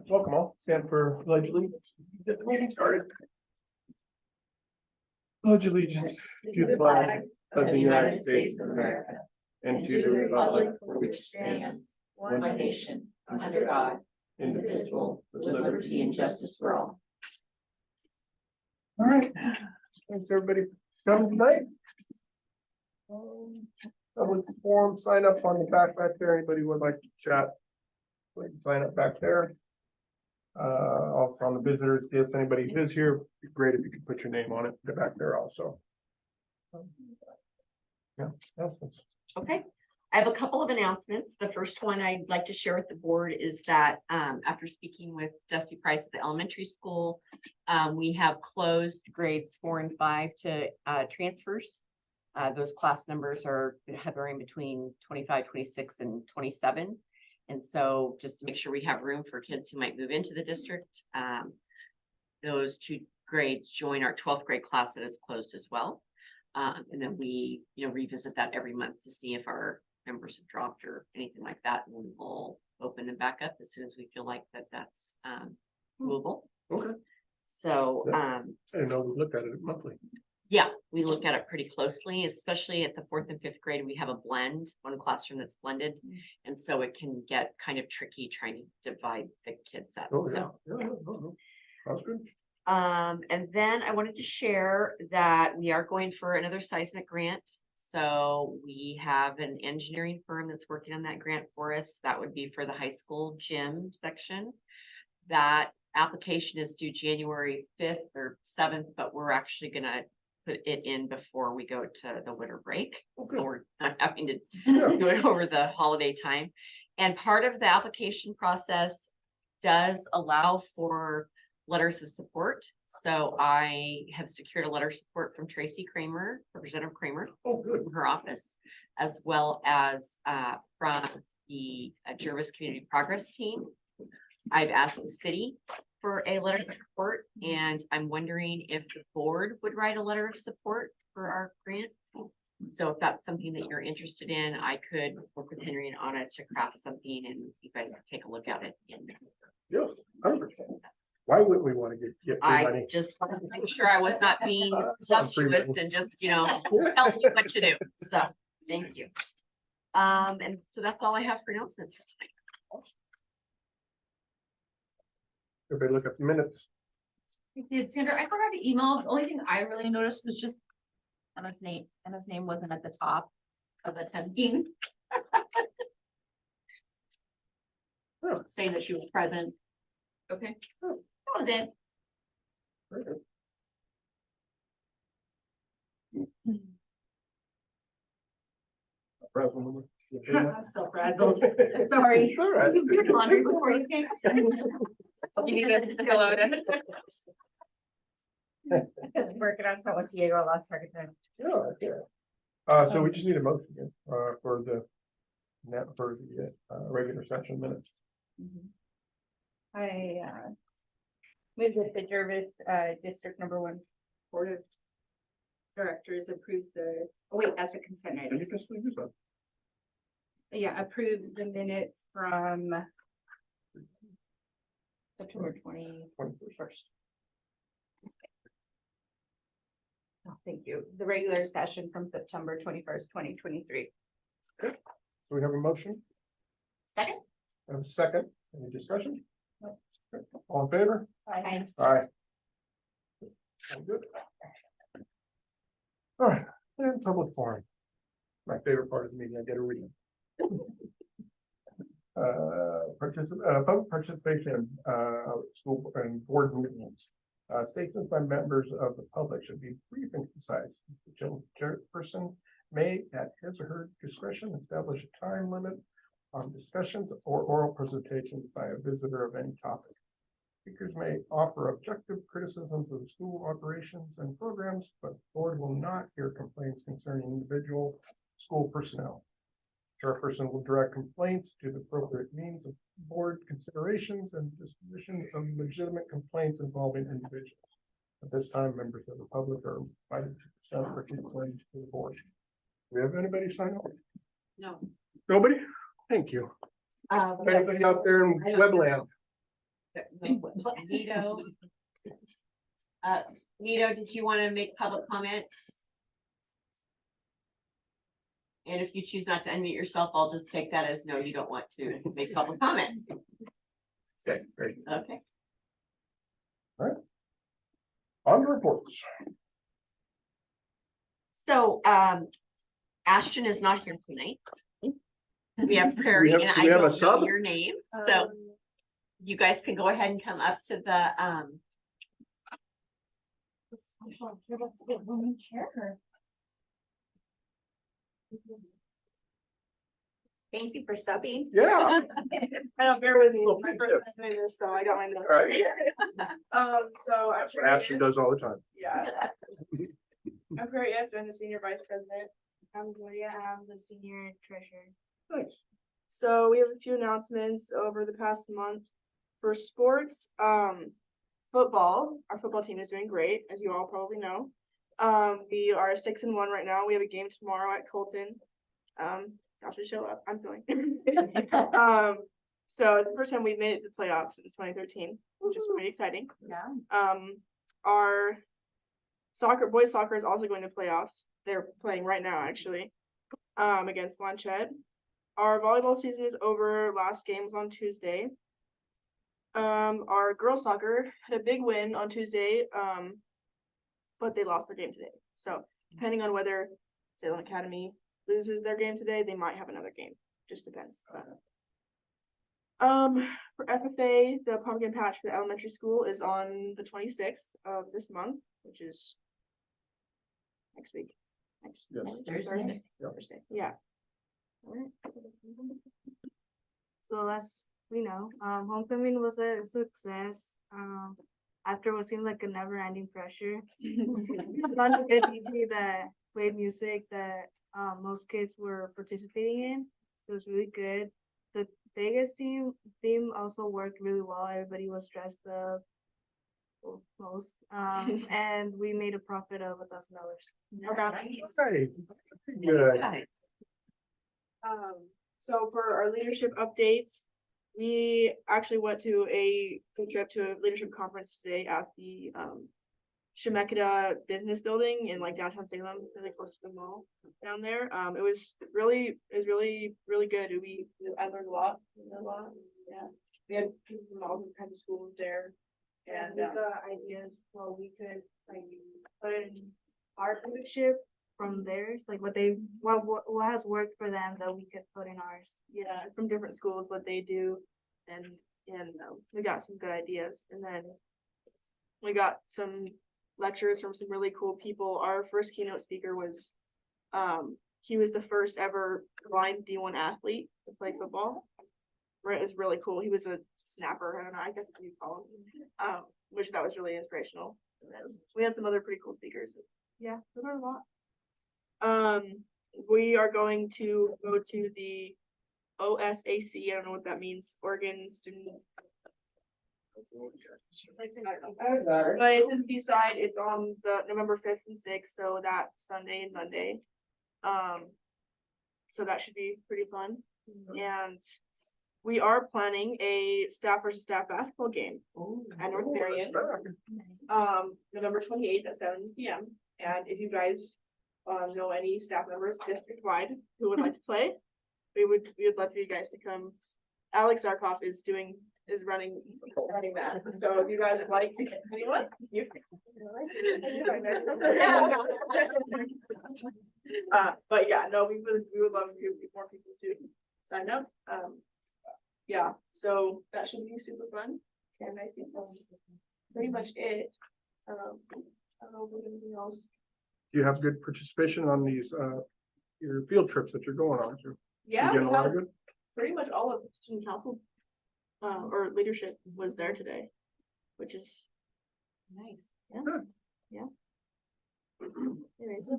Welcome all. Stand for pledge allegiance. Get the meeting started. Pledge allegiance to the flag of the United States of America and to the republic for which stands one nation under God, indivisible, with liberty and justice for all. All right. Thanks everybody for coming tonight. Public forum sign up on the back there. Anybody would like to chat? Please sign up back there. Also on the visitors, if anybody is here, it'd be great if you could put your name on it. They're back there also. Yeah. Okay, I have a couple of announcements. The first one I'd like to share with the board is that after speaking with Dusty Price at the elementary school, we have closed grades 4 and 5 to transfers. Those class numbers are hovering between 25, 26, and 27. And so just to make sure we have room for kids who might move into the district, those 2 grades join our 12th grade class that is closed as well. And then we, revisit that every month to see if our numbers have dropped or anything like that. And we will open them back up as soon as we feel like that's doable. Okay. So I didn't know we looked at it monthly. yeah, we look at it pretty closely, especially at the 4th and 5th grade. We have a blend, one classroom that's blended. And so it can get kind of tricky trying to divide the kids up. Oh, yeah. So No. That's good. and then I wanted to share that we are going for another seismic grant. So we have an engineering firm that's working on that grant for us. That would be for the high school gym section. That application is due January 5th or 7th, but we're actually gonna put it in before we go to the winter break. So we're not having to do it over the holiday time. And part of the application process does allow for letters of support. So I have secured a letter of support from Tracy Kramer, Representative Kramer, from her office, as well as from the Jervis Community Progress Team. I've asked the city for a letter of support, and I'm wondering if the board would write a letter of support for our grant. So if that's something that you're interested in, I could work with Henry and Anna to craft something, and you guys can take a look at it. Yes, 100%. Why would we want to get free I money? just wanted to make sure I was not being presumptuous and just, telling you what to do. So, thank you. And so that's all I have for announcements for tonight. Everybody look at the minutes. I did, Sandra. I forgot to email. The only thing I really noticed was just Emma's name. Emma's name wasn't at the top of attending. Saying that she was present. Okay, that was it. Very good. President. I'm so frazzled. Sorry. All right. You can do laundry before you can. You need to say hello to. Working on something with Diego last time. Yeah. So we just need a motion again, for the regular session minutes. I move that the Jervis District #1 Board of Directors approves the, that's a consent And item. you can still use that. Yeah, approves the minutes from September 21st. Oh, thank you. The regular session from September 21st, 2023. So we have a motion, Second? and a second. Any discussion? All in favor? Aye. Aye. All good. All right, and public forum. My favorite part of the meeting, I get to read. Public participation, school and board meetings. Statements by members of the public should be brief and concise. The chairperson may, at his or her discretion, establish a time limit on discussions or oral presentations by a visitor of any topic. Speakers may offer objective criticisms of school operations and programs, but the board will not hear complaints concerning individual school personnel. Chairperson will direct complaints to the appropriate means of board considerations and disposition of legitimate complaints involving individuals. At this time, members of the public are invited to present or complain to the board. Do we have anybody sign up? No. Nobody? Thank you. Anybody out there in Webland? Nito. Nito, did you want to make public comments? And if you choose not to unmute yourself, I'll just take that as no, you don't want to make public comment. Okay, great. Okay. On to reports. So, Ashton is not here tonight. We have Prairie have- and do I we have a don't know sub? your name, so you guys can go ahead and come up to the, Thank you for subbing. Yeah. I don't bear with me, Well, it's my please first time doing this, so I got my notes. All right. So I'm That's what Ashley does all the time. Yeah. I'm Prairie F, I'm the senior vice president. I'm Gloria, I'm the senior treasurer. Nice. So we have a few announcements over the past month. For sports, football, our football team is doing great, as you all probably know. We are 6-1 right now. We have a game tomorrow at Colton. Y'all should show up. I'm going. So it's the first time we've made it to the playoffs since 2013, which is pretty exciting. Yeah. Our boys soccer is also going to playoffs. They're playing right now, actually, against Lanchette. Our volleyball season is over. Last game was on Tuesday. Our girls soccer had a big win on Tuesday, but they lost their game today. So depending on whether Salem Academy loses their game today, they might have another game. Just depends. For FFA, the pumpkin patch for the elementary school is on the 26th of this month, which is next week. Next Yes. Thursday. Yep. Thursday. Yeah. Alright. So as we know, homecoming was a success. After what seemed like a never-ending pressure. Not a good DJ that played music that most kids were participating in. It was really good. The Vegas theme also worked really well. Everybody was dressed up. Well, most. And we made a profit of $1,000. Hey, good. So for our leadership updates, we actually went to a trip to a leadership conference today at the Shemeketa Business Building in like downtown Salem, really close to the mall down there. It was really good. I learned a lot. Yeah. We had people from all different kinds of schools there. And we got ideas how we could like put in our leadership from theirs, like what has worked for them that we could put in ours. yeah, from different schools, what they do, and we got some good ideas, and then we got some lectures from some really cool people. Our first keynote speaker was, he was the first ever blind D1 athlete to play football. Right, it was really cool. He was a snapper. I don't know. I guess if you call him, which that was really inspirational. And then we had some other pretty cool speakers. Yeah, we learned a lot. We are going to go to the OSAC. I don't know what that means. Oregon Student. But it's in Seaside. It's on the November 5th and 6th, so that Sunday and Monday. So that should be pretty fun. And we are planning a staff versus staff basketball game at North Marion, November 28th at 7 p.m. And if you guys know any staff members district wide who would like to play, we would love for you guys to come. Alex Zarkov is running that. So if you guys would like to get anyone, you but yeah, no, we would love for more people to sign up. Yeah, so that should be super fun. And I think that's pretty much it. I don't know if there's anything else. Do you have good participation on these, your field trips that you're going on to? Yeah, You getting a we lot have of good? pretty much all of student council or leadership was there today, which is Nice. anyways.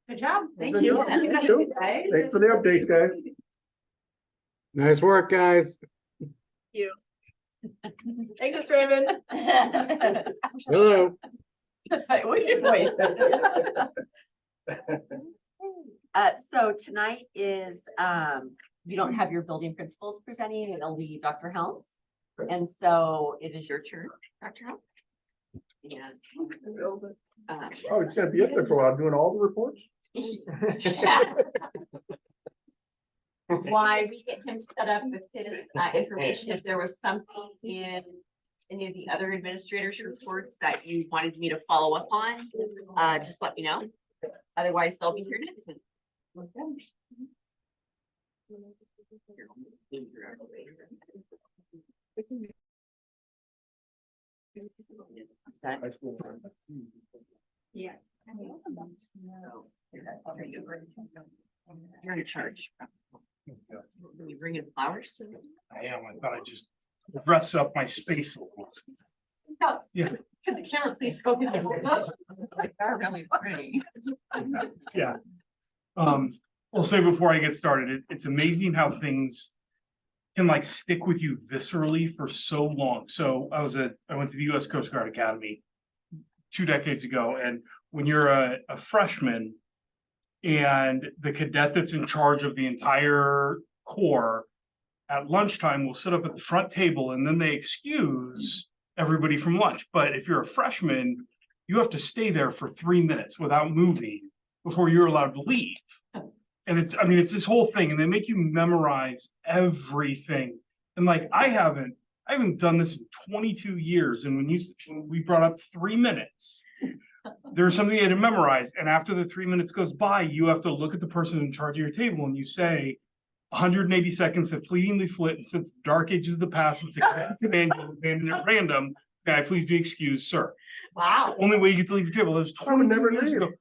Good job. Thank you. Thanks for the update, guys. Nice work, guys. Thanks, Mr. Raymond. Hello. That's my wait. So tonight is, you don't have your building principals presenting, it'll be Dr. Helms. And so it is your turn, Dr. Helms. Yeah. Oh, it's gonna be up there for a while, doing all the reports? Why we get him set up with his information, if there was something in any of the other administrators' reports that you wanted me to follow up on, just let me know. Otherwise, they'll be here next week. Yeah. You're in charge. Are you bringing flowers? I am. I thought I'd just dress up my space a little. Yeah. Could the camera please focus on those? They're really pretty. Yeah. I'll say before I get started, it's amazing how things can like stick with you viscerally for so long. So I went to the US Coast Guard Academy 2 decades ago, and when you're a freshman and the cadet that's in charge of the entire corps at lunchtime will sit up at the front table and then they excuse everybody from lunch. But if you're a freshman, you have to stay there for 3 minutes without moving before you're allowed to leave. And it's this whole thing, and they make you memorize everything. And like, I haven't done this in 22 years. And when we brought up 3 minutes, there's something you had to memorize. And after the 3 minutes goes by, you have to look at the person in charge of your table and you say, 180 seconds have fleetingly flit, and since the dark ages of the past, it's a command you abandon at random. May I please be excused, sir? Wow. Only way you get to leave your table. That was I would 22 never years leave. ago.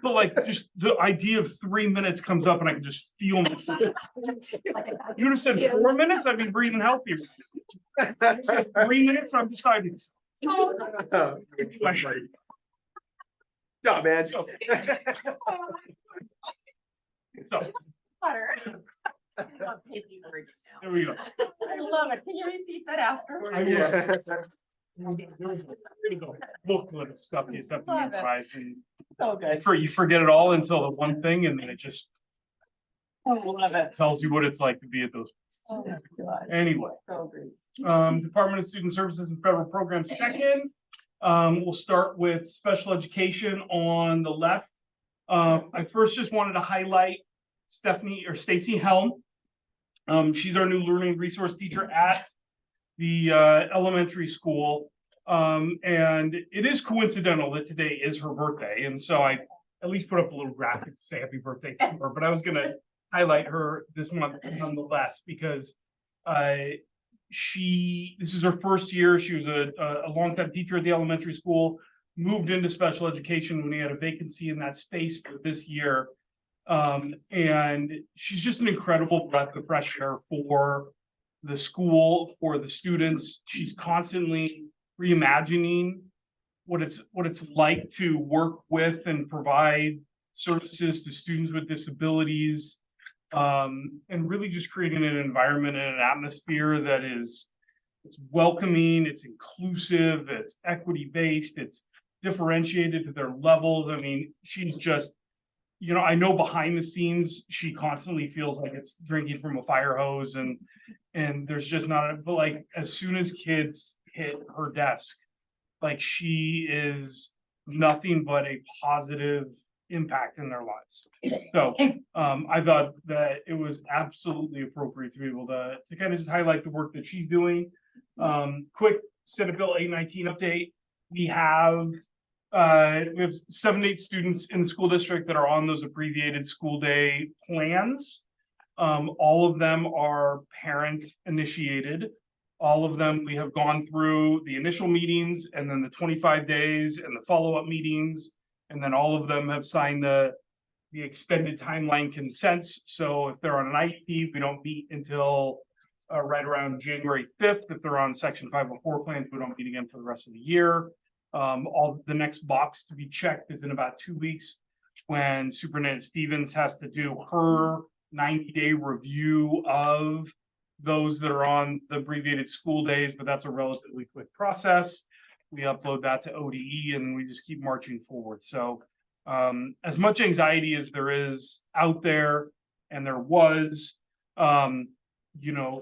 But like, just the idea of 3 minutes comes up and I can just feel myself. You would have said 4 minutes, I'd be breathing healthier. You said 3 minutes, I'm deciding. No, man. So, there we go. I love it. Can you repeat that after? Yeah. There's a booklet of stuff you just have to Love it. memorize, and So good. you forget it all until the one thing, and then it just I love it. tells you what it's like to be at those. Oh my God. Anyway, So great. Department of Student Services and Federal Programs check-in. We'll start with special education on the left. I first just wanted to highlight Stacy Helm. She's our new learning resource teacher at the elementary school. And it is coincidental that today is her birthday. And so I at least put up a little graphic to say happy birthday to her, but I was gonna highlight her this month nonetheless, because this is her first year. She was a longtime teacher at the elementary school, moved into special education when he had a vacancy in that space for this year. And she's just an incredible breath of fresh air for the school, for the students. She's constantly reimagining what it's like to work with and provide services to students with disabilities, and really just creating an environment and an atmosphere that it's welcoming, it's inclusive, it's equity-based, it's differentiated to their levels. I mean, she's just, I know behind the scenes, she constantly feels like it's drinking from a fire hose, and there's just not, but like, as soon as kids hit her desk, like, she is nothing but a positive impact in their lives. So I thought that it was absolutely appropriate to be able to kind of just highlight the work that she's doing. Quick Senate Bill 819 update. We have 7 to 8 students in the school district that are on those abbreviated school day plans. All of them are parent initiated. All of them, we have gone through the initial meetings and then the 25 days and the follow-up meetings. And then all of them have signed the extended timeline consents. So if they're on an IEP, we don't meet until right around January 5th. If they're on Section 504 plans, we don't meet again for the rest of the year. All the next box to be checked is in about 2 weeks, when Superintendent Stevens has to do her 90-day review of those that are on the abbreviated school days, but that's a relatively quick process. We upload that to ODE and we just keep marching forward. So As much anxiety as there is out there, and there was, you know,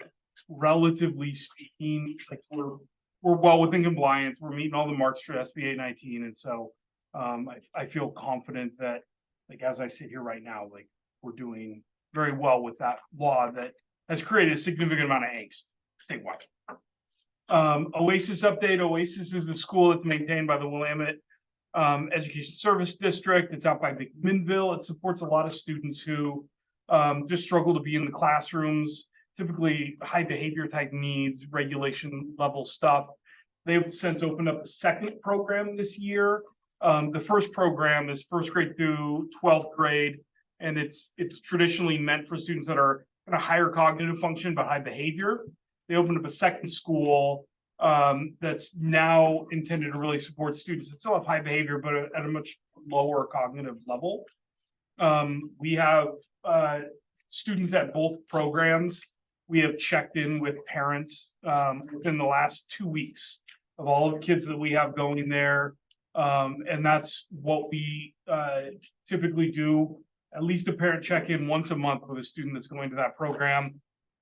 relatively speaking, like we're well within compliance. We're meeting all the marks for SB 819, and so I feel confident that, like as I sit here right now, like we're doing very well with that law that has created a significant amount of angst statewide. Oasis update. Oasis is the school that's maintained by the Willamette Education Service District. It's out by McMinnville. It supports a lot of students who just struggle to be in the classrooms, typically high behavior type needs, regulation level stuff. They've since opened up a second program this year. The first program is first grade through 12th grade, and it's traditionally meant for students that are in a higher cognitive function but high behavior. They opened up a second school that's now intended to really support students that still have high behavior, but at a much lower cognitive level. We have students at both programs. We have checked in with parents within the last 2 weeks of all the kids that we have going there. And that's what we typically do, at least a parent check-in once a month with a student that's going to that program.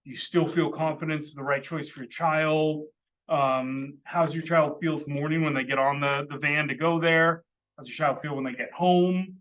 You still feel confident it's the right choice for your child. How's your child feel this morning when they get on the van to go there? How's your child feel when they get home?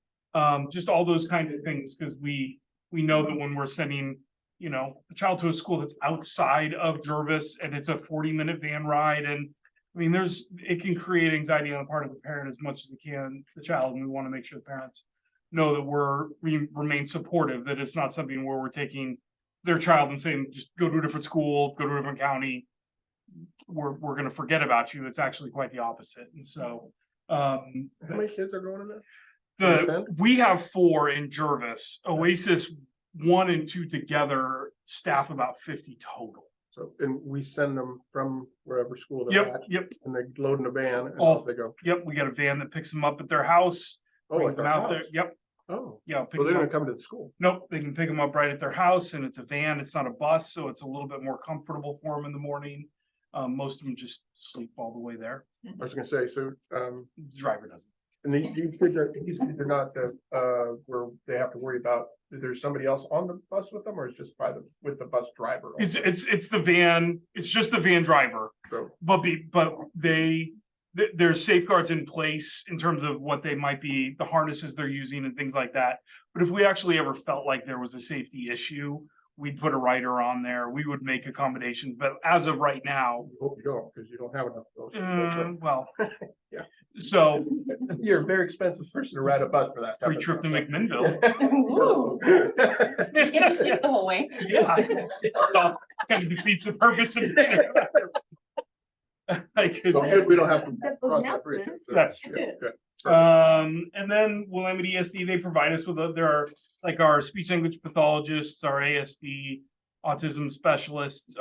Just all those kinds of things, because we know that when we're sending, you know, a child to a school that's outside of Jervis and it's a 40-minute van ride, and I mean, it can create anxiety on the part of the parent as much as it can the child, and we want to make sure the parents know that we remain supportive, that it's not something where we're taking their child and saying, just go to a different school, go to a different county. We're going to forget about you. It's actually quite the opposite. And so, How many kids are going in there? we have 4 in Jervis. Oasis 1 and 2 together staff about 50 total. So, and we send them from wherever school they're Yep, at, yep, and they load in a van and All- off they go. yep. We got a van that picks them up at their house. Oh, brings like them our out there. house. Yep. Oh, Yeah. Pick so they're them gonna up. come to the school. Nope, they can pick them up right at their house, and it's a van. It's not a bus, so it's a little bit more comfortable for them in the morning. Most of them just sleep all the way there. I was gonna say, so, The driver doesn't. and these kids are not where they have to worry about, there's somebody else on the bus with them, or it's just with the bus driver? It's the van. It's just the van driver. So, But there's safeguards in place in terms of what they might be, the harnesses they're using and things like that. But if we actually ever felt like there was a safety issue, we'd put a rider on there. We would make accommodations. But as of right now, I hope you don't, because you don't have enough of those. well, Yeah. So You're a very expensive person to ride a bus for that. type free of trip to stuff. McMinnville. Woo. You get to get the whole way. Yeah. So, kind of defeats the purpose of it. I could. So good we don't have to That was cross that bridge. nothing. So, That's yeah, true. good. And then Willamette ESD, they provide us with there are like our speech language pathologists, our ASD autism specialists.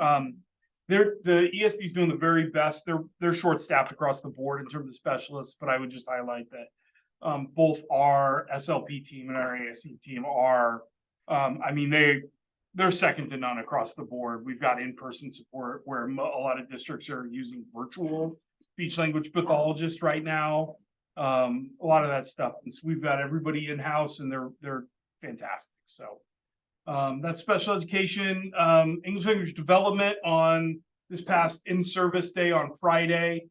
The ESD is doing the very best. They're short staffed across the board in terms of specialists, but I would just highlight that both our SLP team and our ASD team are, I mean, they're second to none across the board. We've got in-person support where a lot of districts are using virtual speech language pathologists right now. A lot of that stuff. And so we've got everybody in-house and they're fantastic. So that's special education, English language development on this past in-service day on Friday.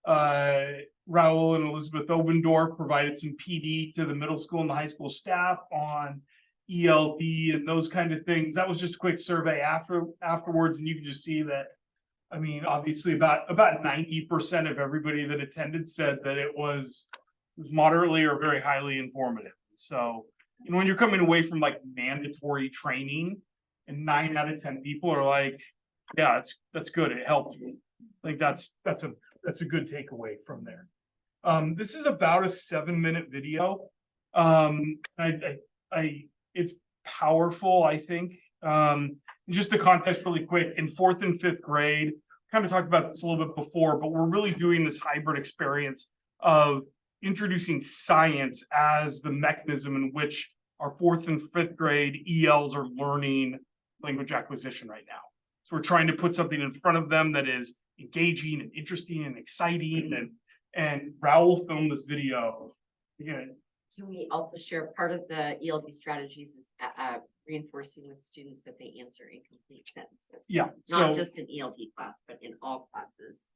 Raul and Elizabeth Obendorf provided some PD to the middle school and the high school staff on ELD and those kind of things. That was just a quick survey afterwards, and you can just see that. I mean, obviously about 90% of everybody that attended said that it was moderately or very highly informative. So, you know, when you're coming away from like mandatory training and 9 out of 10 people are like, yeah, that's good. It helped me. Like that's a good takeaway from there. This is about a 7-minute video. It's powerful, I think. Just the context really quick, in 4th and 5th grade, kind of talked about this a little bit before, but we're really doing this hybrid experience of introducing science as the mechanism in which our 4th and 5th grade ELs are learning language acquisition right now. So we're trying to put something in front of them that is engaging and interesting and exciting. And Raul filmed this video. Again, Can we also share part of the ELD strategies is reinforcing with students that they answer incomplete sentences? Yeah, Not so- just in ELD class, but in all classes.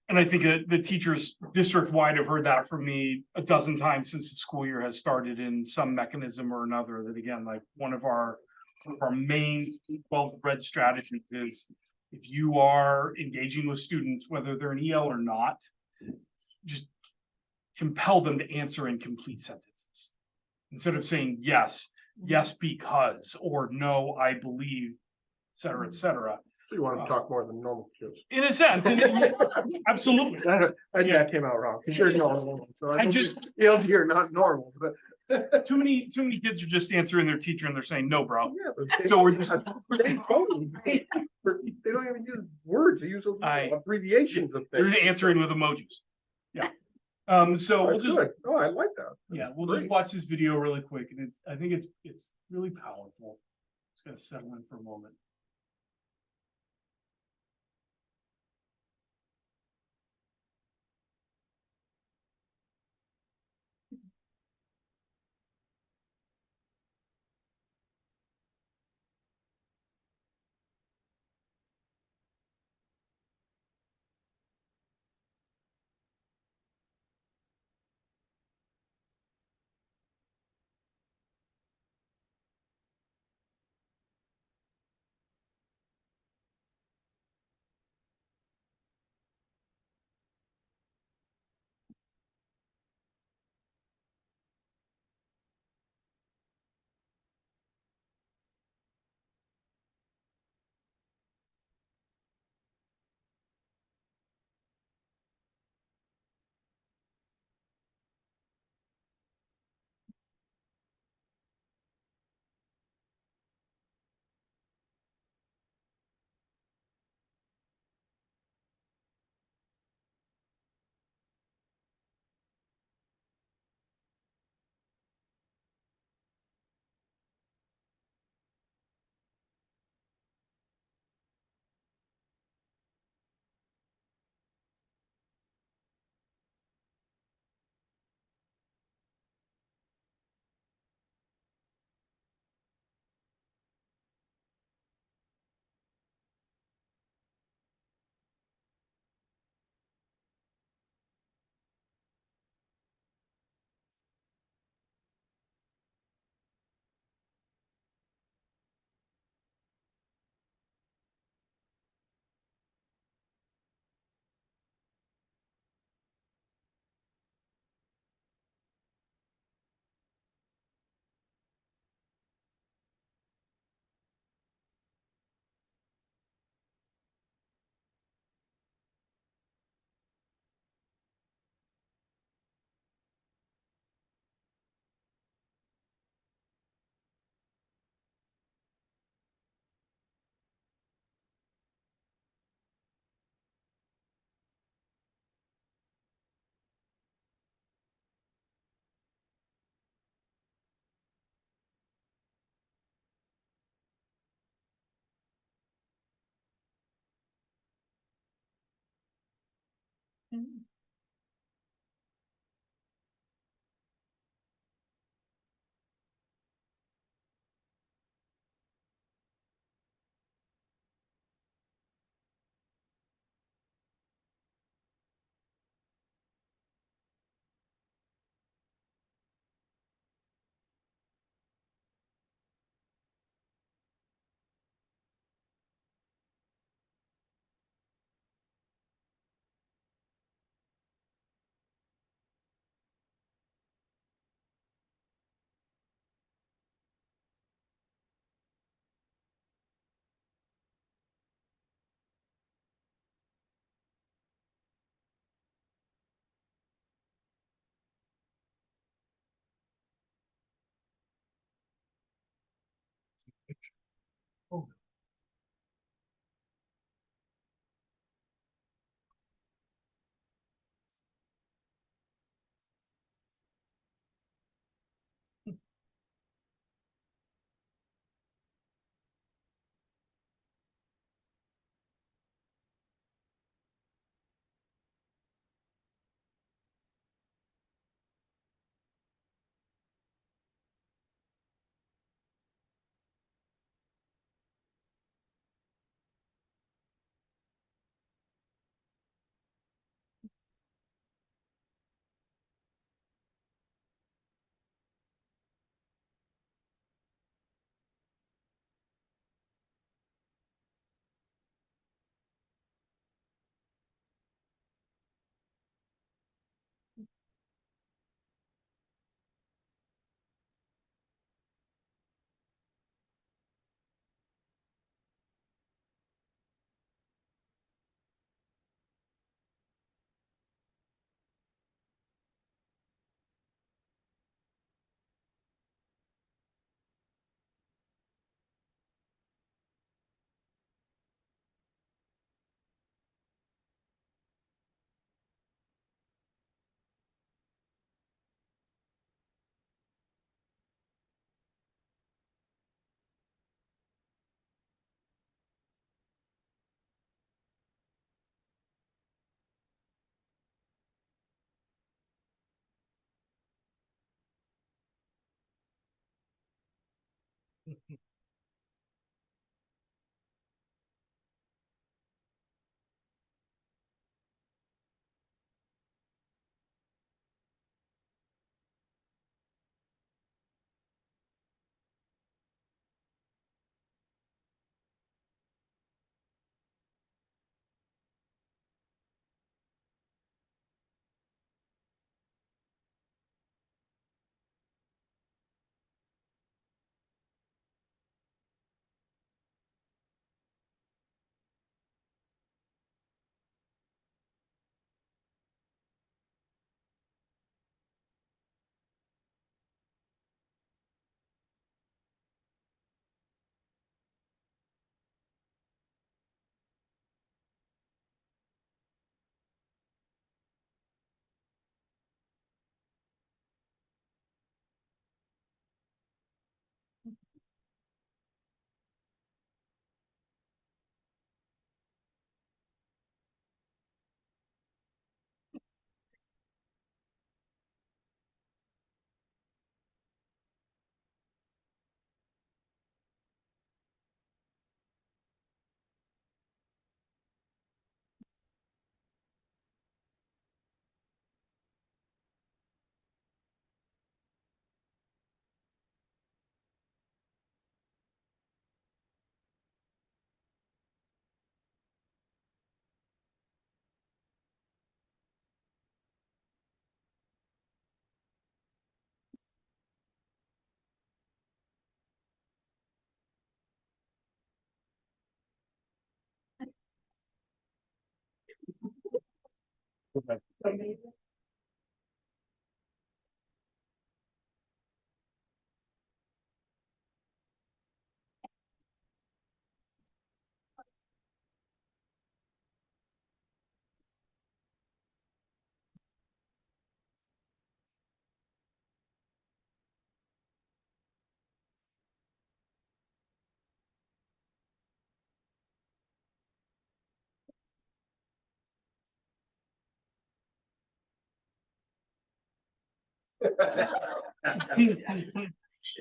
And I think that the teachers district-wide have heard that from me a dozen times since the school year has started in some mechanism or another, that again, like one of our main well-bred strategies is if you are engaging with students, whether they're in EL or not, just compel them to answer in complete sentences. Instead of saying yes, yes, because, or no, I believe, et cetera, et cetera. You want to talk more than normal kids. In a sense, absolutely. That came out wrong. You're normal. So I don't just- think ELD are not normal, but. Too many kids are just answering their teacher and they're saying, no, bro. Yeah, but So we're just, they don't even use words, they use abbreviations of they're things. answering with emojis. Yeah. So Oh, we'll just, good. Oh, I like that. yeah, we'll just Great. watch this video really quick and I think it's really powerful. It's gonna settle in for a moment.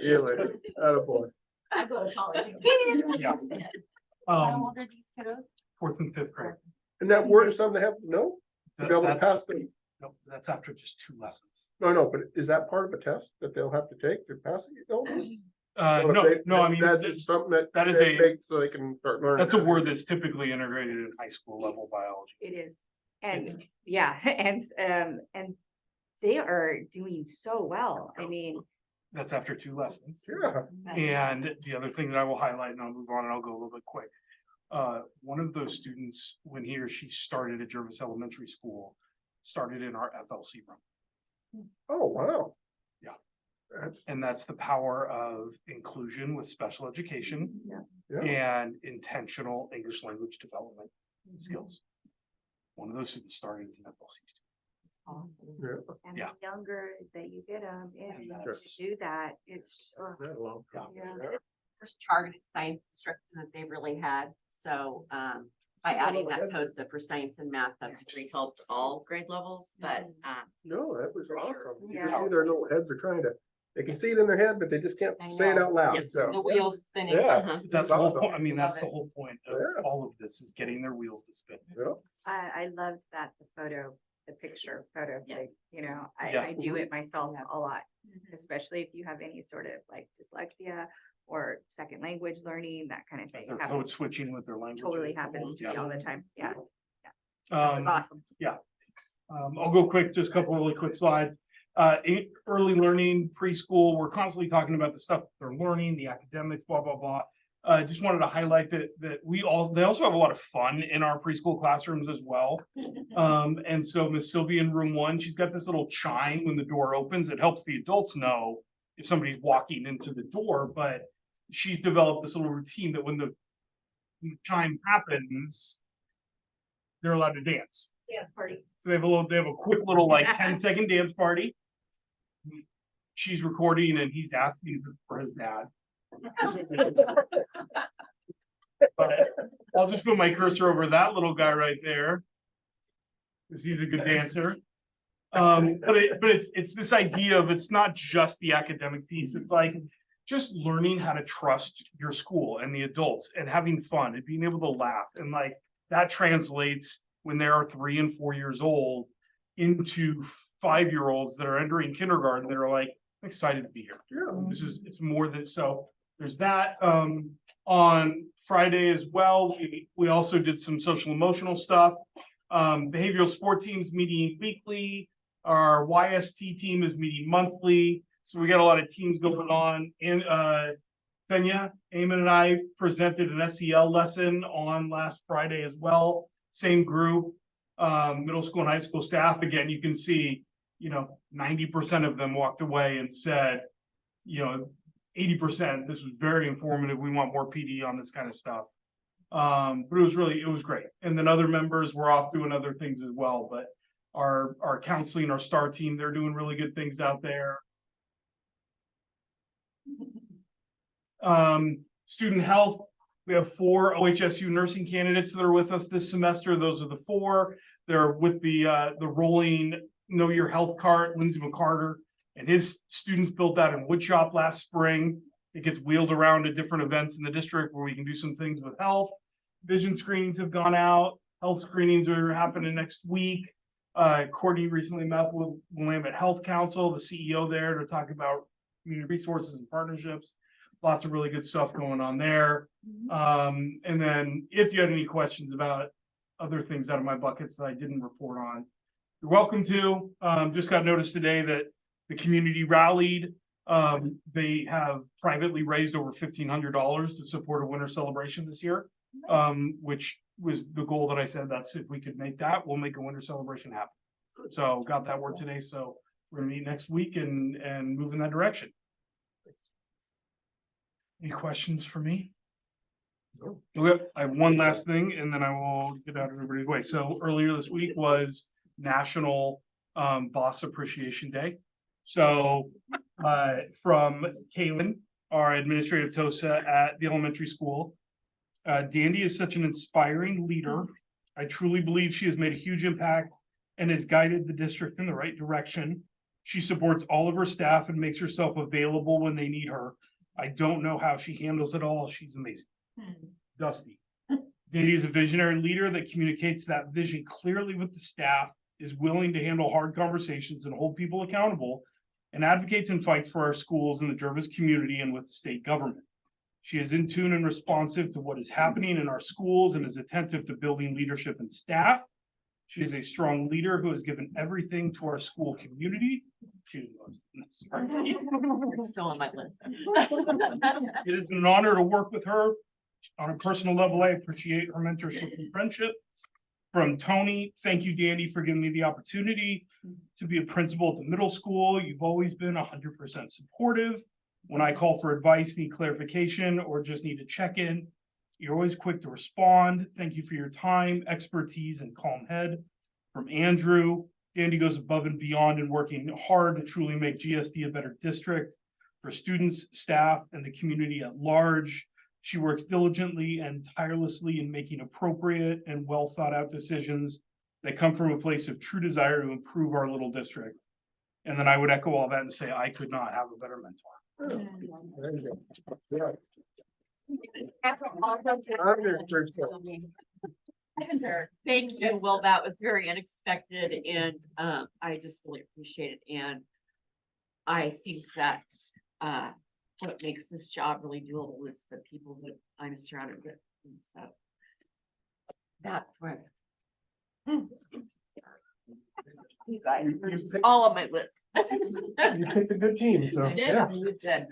Really, attaboy. I go to college. Yeah. How old are these kiddos? 4th and 5th grade. And that word is something they have to know to be able to That's, pass the, no, that's after just 2 lessons. no, but is that part of a test that they'll have to take to pass it? No, No, I mean, That's just something that. that is they a- take so they can start learning. that's a word that's typically integrated in high school level biology. It is. And, It's- yeah, and they are doing so well. I mean, That's after 2 lessons. Yeah, And the other thing that I will highlight, and I'll move on and I'll go a little bit quick. One of those students, when he or she started at Jervis Elementary School, started in our FLC room. oh, wow. Yeah. That's, And that's the power of inclusion with special education yeah, and intentional English language development skills. One of those students started as an FLC student. yeah. and Yeah. the younger that you get them, if And you that's- do that, it's, That long. yeah. First targeted science instruction that they've really had, so, by adding that COSA for science and math, that's really helped all grade levels, but, No, that was For sure. awesome. You Yeah. can see their little heads are trying to, they can see it in their head, but they just can't I say it know. out loud, yeah, so. the wheels spinning. Yeah. uh-huh. That's the whole awesome. point. I mean, that's Love the it. whole point Yeah. of all of this is getting their wheels to spin. Yeah. I loved that, the picture photo, Yeah. like, you know, Yeah. I do it myself Yeah. a lot, Mhm. especially if you have any sort of like dyslexia or second language learning, that kind of thing. They're Happens- code switching with their language. Totally happens to me Yeah. all the time, yeah. That was Um, awesome. I'll go quick, just a couple really quick slides. Early learning, preschool, we're constantly talking about the stuff they're learning, the academics, blah, blah, blah. Just wanted to highlight that they also have a lot of fun in our preschool classrooms as well. And so Miss Sylvia in room 1, she's got this little chime when the door opens. It helps the adults know if somebody's walking into the door, but she's developed this little routine that when the chime happens, they're allowed to dance. Yeah, party. So they have a quick little like 10-second dance party. She's recording and he's asking for his dad. But I'll just put my cursor over that little guy right there. Cause he's a good dancer. But it's this idea of it's not just the academic piece. It's like just learning how to trust your school and the adults and having fun and being able to laugh. And like that translates when they are 3 and 4 years old into 5-year-olds that are entering kindergarten that are like, I'm excited to be here. It's more than, so there's that. On Friday as well, we also did some social emotional stuff. Behavioral sport teams meeting weekly. Our YST team is meeting monthly. So we got a lot of teams going on. And Fenya, Eamon and I presented an SEL lesson on last Friday as well. Same group, middle school and high school staff. Again, you can see, 90% of them walked away and said, 80%, this was very informative. We want more PD on this kind of stuff. But it was great. And then other members were off doing other things as well. But our counseling, our STAR team, they're doing really good things out there. Student health, we have 4 OHSU nursing candidates that are with us this semester. Those are the 4. They're with the rolling Know Your Health cart, Lindsay McCarter, and his students built that in woodshop last spring. It gets wheeled around to different events in the district where we can do some things with health. Vision screenings have gone out. Health screenings are happening next week. Courtney recently met with Willamette Health Council, the CEO there, to talk about community resources and partnerships. Lots of really good stuff going on there. And then if you had any questions about other things out of my buckets that I didn't report on, you're welcome to. Just got notice today that the community rallied. They have privately raised over $1,500 to support a winter celebration this year, which was the goal that I said, that's if we could make that, we'll make a winter celebration happen. So got that word today. So we're gonna meet next week and move in that direction. Any questions for me? Okay, I have one last thing and then I will get out of everybody's way. So earlier this week was National Boss Appreciation Day. So from Kaylin, our administrative TOSA at the elementary school, Dandy is such an inspiring leader. I truly believe she has made a huge impact and has guided the district in the right direction. She supports all of her staff and makes herself available when they need her. I don't know how she handles it all. She's amazing. Dusty. Dandy is a visionary leader that communicates that vision clearly with the staff, is willing to handle hard conversations and hold people accountable, and advocates and fights for our schools and the Jervis community and with the state government. She is in tune and responsive to what is happening in our schools and is attentive to building leadership and staff. She is a strong leader who has given everything to our school community. She You're still on my list. It has been an honor to work with her. On a personal level, I appreciate her mentorship and friendship. From Tony, thank you, Dandy, for giving me the opportunity to be a principal at the middle school. You've always been 100% supportive. When I call for advice, need clarification, or just need to check in, you're always quick to respond. Thank you for your time, expertise, and calm head. From Andrew, Dandy goes above and beyond in working hard to truly make GSD a better district for students, staff, and the community at large. She works diligently and tirelessly in making appropriate and well thought out decisions that come from a place of true desire to improve our little district. And then I would echo all that and say, I could not have a better mentor. Very good. Yeah. Thank you. Well, that was very unexpected and I just really appreciate it. And I think that's what makes this job really doable is the people that I'm surrounded with. And so that's where you guys are just all on my list. You picked a good team, so I did. yeah. You did.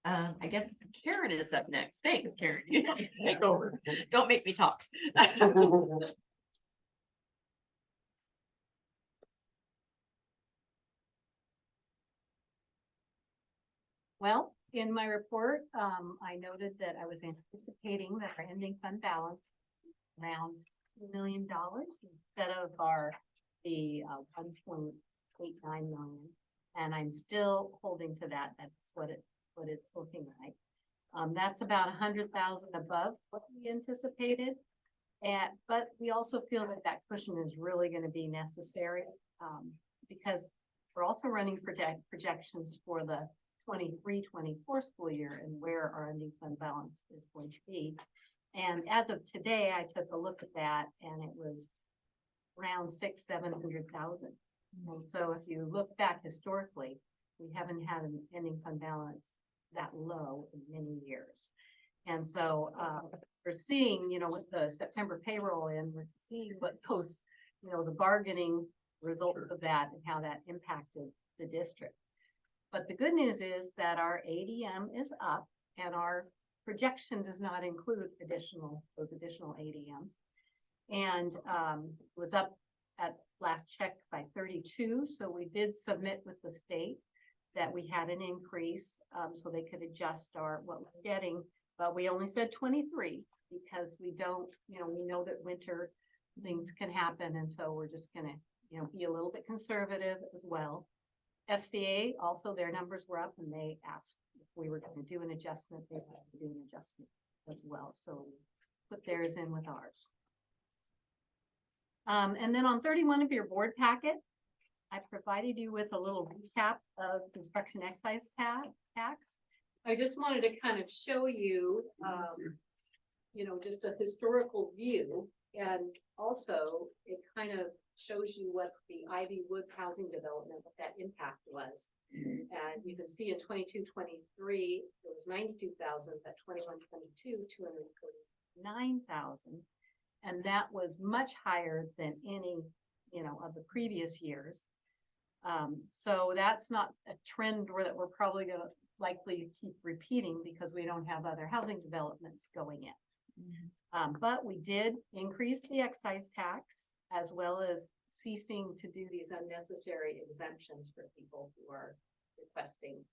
I guess Karen is up next. Thanks, Karen. You take over. Don't make me talk. Well, in my report, I noted that I was anticipating that our ending fund balance around $2 million instead of the 1.89 million. And I'm still holding to that. That's what it's looking like. That's about 100,000 above what we anticipated. But we also feel that that cushion is really gonna be necessary, because we're also running projections for the 23-24 school year and where our ending fund balance is going to be. And as of today, I took a look at that and it was around 700,000. And so if you look back historically, we haven't had an ending fund balance that low in many years. And so, we're seeing, with the September payroll and we're seeing what those, the bargaining results of that and how that impacted the district. But the good news is that our ADM is up and our projection does not include those additional ADM. And, was up at last check by 32. So we did submit with the state that we had an increase, so they could adjust what we're getting, but we only said 23 because we don't, we know that winter things can happen. And so we're just gonna, be a little bit conservative as well. FCA, also their numbers were up and they asked if we were gonna do an adjustment, they had to do an adjustment as well. So put theirs in with ours. And then on 31 of your board packet, I provided you with a little recap of construction excise tax. I just wanted to kind of show you, just a historical view. And also it kind of shows you what the Ivy Woods housing development, what that impact was. And you can see in 22-23, it was 92,000, but 21-22, 249,000. And that was much higher than any, of the previous years. So that's not a trend that we're probably going to likely keep repeating because we don't have other housing developments going in. But we did increase the excise tax as well as ceasing to do these unnecessary exemptions for people who are requesting,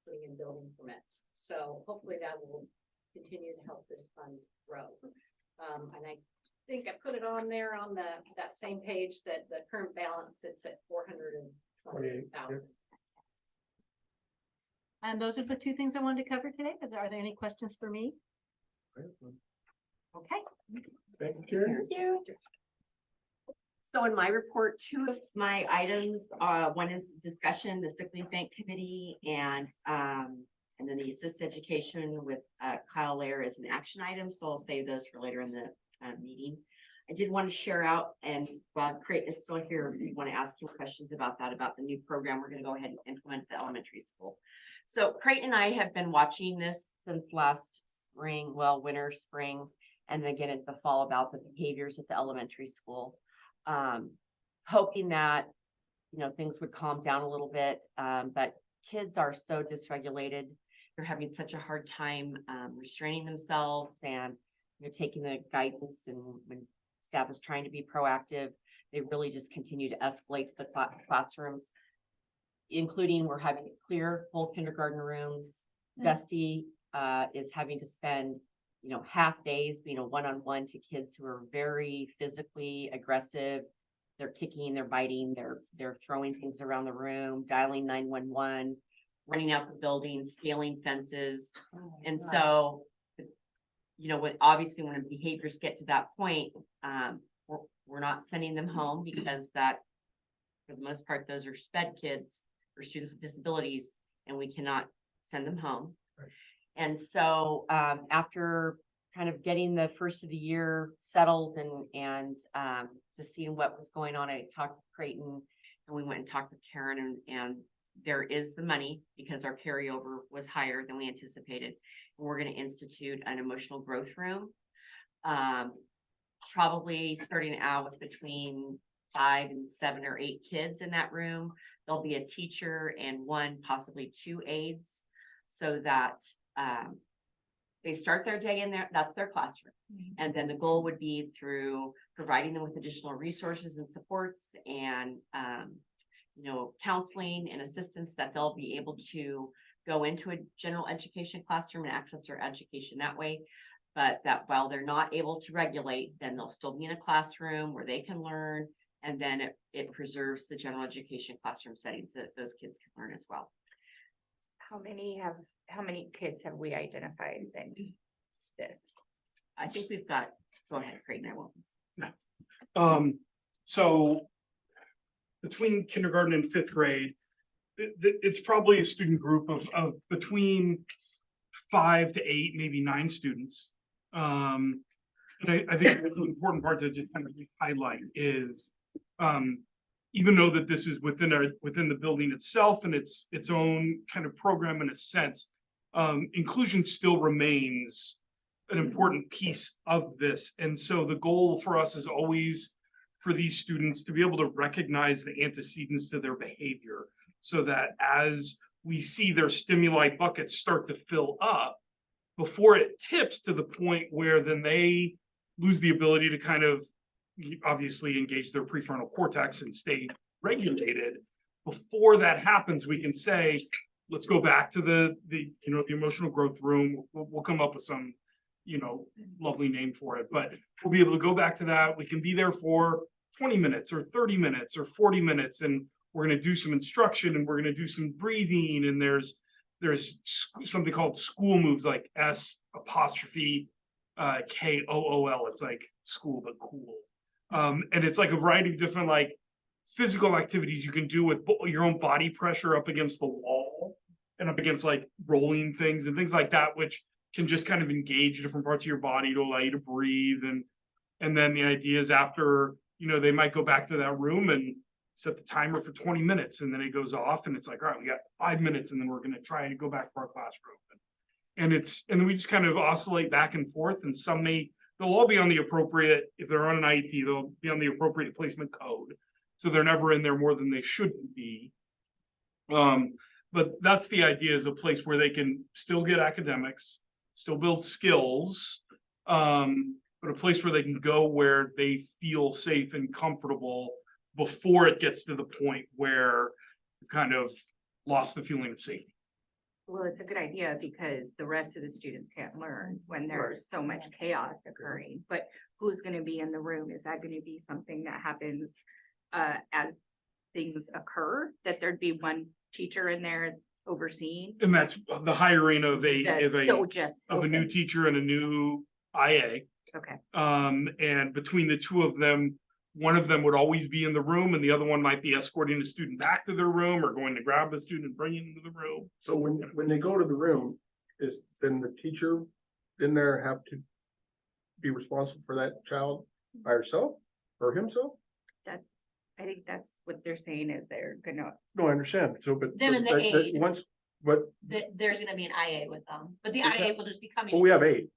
putting in building permits. So hopefully that will continue to help this fund grow. And I think I put it on there on that same page that the current balance sits at 428,000. And those are the two things I wanted to cover today. Are there any questions for me? Okay. Thank you, Karen. Thank you. So in my report, two of my items, one is discussion, the sick leave bank committee, and then the assist education with Kyle Lair is an action item. So I'll save those for later in the meeting. I did want to share out, and while Creighton is still here, if you want to ask him questions about that, about the new program we're going to go ahead and implement at the elementary school. So Creighton and I have been watching this since last spring, winter, spring, and again at the fall about the behaviors at the elementary school. Hoping that, things would calm down a little bit, but kids are so dysregulated. They're having such a hard time restraining themselves, and taking the guidance, and when staff is trying to be proactive, they really just continue to escalate to the classrooms, including we're having to clear full kindergarten rooms. Dusty is having to spend, half days being a one-on-one to kids who are very physically aggressive. They're kicking, they're biting, they're throwing things around the room, dialing 911, running out the building, scaling fences. And so, obviously when behaviors get to that point, we're not sending them home because that, for the most part, those are SPED kids or students with disabilities, and we cannot send them home. Right. And so after kind of getting the first of the year settled and just seeing what was going on, I talked to Creighton and we went and talked with Karen, and there is the money because our carryover was higher than we anticipated. And we're going to institute an emotional growth room, probably starting out between 5 and 7 or 8 kids in that room. There'll be a teacher and 1, possibly 2 aides, so that they start their day in there. That's their classroom. And then the goal would be through providing them with additional resources and supports and, counseling and assistance, that they'll be able to go into a general education classroom and access their education that way. But that while they're not able to regulate, then they'll still be in a classroom where they can learn. And then it preserves the general education classroom settings that those kids can learn as well. How many kids have we identified in this? I think we've got Go ahead, Creighton, I won't. So between kindergarten and fifth grade, it's probably a student group of between 5 to 8, maybe 9 students. And I think the important part to just kind of highlight is, even though that this is within the building itself and its own kind of program in a sense, inclusion still remains an important piece of this. And so the goal for us is always for these students to be able to recognize the antecedents to their behavior, so that as we see their stimuli buckets start to fill up, before it tips to the point where then they lose the ability to kind of obviously engage their prefrontal cortex and stay regulated. Before that happens, we can say, let's go back to the emotional growth room. We'll come up with some, lovely name for it, but we'll be able to go back to that. We can be there for 20 minutes or 30 minutes or 40 minutes, and we're going to do some instruction and we're going to do some breathing. And there's something called school moves, like S''KOOL. It's like school but cool. And it's like a variety of different like physical activities you can do with your own body pressure up against the wall and up against like rolling things and things like that, which can just kind of engage different parts of your body to allow you to breathe. And then the idea is after, they might go back to that room and set the timer for 20 minutes, and then it goes off and it's like, all right, we got 5 minutes, and then we're going to try to go back to our classroom. And then we just kind of oscillate back and forth, and they'll all be on the appropriate, if they're on an IEP, they'll be on the appropriate placement code. So they're never in there more than they shouldn't be. But that's the idea, is a place where they can still get academics, still build skills, but a place where they can go where they feel safe and comfortable before it gets to the point where you kind of lost the feeling of safety. Well, it's a good idea because the rest of the students can't learn when there's so much chaos occurring. But who's going to be in the room? Is that going to be something that happens as things occur? That there'd be one teacher in there overseeing? And that's the hiring of a new teacher and a new IA. Okay. And between the two of them, one of them would always be in the room, and the other one might be escorting the student back to their room or going to grab the student and bring him into the room. So when they go to the room, then the teacher in there have to be responsible for that child by herself or himself? I think that's what they're saying, is they're gonna. No, I understand. So, but Them and the aide. once, but There's gonna be an IA with them, but the Is IA will just be coming. well, we have 8.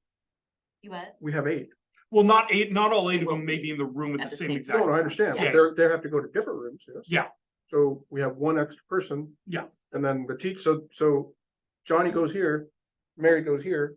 You what? We have 8. Well, not all 8 of them may be in the room at the same exact No, I time. understand. Yeah. But they have to go to different rooms. Yes. Yeah. So we have one extra person. Yeah. And then the teacher. So Johnny goes here, Mary goes here.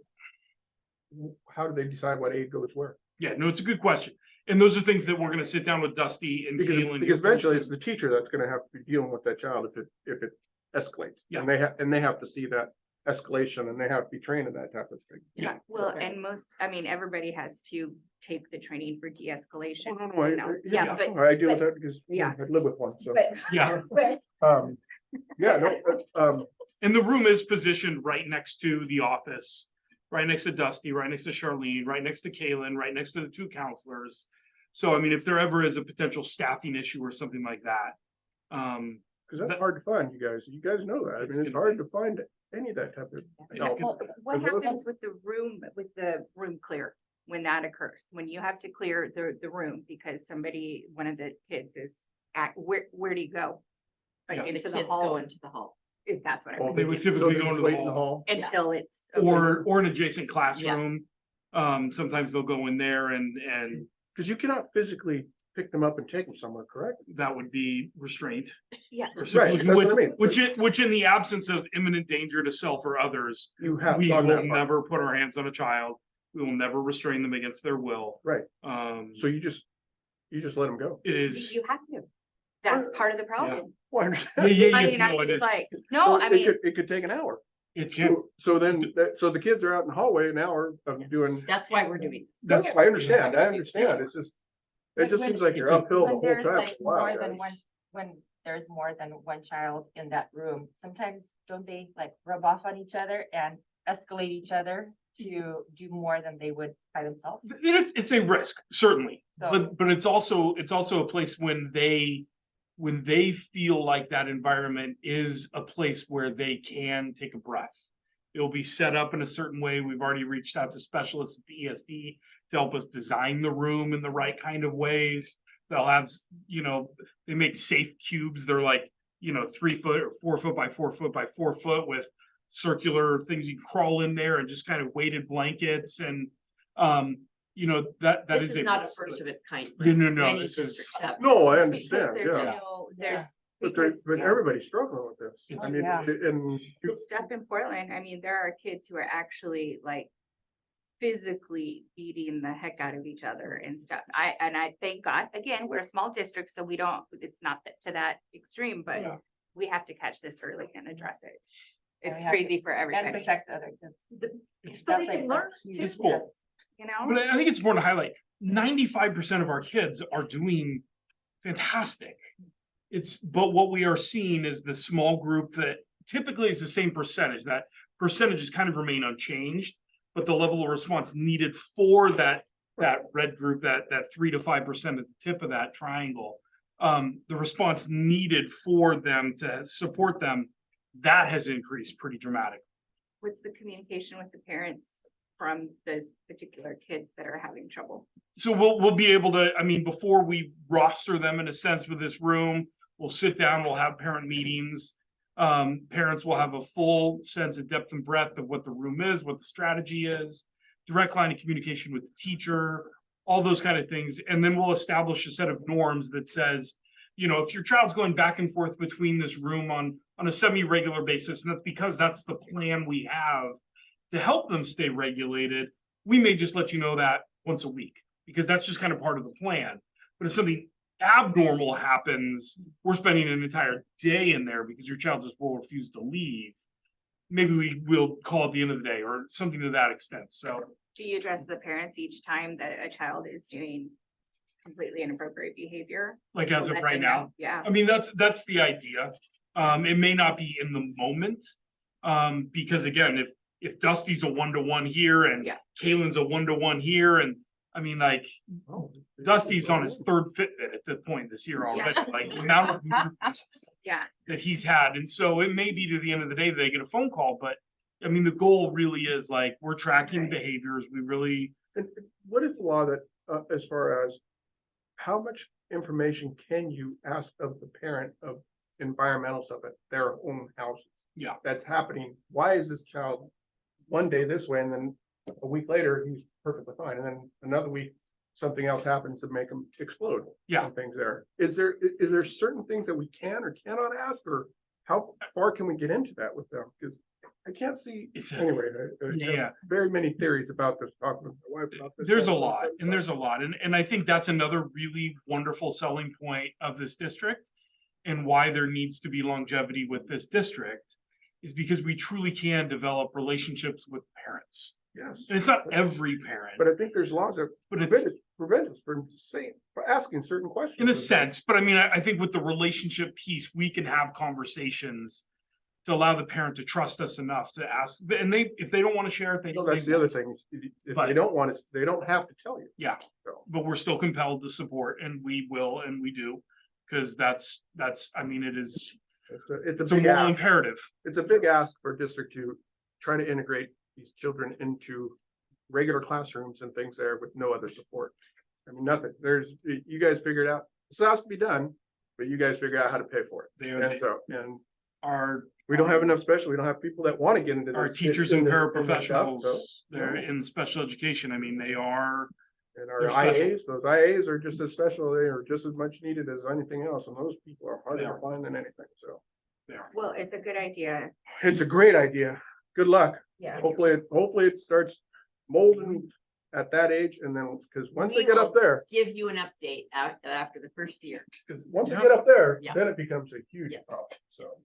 How do they decide what aide goes where? Yeah, no, it's a good question. And those are things that we're gonna sit down with Dusty and Kaylin. Because eventually it's the teacher that's gonna have to be dealing with that child if it escalates. Yeah. And they have to see that escalation, and they have to be trained in that type of thing. Yeah. Well, and everybody has to take the training for de-escalation. Oh, no, you know? Yeah, but, I deal with that because yeah. I live with one, so. Yeah, Yeah, no, and the room is positioned right next to the office, right next to Dusty, right next to Charlene, right next to Kaylin, right next to the 2 counselors. So, I mean, if there ever is a potential staffing issue or something like that, because that's hard to find, you guys know that. I mean, it's hard to find any of that type of. help. Well, what As well as- happens with the room clear when that occurs? When you have to clear the room because one of the kids is where do you go? Like Yeah. The into kids the go hall, into the hall. if that's what I Oh, mean, they would so typically they go just into wait the in the hall, hall. until it's. or an adjacent classroom. Sometimes they'll go in there and Because you cannot physically pick them up and take them somewhere, correct? that would be restraint. Yeah. Or Right, seclusion, that's what I mean. which in the absence of imminent danger to self or others, You have. we on will that part. never put our hands on a child. We will never restrain them against their will. Right. So So you just let them go. it is. You have to. That's part of the problem. Well, I Yeah, understand. yeah, I yeah, mean, no, I'm it just is. like, So no, I mean, it could take an hour. It can. So then, so the kids are out in the hallway an hour of doing. That's why we're doing this. That's- I understand. It's just, it just seems like you're uphill the When whole there's time. like Wow, more than guys. one, when there's more than one child in that room, sometimes don't they like rub off on each other? And escalate each other to do more than they would by themselves? It's a risk, certainly, So- but it's also a place when they feel like that environment is a place where they can take a breath. It'll be set up in a certain way. We've already reached out to specialists at the ESD to help us design the room in the right kind of ways. They'll have, they make safe cubes. They're like, 3 foot or 4 foot by 4 foot by 4 foot with circular things you crawl in there and just kind of weighted blankets and, that This is is not a first of its kind. No, no, Lynn. no, Many this is- districts have. No, I Because understand, there's yeah, no, there's. but because, but yeah, everybody's struggling with this. I It's- mean, yeah. and the stuff in Portland, I mean, there are kids who are actually like physically beating the heck out of each other and stuff. I thank God, again, we're a small district, so we don't, it's not to that extreme, but Yeah. we have to catch this early and address it. And It's we have crazy for And everybody, protect the other kids. It's- so they That's can like- learn that's too. huge. It's cool. Yes. you know? But I think it's important to highlight, 95% of our kids are doing fantastic. But what we are seeing is the small group that typically is the same percentage, that percentages kind of remain unchanged, but the level of response needed for that red group, that 3 to 5% at the tip of that triangle, the response needed for them to support them, that has increased pretty dramatically. What's the communication with the parents from those particular kids that are having trouble? So we'll be able to, I mean, before we roster them in a sense with this room, we'll sit down, we'll have parent meetings. Parents will have a full sense of depth and breadth of what the room is, what the strategy is, direct line of communication with the teacher, all those kind of things. And then we'll establish a set of norms that says, if your child's going back and forth between this room on a semi-regular basis, and that's because that's the plan we have to help them stay regulated, we may just let you know that once a week, because that's just kind of part of the plan. But if something abnormal happens, we're spending an entire day in there because your child just will refuse to leave. Maybe we will call at the end of the day or something to that extent. So Do you address the parents each time that a child is doing completely inappropriate behavior? like as of Let right them now, know. Yeah, I mean, that's the idea. It may not be in the moment. Because again, if Dusty's a 1-to-1 here and Yeah. Kaylin's a 1-to-1 here, and I mean, like, Dusty's on his 3rd Fitbit at this point this year already, like the amount of yeah. that he's had. And so it may be to the end of the day, they get a phone call, but I mean, the goal really is like, we're tracking Right. behaviors. We really, And what is the law that, as far as how much information can you ask of the parent of environmental stuff at their own houses? Yeah. That's happening. Why is this child one day this way and then a week later, he's perfectly fine. And then another week, something else happens to make him explode. Yeah. Some things there. Is there certain things that we can or cannot ask, or how far can we get into that with them? Because I can't see, It's a- anyway, I have Yeah. very many theories about this, talking with my wife about this. there's a lot, and there's a lot. And I think that's another really wonderful selling point of this district and why there needs to be longevity with this district is because we truly can develop relationships with parents. Yes. And it's not every parent, But I think there's laws that but it's prevent us from saying, for asking certain questions. in a with them. sense, but I mean, I think with the relationship piece, we can have conversations to allow the parent to trust us enough to ask, and if they don't want to share it, they. So that's the other thing. If But- they don't want it, they don't have to tell you. Yeah, So, but we're still compelled to support, and we will, and we do, because that's, I mean, it's it's a big moral ask. imperative. It's a big ask for a district to try to integrate these children into regular classrooms and things there with no other support. I mean, nothing. You guys figured out, this has to be done, but you guys figure out how to pay for it. They And so, and are, we don't have enough special, we don't have people that want to get into this. our teachers in and this- in this stuff, so, paraprofessionals, they're in special education, I mean, they are, And our They're special. IAs, those IAs are just as special, they are just as much needed as anything else, and those people are harder They to are. find than anything, so. they are. Well, it's a good idea. It's a great idea. Good luck. Yeah. Hopefully it starts molding at that age, and then, because once they We get up will there, Give you an update after the first year. once they Yeah. get up there, Yeah. then it becomes a huge Yes. problem, so.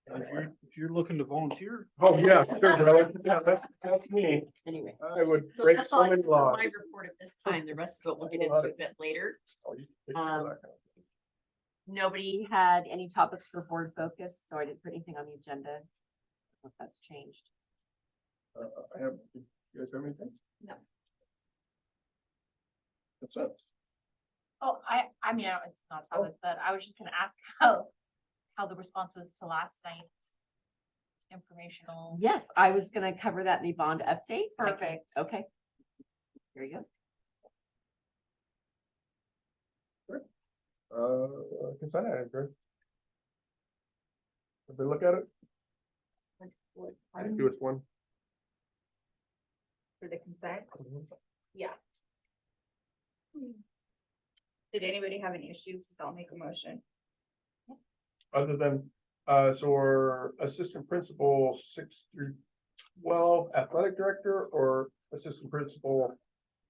If you're looking to volunteer. Oh, yeah, sure, brother. Yeah, that's me. Anyway. I would So break that's all so I many have for laws. my report at this time. The rest of it we'll get That's a lot into a bit later. Oh, you take care of that kind of thing. Nobody had any topics for board focus, so I didn't put anything on the agenda. I don't know if that's changed. I have, you guys have anything? No. That's it. Oh, I mean, it's not Oh. topic, but I was just gonna ask how the response was to last night's informational. Yes, I was gonna cover that in the bond update. I can- Perfect. Okay. There you go. Consent item. Have we look at it? I do it one. For the consent. Mhm. Yeah. Did anybody have any issues? I'll make a motion. Other than, so our assistant principal 6 through 12 athletic director or assistant principal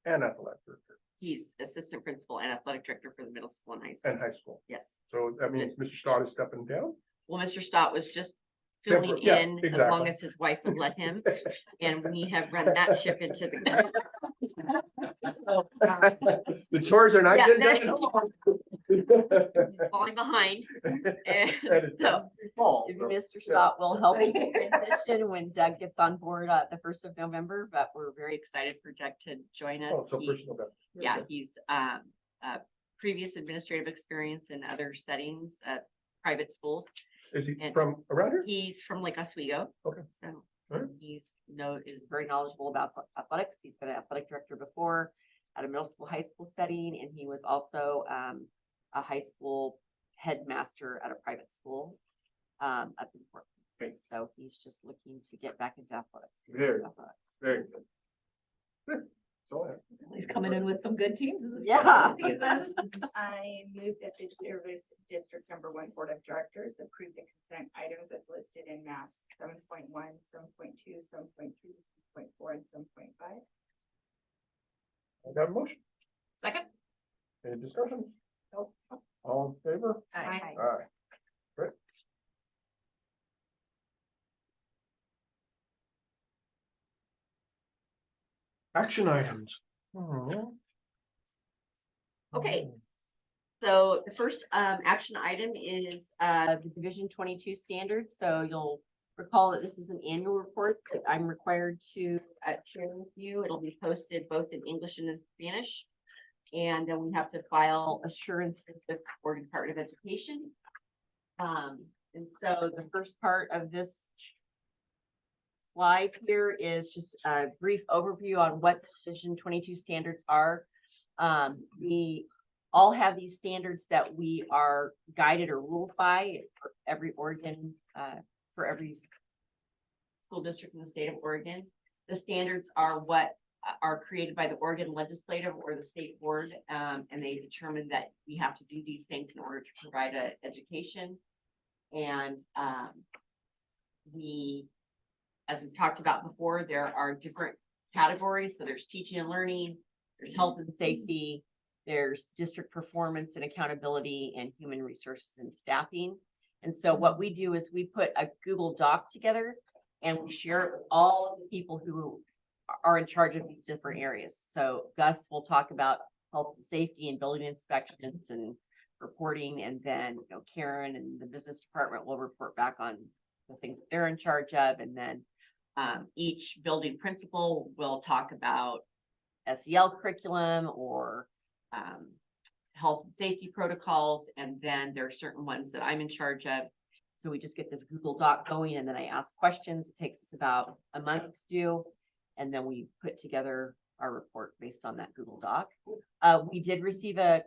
and athletic director He's assistant principal and athletic director for the middle school and high school. and high school. Yes. So that means Mr. Stott is stepping down. Well, Mr. Stott was just filling Yeah, in as long exactly. as his wife would let him, and we have run that ship into the ground. So, The chores are not Yeah, getting done. falling behind, and it's so fall, so, Mr. Stott will help with the transition when Doug gets on board the 1st of November, but we're very excited for Doug to join us. Oh, so He- personal. Yeah, he's previous administrative experience in other settings at private schools. Is he And- from around here? He's from Lake Oswego. Okay. So Alright. is very knowledgeable about athletics. He's been an athletic director before at a middle school, high school setting, and he was also a high school headmaster at a private school up in Fort Worth. So he's just looking to get back into athletics. He loves Very- athletics. Very good. Good. So I have. He's coming in with some good teams. in the Yeah. season. I move that the service district number 1 board of directors approve the consent items as listed in mass 7.1, 7.2, 7.3, 7.4, and 7.5. I got a motion. Second? Any discussion? All in favor? Aye. Aye. Great. Action items. Okay. So the first action item is the Division 22 standards. So you'll recall that this is an annual report that I'm required to share with you. It'll be posted both in English and in Spanish. And then we have to file assurances with the Oregon Department of Education. And so the first part of this slide here is just a brief overview on what Division 22 standards are. We all have these standards that we are guided or ruled by for every Oregon, for every school district in the state of Oregon. The standards are what are created by the Oregon Legislative or the state board, and they determine that we have to do these things in order to provide an education. And as we've talked about before, there are different categories. So there's teaching and learning, there's health and safety, there's district performance and accountability, and human resources and staffing. And so what we do is we put a Google Doc together and we share it with all of the people who are in charge of these different areas. So Gus will talk about health and safety and building inspections and reporting, and then Karen and the business department will report back on the things that they're in charge of, and then each building principal will talk about SEL curriculum or health and safety protocols, and then there are certain ones that I'm in charge of. So we just get this Google Doc going, and then I ask questions. It takes us about a month to do, and then we put together our report based on that Google Doc. We did receive a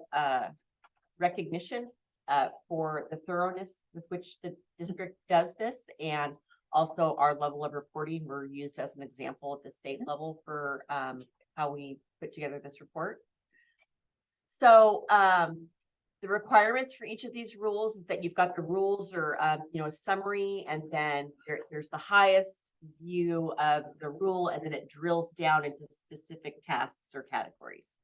recognition for the thoroughness with which the district does this, and also our level of reporting. We're used as an example at the state level for how we put together this report. So the requirements for each of these rules is that you've got the rules or a summary, and then there's the highest view of the rule, and then it drills down into specific tasks or categories.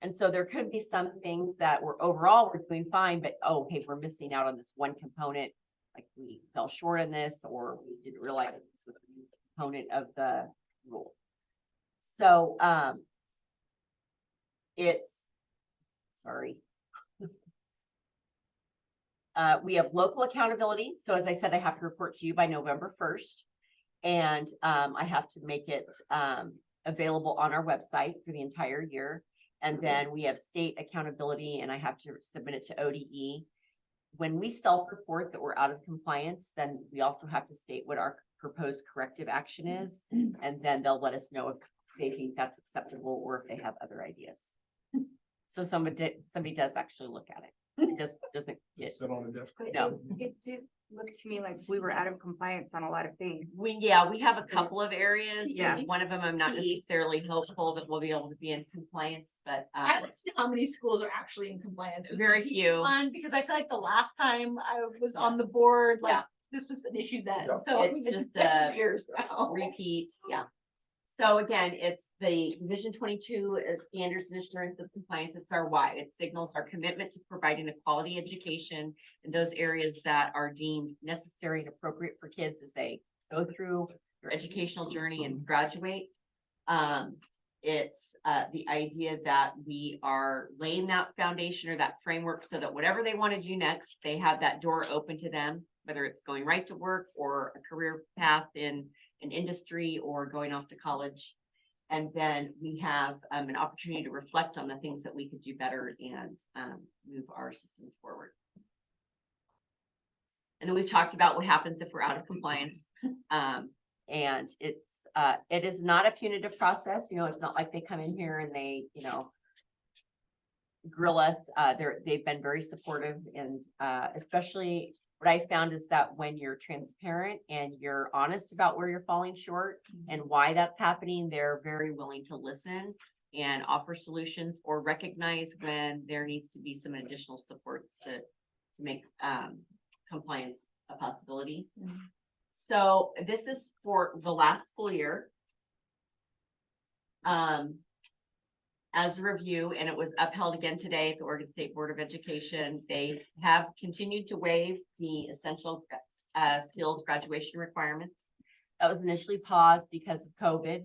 And so there could be some things that overall we're doing fine, but hey, we're missing out on this one component, like we fell short on this, or we didn't realize this was a component of the rule. So we have local accountability. So as I said, I have to report to you by November 1st. And I have to make it available on our website for the entire year. And then we have state accountability and I have to submit it to ODE. When we self-report that we're out of compliance, then we also have to state what our proposed corrective action is. And then they'll let us know if they think that's acceptable or if they have other ideas. So somebody does actually look at it. It just doesn't get, Sit on the desk. But No. it did look to me like we were out of compliance on a lot of things. we have a couple of areas. Yeah. And one of them, I'm not necessarily hopeful that we'll be able to be in compliance, but I don't know how many schools are actually in compliance. It would very be few. fun, because I feel like the last time I was on the board, like, Yeah. this was an issue then, Yeah. so. It's just, Years now. repeat, yeah. So again, it's the Vision 22 standards and assurance of compliance. It's our why. It signals our commitment to providing a quality education in those areas that are deemed necessary and appropriate for kids as they go through their educational journey and graduate. It's the idea that we are laying that foundation or that framework so that whatever they want to do next, they have that door open to them, whether it's going right to work or a career path in an industry or going off to college. And then we have an opportunity to reflect on the things that we could do better and move our systems forward. And then we've talked about what happens if we're out of compliance. And it is not a punitive process. You know, it's not like they come in here and they, grill us. They've been very supportive and especially what I found is that when you're transparent and you're honest about where you're falling short and why that's happening, they're very willing to listen and offer solutions or recognize when there needs to be some additional supports to make compliance a possibility. So this is for the last school year. As a review, and it was upheld again today at the Oregon State Board of Education. They have continued to waive the essential skills graduation requirements. That was initially paused because of COVID,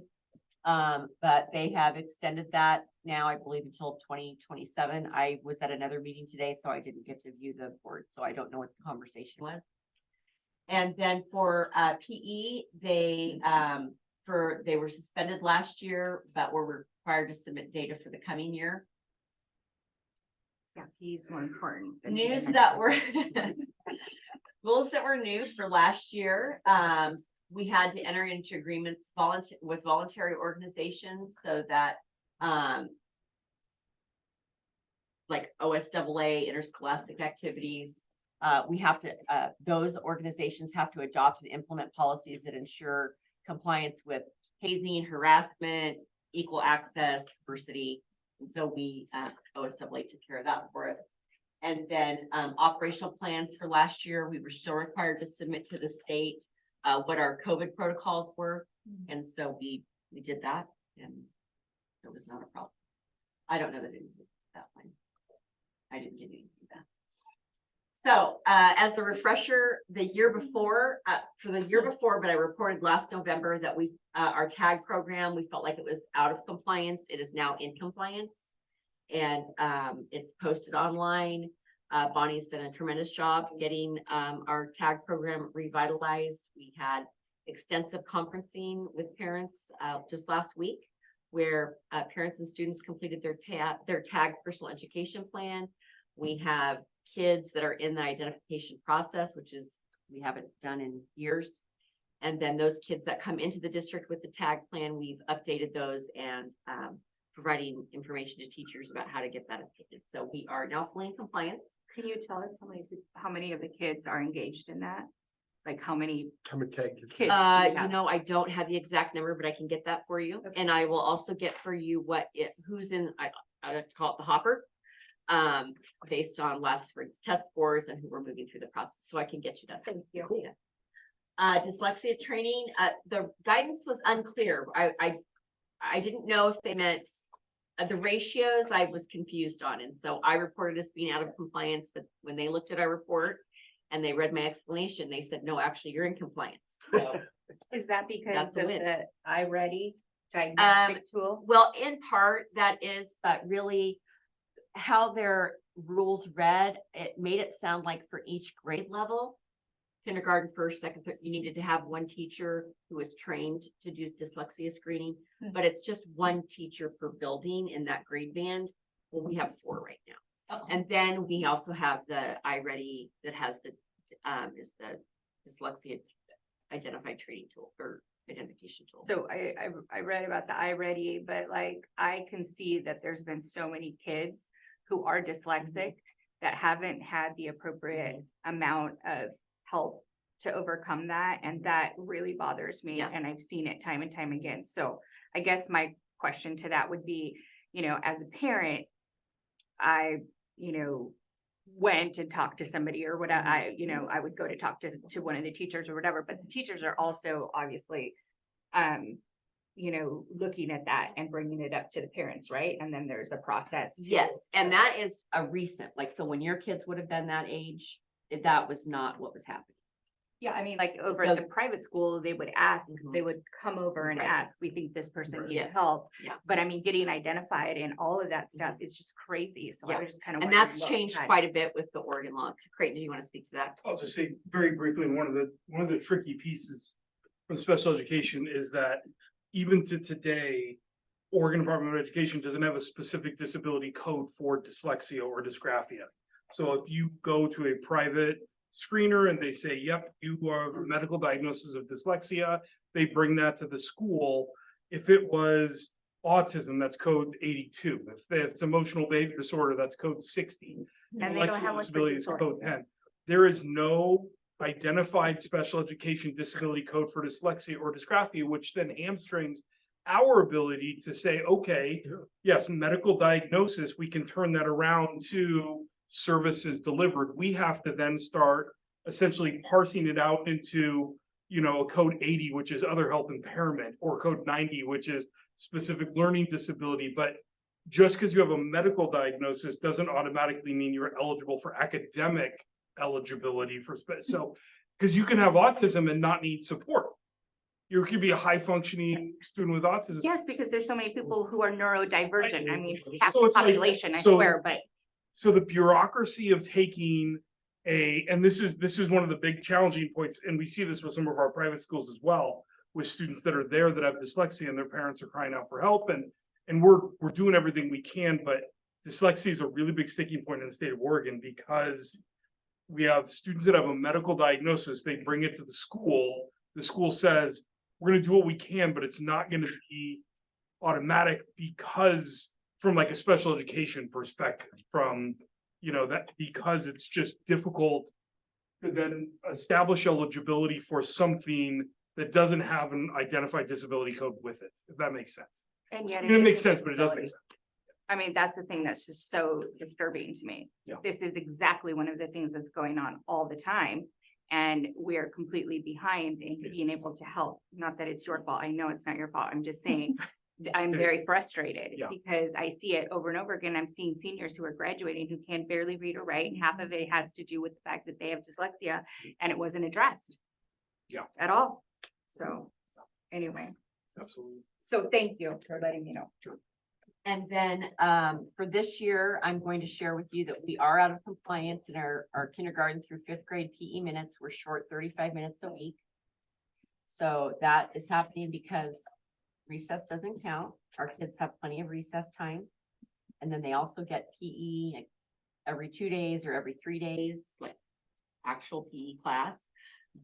but they have extended that now, I believe, until 2027. I was at another meeting today, so I didn't get to view the board, so I don't know what the conversation was. And then for PE, they were suspended last year, but were required to submit data for the coming year. Yeah, he's more important. than News the that next were rules that were new for last year. We had to enter into agreements with voluntary organizations so that like OSAA, interscholastic activities, we have to those organizations have to adopt and implement policies that ensure compliance with hazing, harassment, equal access, diversity. And so we, OSAA took care of that for us. And then operational plans for last year, we were still required to submit to the state what our COVID protocols were. And so we did that and it was not a problem. I don't know that it was that fine. I didn't get any feedback. So as a refresher, the year before, but I reported last November that our tag program, we felt like it was out of compliance. It is now in compliance and it's posted online. Bonnie's done a tremendous job getting our tag program revitalized. We had extensive conferencing with parents just last week where parents and students completed their tag personal education plan. We have kids that are in the identification process, which is we haven't done in years. And then those kids that come into the district with the tag plan, we've updated those and providing information to teachers about how to get that updated. So we are now fully in compliance. Can you tell us how many of the kids are engaged in that? Like how many kids? do we have? I don't have the exact number, but I can get that for you. Okay. And I will also get for you who's in, I like to call it the hopper. Based on last spring's test scores and who we're moving through the process. So I can get you that. Thank you. data. Dyslexia training, the guidance was unclear. I didn't know if they meant the ratios I was confused on. And so I reported as being out of compliance, but when they looked at our report and they read my explanation, they said, no, actually you're in compliance. So Is that because That's of a win. the iReady diagnostic tool? well, in part that is, but really how their rules read, it made it sound like for each grade level, kindergarten, first, second, third, you needed to have one teacher who is trained to do dyslexia screening. Mhm. But it's just one teacher per building in that grade band. Well, we have 4 right now. Oh, And then we also have the iReady that has the, is the dyslexia identified training tool or identification tool. So I read about the iReady, but like, I can see that there's been so many kids who are dyslexic that haven't had the appropriate amount of help to overcome that, and that really bothers me, Yeah. and I've seen it time and time again. So I guess my question to that would be, you know, as a parent, I, you know, went and talked to somebody or whatever, I would go to talk to one of the teachers or whatever, but the teachers are also obviously, looking at that and bringing it up to the parents, right? And then there's a process. to- Yes, and that is a recent, like, so when your kids would have been that age, that was not what was happening. Yeah, I mean, like over So- at the private school, they would ask, Mhm. they would come over and Right. ask, we think this person Right. needs Yes. help. Yeah. But I mean, getting identified and all of that stuff is just crazy. So I Yeah. was just kind of. And that's changed quite a bit with the Oregon law. Creighton, do you want to speak to that? I'll just say very briefly, one of the tricky pieces from special education is that even to today, Oregon Department of Education doesn't have a specific disability code for dyslexia or dysgraphia. So if you go to a private screener and they say, yep, you have a medical diagnosis of dyslexia, they bring that to the school. If it was autism, that's code 82. If it's emotional behavior disorder, that's code 60. And they don't Intellectual have one for disability is dyslexia. code 10. There is no identified special education disability code for dyslexia or dysgraphia, which then hamstrings our ability to say, okay, yes, medical diagnosis, we can turn that around to services delivered. We have to then start essentially parsing it out into, a code 80, which is other health impairment, or code 90, which is specific learning disability. But just because you have a medical diagnosis doesn't automatically mean you're eligible for academic eligibility for so, because you can have autism and not need support. You could be a high functioning student with autism. Yes, because there's so many people who are neurodivergent. I mean, half So the it's like- population, I so- swear, but. So the bureaucracy of taking and this is one of the big challenging points, and we see this with some of our private schools as well, with students that are there that have dyslexia and their parents are crying out for help, and we're doing everything we can, but dyslexia is a really big sticking point in the state of Oregon because we have students that have a medical diagnosis, they bring it to the school says, we're gonna do what we can, but it's not gonna be automatic because from like a special education perspective, from, that because it's just difficult to then establish eligibility for something that doesn't have an identified disability code with it, if that makes sense. And yet. It is makes a sense, but it doesn't make disability. sense. I mean, that's the thing that's just so disturbing to me. Yeah. This is exactly one of the things that's going on all the time. And we are completely behind in being able to help. Not that it's your fault. I know it's not your fault. I'm just saying, I'm very frustrated Yeah. because I see it over and over again. I'm seeing seniors who are graduating who can barely read or write. And half of it has to do with the fact that they have dyslexia and it wasn't addressed. Yeah. At all. So anyway, Absolutely. so thank you for letting me know. And then, for this year, I'm going to share with you that we are out of compliance in our kindergarten through 5th grade PE minutes. We're short 35 minutes a week. So that is happening because recess doesn't count. Our kids have plenty of recess time. And then they also get PE every 2 days or every 3 days, like actual PE class.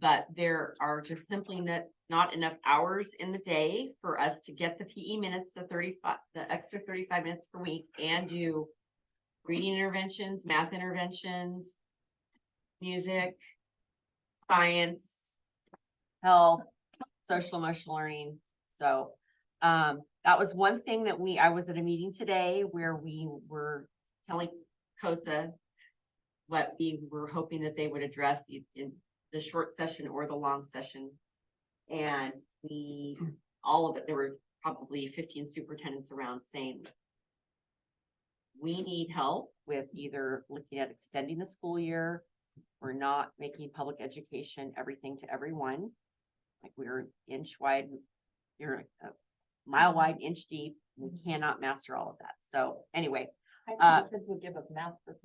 But there are just simply not enough hours in the day for us to get the PE minutes to 35, the extra 35 minutes per week, and do reading interventions, math interventions, music, science, health, social emotional learning. So that was one thing that I was at a meeting today where we were telling COSA what we were hoping that they would address in the short session or the long session. And all of it, there were probably 15 superintendents around saying, we need help with either looking at extending the school year or not making public education everything to everyone. Like we're inch wide, you're a mile wide, inch deep. We cannot master all of that. So anyway, Kids would give up math for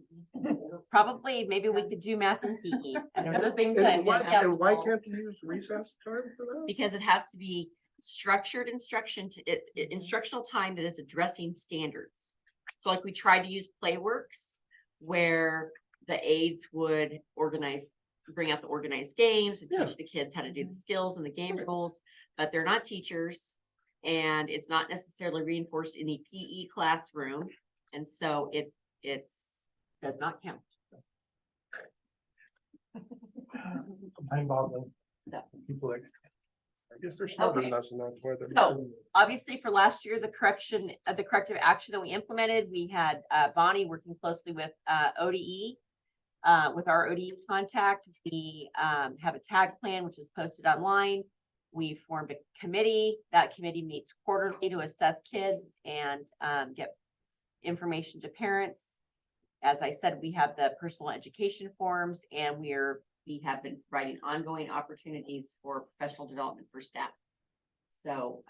Probably, maybe we could do math and PE. Another thing And that, why can't you use recess time for that? because it has to be structured instruction to instructional time that is addressing standards. So like we tried to use Playworks where the aides would bring out the organized games and Yeah. teach the kids how to do the skills and the game rules, but they're not teachers. And it's not necessarily reinforced in the PE classroom. And so it's does not count. Mind boggling. So. People like, I guess they're smarter Okay. than us and that's why they're. So, obviously for last year, the corrective action that we implemented, we had Bonnie working closely with ODE. With our ODE contact, we have a tag plan, which is posted online. We formed a committee. That committee meets quarterly to assess kids and get information to parents. As I said, we have the personal education forms and we have been providing ongoing opportunities for professional development for staff. So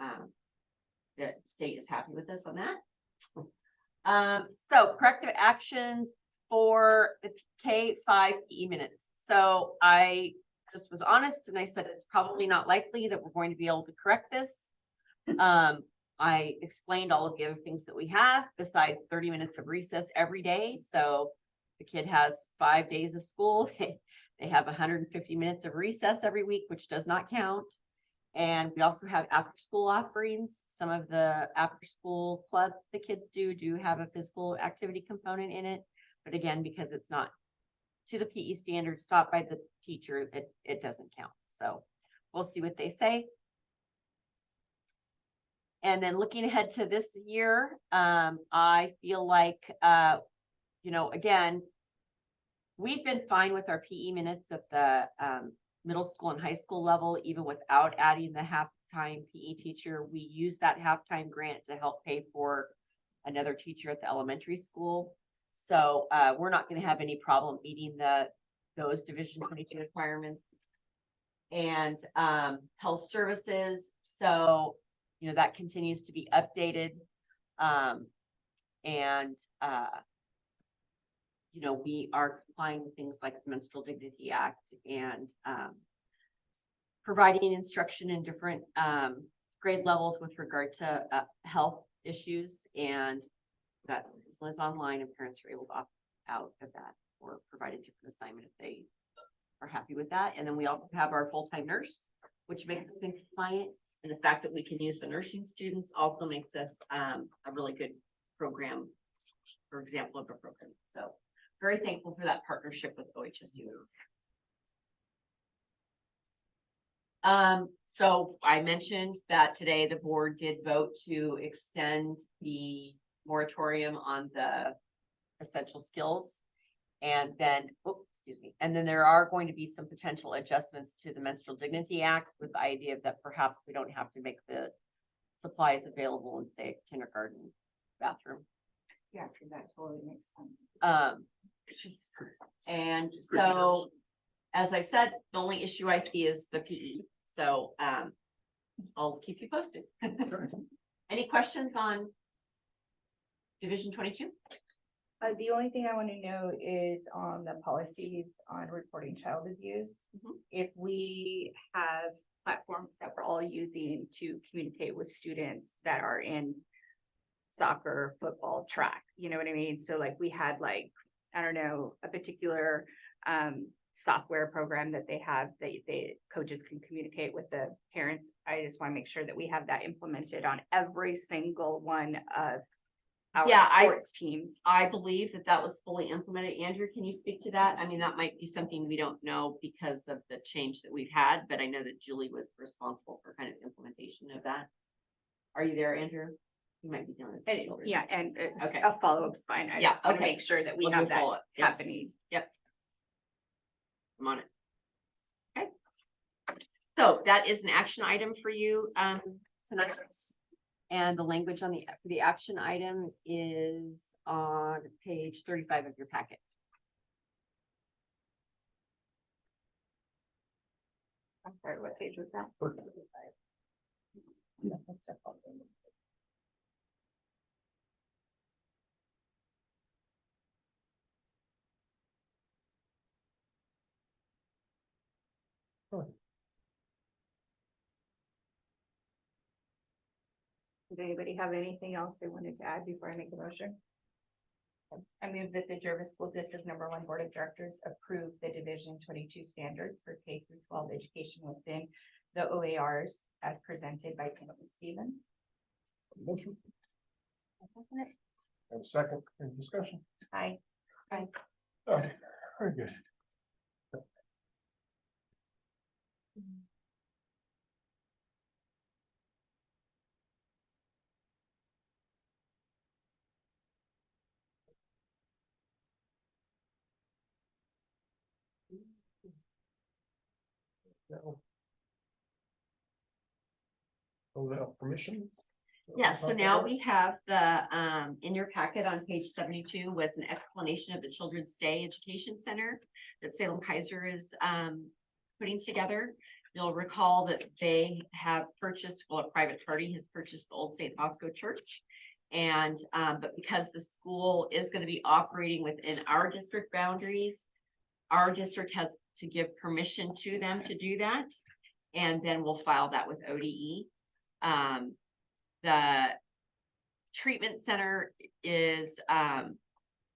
the state is happy with us on that. So corrective actions for the K-5 PE minutes. So I just was honest and I said, it's probably not likely that we're going to be able to correct this. I explained all of the other things that we have besides 30 minutes of recess every day. So the kid has 5 days of school. They have 150 minutes of recess every week, which does not count. And we also have after-school offerings. Some of the after-school clubs the kids do have a physical activity component in it. But again, because it's not to the PE standards taught by the teacher, it doesn't count. So we'll see what they say. And then looking ahead to this year, I feel like, again, we've been fine with our PE minutes at the middle school and high school level, even without adding the halftime PE teacher. We use that halftime grant to help pay for another teacher at the elementary school. So we're not going to have any problem meeting those Division 22 requirements. And health services. So, that continues to be updated. We are complying with things like the Menstrual Dignity Act and providing instruction in different grade levels with regard to health issues, and that is online and parents are able to opt out of that or provide a different assignment if they are happy with that. And then we also have our full-time nurse, which makes us compliant. And the fact that we can use the nursing students also makes us a really good program, for example, of a program. So very thankful for that partnership with OHSU. So I mentioned that today the board did vote to extend the moratorium on the essential skills. And then, and then there are going to be some potential adjustments to the Menstrual Dignity Act with the idea that perhaps we don't have to make the supplies available in, say, a kindergarten bathroom. Yeah, that totally makes sense. And so, as I said, the only issue I see is the PE. So I'll keep you posted. Any questions on Division 22? The only thing I want to know is on the policies on reporting child abuse. If we have platforms that we're all using to communicate with students that are in soccer, football, track, you know what I mean? So like we had I don't know, a particular software program that they have, they coaches can communicate with the parents. I just want to make sure that we have that implemented on every single one of our sports teams. I believe that was fully implemented. Andrew, can you speak to that? I mean, that might be something we don't know because of the change that we've had, but I know that Julie was responsible for kind of implementation of that. Are you there, Andrew? You might be doing it. And, yeah, and Okay. a follow-up is fine. I Yeah, just want to okay. make sure that we We'll have do that follow-up. Yep. happening. I'm on it. Okay. So that is an action item for you tonight. And the language on the action item is on page 35 of your packet. I'm sorry, what page was that? Does anybody have anything else they wanted to add before I make a motion? I move that the Jervis School District #1 Board of Directors approve the Division 22 standards for K through 12 education within the OARs as presented by Timothy Stevens. Motion. And second, any discussion? Aye. Okay, very good. Now. Oh, now permission? Yeah, so now we have in your packet on page 72 was an explanation of the Children's Day Education Center that Salem Kaiser is, putting together. You'll recall that they have purchased, well, a private party has purchased the old St. Bosco Church. And, but because the school is gonna be operating within our district boundaries, our district has to give permission to them to do that. And then we'll file that with ODE. The treatment center is,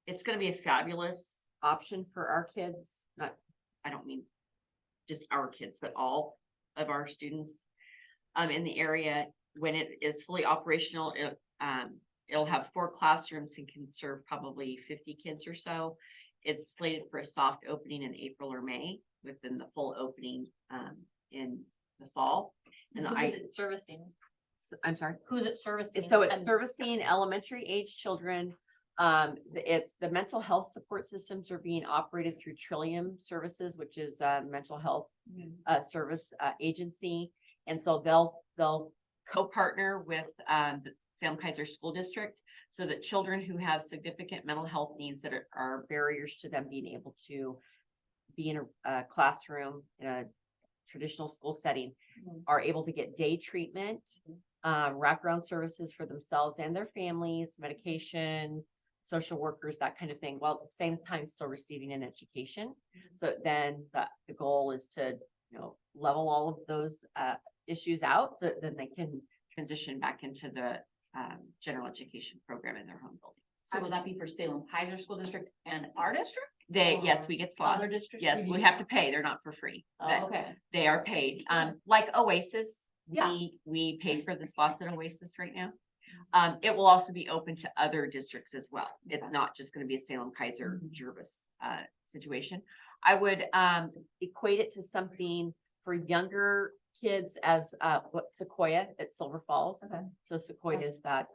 it's gonna be a fabulous option for our kids. Not, I don't mean just our kids, but all of our students in the area. When it is fully operational, it'll have 4 classrooms and can serve probably 50 kids or so. It's slated for a soft opening in April or May, within the full opening in the fall. And Who is it servicing? I'm sorry. Who's it servicing? So it's And- servicing elementary age children. It's the mental health support systems are being operated through Trillium Services, which is a mental health service agency. And so they'll co-partner with the Salem Kaiser School District so that children who have significant mental health needs that are barriers to them being able to be in a classroom in a traditional school setting are able to get day treatment, wraparound services for themselves and their families, medication, social workers, that kind of thing, while at the same time still receiving an education. So then the goal is to, level all of those issues out so then they can transition back into the general education program in their home building. So will that be for Salem Kaiser School District and our district? Yes, we get slots. Other districts? Yes, we have to pay. They're not for free. but Oh, okay. They are paid. Like Oasis, Yeah. we pay for the slots at Oasis right now. It will also be open to other districts as well. It's not just gonna be a Salem Kaiser Jervis situation. I would equate it to something for younger kids as what Sequoia at Silver Falls. Okay. So Sequoia is that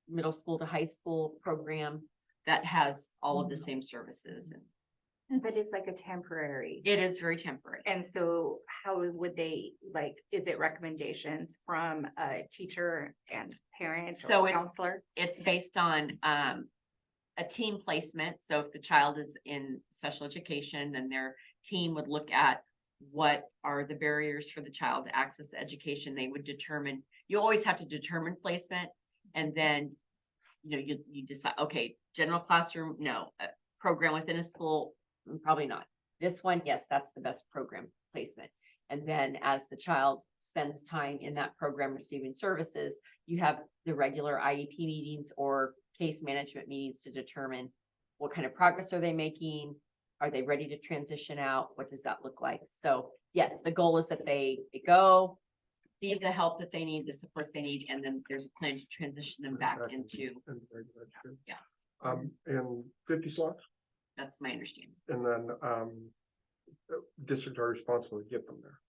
middle school to high school program that has all of the same services. And But it's like a temporary. it is very temporary. And so how would they, is it recommendations from a teacher and parent So or it's- counselor? It's based on a team placement. So if the child is in special education, then their team would look at what are the barriers for the child to access education. They would determine, you always have to determine placement. And then, you decide, okay, general classroom, no, program within a school, probably not. This one, yes, that's the best program placement. And then as the child spends time in that program receiving services, you have the regular IEP meetings or case management meetings to determine what kind of progress are they making? Are they ready to transition out? What does that look like? So yes, the goal is that they go, see the help that they need, the support they need, and then there's a plan to transition them back into, Yeah. And 50 slots, that's my understanding. and then, districts are responsible to get them there.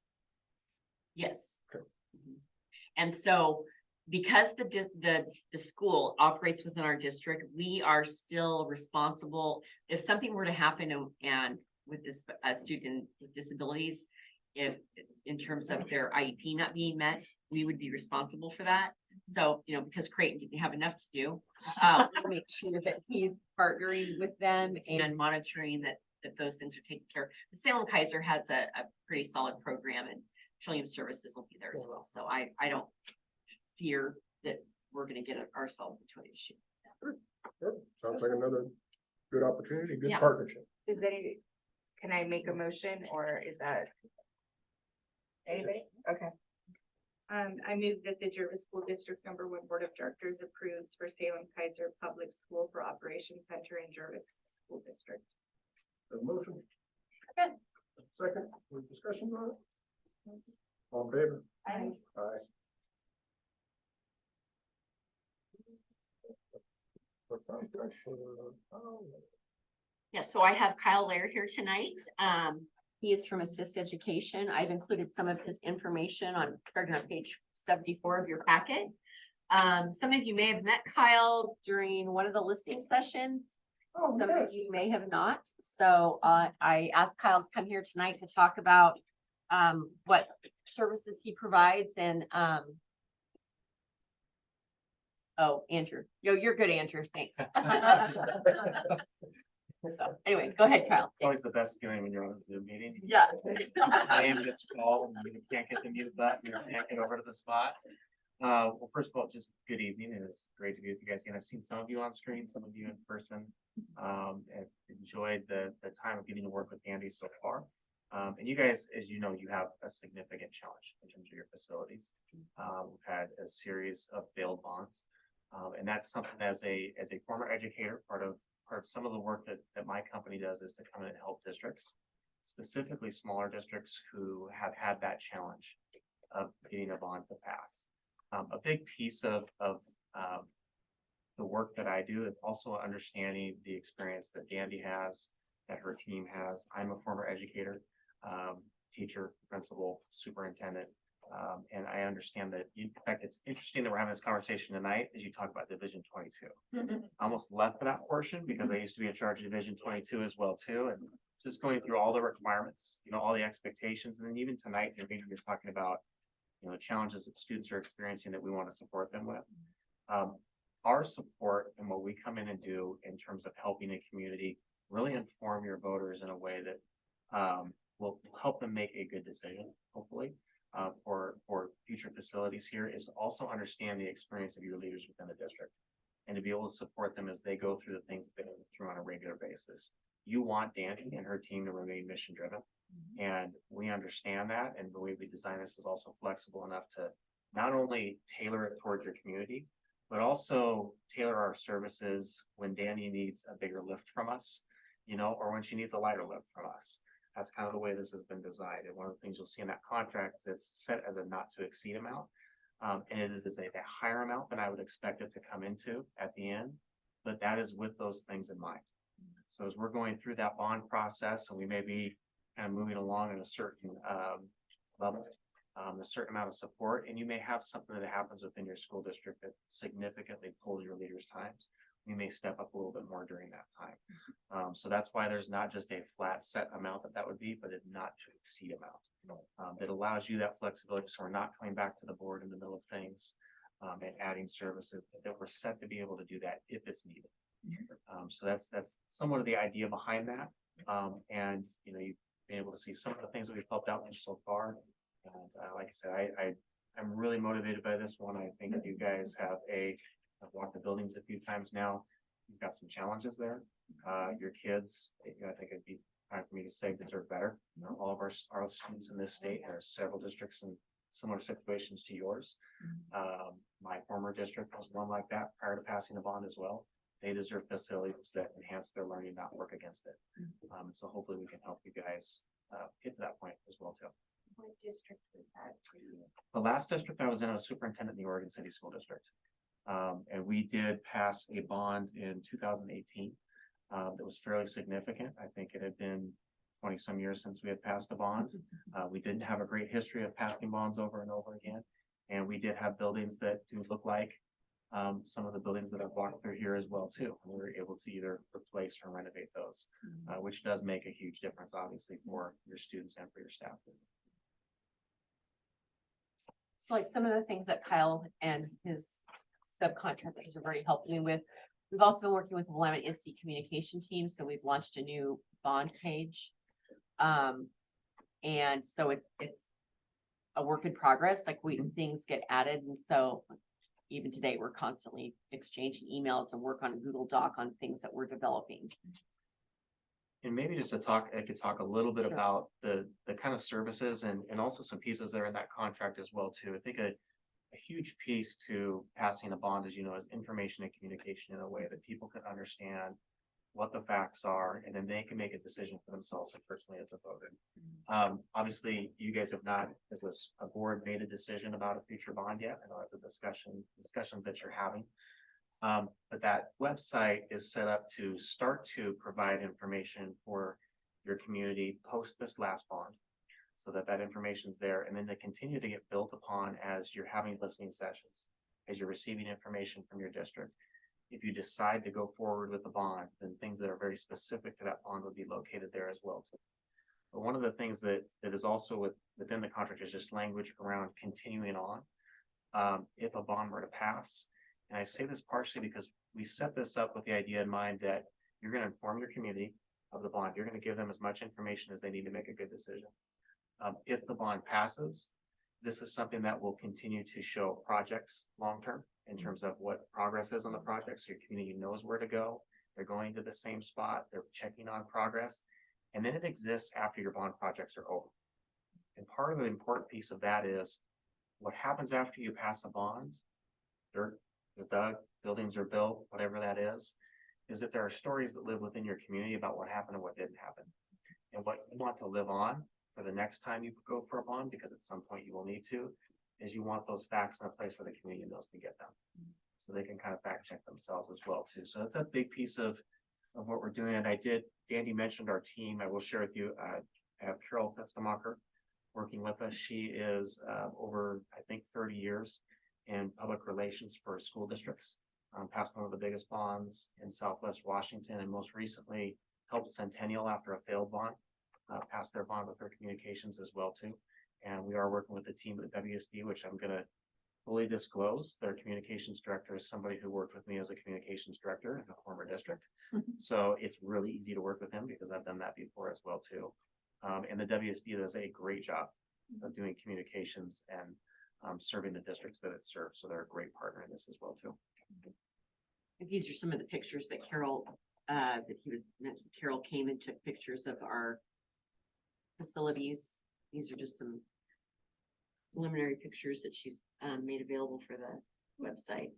Yes. Okay. Mhm. And so because the school operates within our district, we are still responsible. If something were to happen and with this student with disabilities, if in terms of their IEP not being met, we would be responsible for that. So, because Creighton didn't have enough to do, we'll make sure that he's partnering with them and monitoring that those things are taken care of. The Salem Kaiser has a pretty solid program and Trillium Services will be there as well. So I don't fear that we're gonna get ourselves into an issue. Sounds like another good opportunity, good Yeah. partnership. Can I make a motion or is that? Anybody? Okay. I move that the Jervis School District Number 1 Board of Directors approves for Salem Kaiser Public School for Operations Center in Jervis School District. The motion. Second. Second, with discussion on it? All in favor? Aye. Aye. Yeah, so I have Kyle Laird here tonight. He is from Assist Education. I've included some of his information starting on page 74 of your packet. Some of you may have met Kyle during one of the listening sessions. Oh, Some yes. of you may have not. So, I asked Kyle to come here tonight to talk about, what services he provides and, oh, Andrew. Yo, you're good, Andrew. Thanks. So, anyway, go ahead, Kyle. It's always the best feeling when you're on a Zoom meeting. Yeah. Name gets called and you can't get the mute button, or can't get over to the spot. Well, first of all, just good evening. It was great to be with you guys again. I've seen some of you on screen, some of you in person. And enjoyed the time of getting to work with Andy so far. And you guys, as you know, you have a significant challenge in terms of your facilities. We've had a series of failed bonds. And that's something as a former educator, part of some of the work that my company does is to come in and help districts, specifically smaller districts who have had that challenge of getting a bond to pass. A big piece of the work that I do is also understanding the experience that Dandy has, that her team has. I'm a former educator, teacher, principal, superintendent. And I understand that, in fact, it's interesting that we're having this conversation tonight as you talk about Division 22. I almost left that portion because I used to be in charge of Division 22 as well too. And just going through all the requirements, all the expectations. And then even tonight, you're talking about, the challenges that students are experiencing that we want to support them with. Our support and what we come in and do in terms of helping a community really inform your voters in a way that will help them make a good decision, hopefully. For future facilities here is to also understand the experience of your leaders within the district and to be able to support them as they go through the things that they go through on a regular basis. You want Dandy and her team to remain mission driven. And we understand that. And the way we design this is also flexible enough to not only tailor it towards your community, but also tailor our services when Danny needs a bigger lift from us, or when she needs a lighter lift from us. That's kind of the way this has been designed. And one of the things you'll see in that contract is it's set as a not to exceed amount. And it is a higher amount than I would expect it to come into at the end, but that is with those things in mind. So as we're going through that bond process and we may be kind of moving along at a certain level, a certain amount of support, and you may have something that happens within your school district that significantly pulls your leaders' times. We may step up a little bit more during that time. So that's why there's not just a flat set amount that would be, but a not to exceed amount. That allows you that flexibility. So we're not coming back to the board in the middle of things and adding services, that we're set to be able to do that if it's needed. So that's somewhat of the idea behind that. And you've been able to see some of the things that we've helped out with so far. And like I said, I'm really motivated by this one. I think you guys I've walked the buildings a few times now. You've got some challenges there. Your kids, I think it'd be time for me to say, deserve better. All of our students in this state, there are several districts in similar situations to yours. My former district was one like that prior to passing the bond as well. They deserve facilities that enhance their learning, not work against it. So hopefully we can help you guys get to that point as well too. What district was that? The last district I was in, I was superintendent in the Oregon City School District. And we did pass a bond in 2018 that was fairly significant. I think it had been 20 some years since we had passed a bond. We didn't have a great history of passing bonds over and over again. And we did have buildings that do look like some of the buildings that I've walked through here as well too. And we were able to either replace or renovate those, which does make a huge difference, obviously, for your students and for your staff. So like some of the things that Kyle and his subcontractors have already helped me with. We've also been working with the Willamette Institute communication team. So we've launched a new bond page. And so it's a work in progress, like things get added. And so even today, we're constantly exchanging emails and work on a Google Doc on things that we're developing. And maybe just I could talk a little bit about the kind of services and also some pieces that are in that contract as well too. I think a huge piece to passing a bond, as you know, is information and communication in a way that people can understand what the facts are, and then they can make a decision for themselves and personally as a voter. Obviously, you guys have not, as a board, made a decision about a future bond yet. I know that's discussions that you're having. But that website is set up to start to provide information for your community post this last bond. So that information is there, and then they continue to get built upon as you're having listening sessions, as you're receiving information from your district. If you decide to go forward with the bond, then things that are very specific to that bond would be located there as well too. But one of the things that is also within the contract is just language around continuing on. If a bond were to pass, and I say this partially because we set this up with the idea in mind that you're going to inform your community of the bond. You're going to give them as much information as they need to make a good decision. If the bond passes, this is something that will continue to show projects long-term in terms of what progress is on the project. So your community knows where to go. They're going to the same spot. They're checking on progress. And then it exists after your bond projects are over. And part of the important piece of that is what happens after you pass a bond, dirt is dug, buildings are built, whatever that is that there are stories that live within your community about what happened and what didn't happen. And what you want to live on for the next time you go for a bond, because at some point you will need to, is you want those facts in a place where the community knows to get them. So they can kind of fact check themselves as well too. So that's a big piece of what we're doing. And Dandy mentioned our team. I will share with you, I have Carol Fetzemacher working with us. She is over, I think, 30 years in public relations for school districts, passed one of the biggest bonds in Southwest Washington, and most recently helped Centennial after a failed bond, pass their bond with her communications as well too. And we are working with the team at WSD, which I'm going to fully disclose. Their communications director is somebody who worked with me as a communications director in a former district. So it's really easy to work with him because I've done that before as well too. And the WSD does a great job of doing communications and serving the districts that it serves. So they're a great partner in this as well too. These are some of the pictures that Carol, Carol came and took pictures of our facilities. These are just some preliminary pictures that she's made available for the website.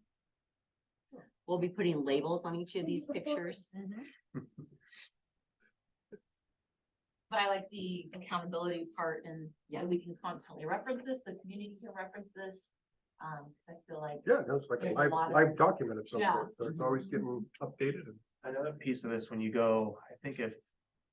We'll be putting labels on each of these pictures. But I like the accountability part, and yeah, we can constantly reference this, the community can reference this. 'Cause I feel like. Yeah, no, it's like a There's a lot of- live document of some Yeah. sort, so it's always getting updated. And Another piece of this, when you go, I think if,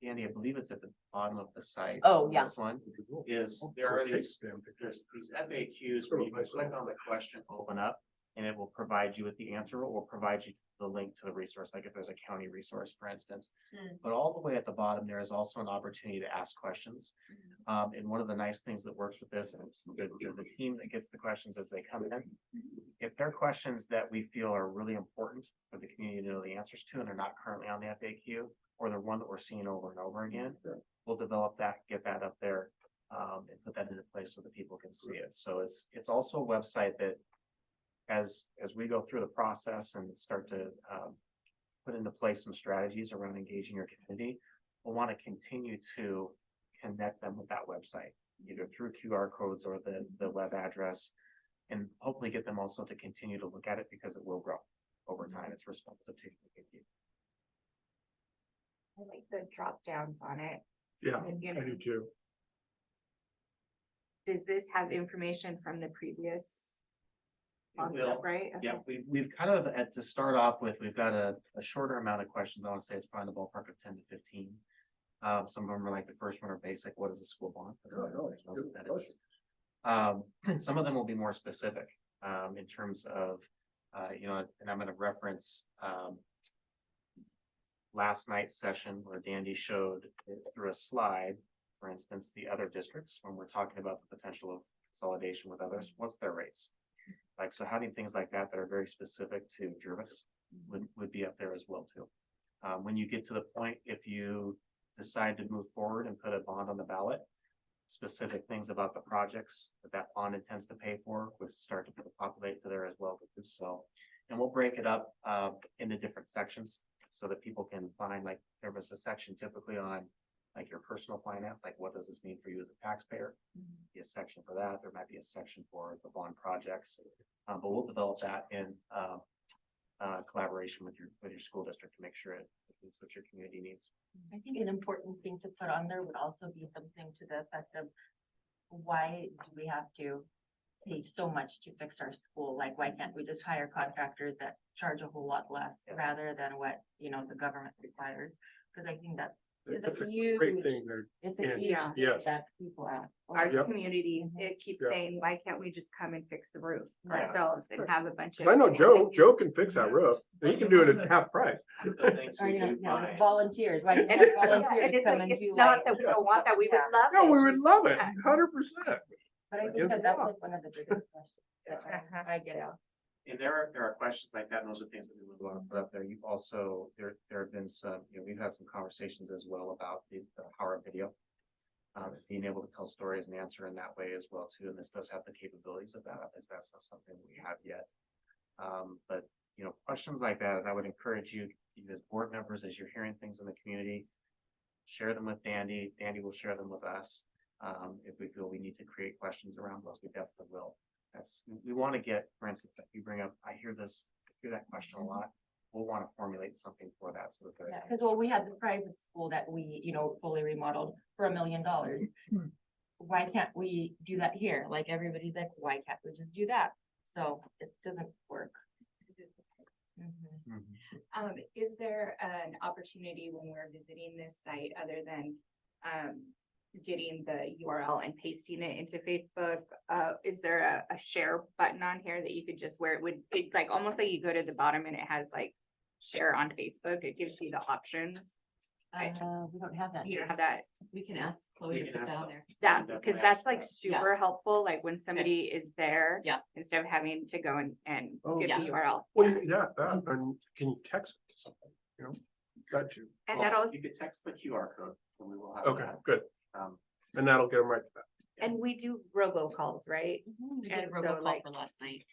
Andy, I believe it's at the bottom of the site. Oh, yeah. This one is, there are these FAQs where you can click on the question, open up, and it will provide you with the answer, or will provide you the link to the resource, like if there's a county resource, for instance. But all the way at the bottom, there is also an opportunity to ask questions. And one of the nice things that works with this, and it's the team that gets the questions as they come in. If there are questions that we feel are really important for the community to know the answers to, and they're not currently on the FAQ, or they're one that we're seeing over and over again, we'll develop that, get that up there, and put that into place so that people can see it. So it's also a website that as we go through the process and start to put into place some strategies around engaging your community, we'll want to continue to connect them with that website, either through QR codes or the web address, and hopefully get them also to continue to look at it because it will grow over time. It's responsive to you. I like the drop downs on it. yeah, And, you I know, do too. does this have information from the previous? It will. concept, right? Yeah, Okay. we've kind of, to start off with, we've got a shorter amount of questions. I want to say it's probably in the ballpark of 10 to 15. Some of them are like, the first one are basic, what is a school bond? And some of them will be more specific, in terms of, and I'm gonna reference, last night's session where Dandy showed it through a slide, for instance, the other districts, when we're talking about the potential of consolidation with others, what's their rates? Like, so having things like that that are very specific to Jervis would be up there as well too. When you get to the point, if you decide to move forward and put a bond on the ballot, specific things about the projects that bond intends to pay for would start to populate to there as well. So, and we'll break it up into different sections so that people can find, like, there was a section typically on like your personal finance, like what does this mean for you as a taxpayer? Be a section for that. There might be a section for the bond projects. But we'll develop that in collaboration with your school district to make sure it meets what your community needs. I think an important thing to put on there would also be something to the effect of, why do we have to pay so much to fix our school? Like, why can't we just hire contractors that charge a whole lot less rather than what, the government requires? Because I think that is That's a a huge, great thing there. it's a Yeah. huge Yeah. thing Yes. that people ask. Our Yep. communities, it keeps Yeah. saying, why can't we just come and fix the roof Right. ourselves and have a bunch of. I know Joe can fix that roof. He can do it at half price. Or, volunteers, why And can't it's, volunteers and it's come like, and it's do not like? that we don't want that, we would love No, we it. would love it, Yeah. 100%. But I think Against that that's law. like one of the biggest questions. that I get out. And there are questions like that, and those are things that we would want to put up there. You've also, there have been some, we've had some conversations as well about the power of video. Being able to tell stories and answer in that way as well too, and this does have the capabilities of that, as that's not something we have yet. But, questions like that, and I would encourage you as board members, as you're hearing things in the community, share them with Dandy. Dandy will share them with us. If we feel we need to create questions around those, we definitely will. We want to get, for instance, if you bring up, I hear that question a lot. We'll want to formulate something for that so that Yeah, because we had the private school that we, fully remodeled for $1 million. Why can't we do that here? Like, everybody's like, why can't we just do that? So it doesn't work. Is there an opportunity when we're visiting this site, other than, getting the URL and pasting it into Facebook? Is there a share button on here that you could just, where it's like, almost like you go to the bottom and it has like share on Facebook, it gives you the options. We don't have that. You don't have that, We can ask Chloe We to can put that ask on them. there. because Definitely that's ask like that. super helpful, like when somebody is there. Yeah. Instead of having to go and Oh, get the URL. Well, yeah, that, and can you text it to something, Got you. And Well, that also, you could text the QR code and we will have. Okay, that. good. Um, And that'll get them right to that. and we do robocalls, right? We did a And so, robocall like- for last night.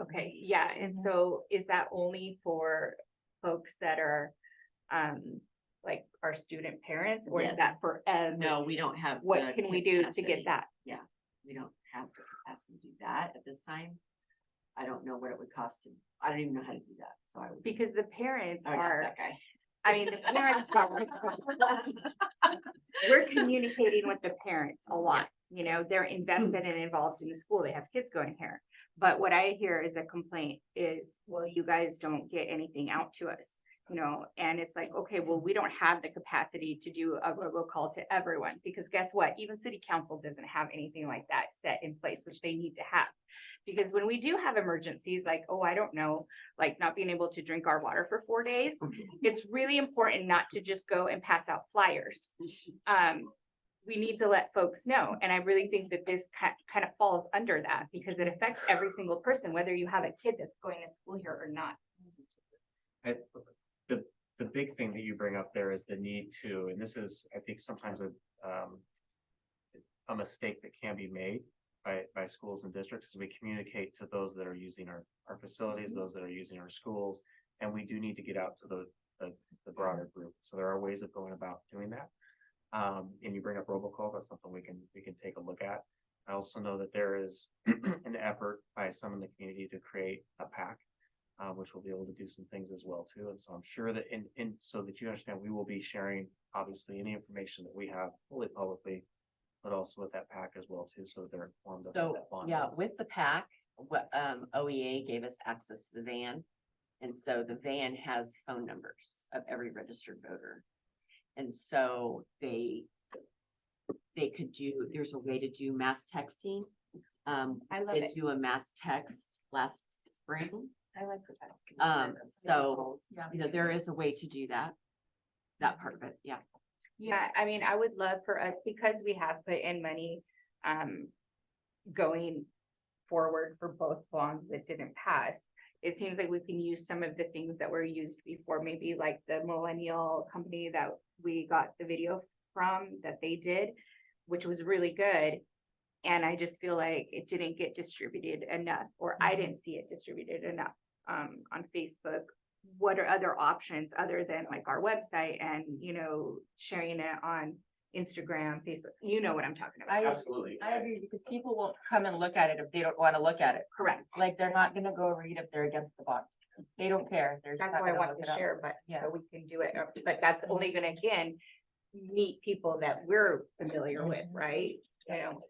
Okay, yeah, and so is that only for folks that are, like our student parents, or is Yes. that for No, we don't have. the What can we do to capacity. get that? We don't have the capacity to do that at this time. I don't know what it would cost to, I don't even know how to do that, so I would. Because the parents I would ask are, that guy. I mean, the parents are. We're communicating with the parents a lot, they're invested and involved in the school, they have kids going here. But what I hear is a complaint is, well, you guys don't get anything out to us, and it's like, okay, well, we don't have the capacity to do a robocall to everyone, because guess what? Even city council doesn't have anything like that set in place, which they need to have. Because when we do have emergencies, like, oh, I don't know, like not being able to drink our water for 4 days, it's really important not to just go and pass out flyers. We need to let folks know. And I really think that this kind of falls under that, because it affects every single person, whether you have a kid that's going to school here or not. The big thing that you bring up there is the need to, and this is, I think, sometimes a mistake that can be made by schools and districts, as we communicate to those that are using our facilities, those that are using our schools, and we do need to get out to the broader group. So there are ways of going about doing that. And you bring up robocalls, that's something we can take a look at. I also know that there is an effort by some in the community to create a PAC, which will be able to do some things as well too. And so I'm sure that so that you understand, we will be sharing obviously any information that we have fully publicly, but also with that PAC as well too, so that they're informed of what So, that bond yeah, is. with the PAC, OEA gave us access to the van. And so the van has phone numbers of every registered voter. And so they could do, there's a way to do mass texting. I love They it. do a mass text last spring. I like that. So, there is a way to do that. That part of it, yeah. Yeah, I mean, I would love for us, because we have put in money, going forward for both bonds that didn't pass. It seems like we can use some of the things that were used before, maybe like the millennial company that we got the video from, that they did, which was really good. And I just feel like it didn't get distributed enough, or I didn't see it distributed enough, on Facebook. What are other options other than like our website and, sharing it on Instagram, Facebook, you know what I'm talking about. Absolutely. I agree, because people won't come and look at it if they don't wanna look at it. Correct. Like, they're not gonna go read if they're against the bond. They don't care. They're just That's not why I gonna wanted look it to up. share, but Yeah. so we can do it, but that's only gonna, again, meet people that we're familiar with, right? You know,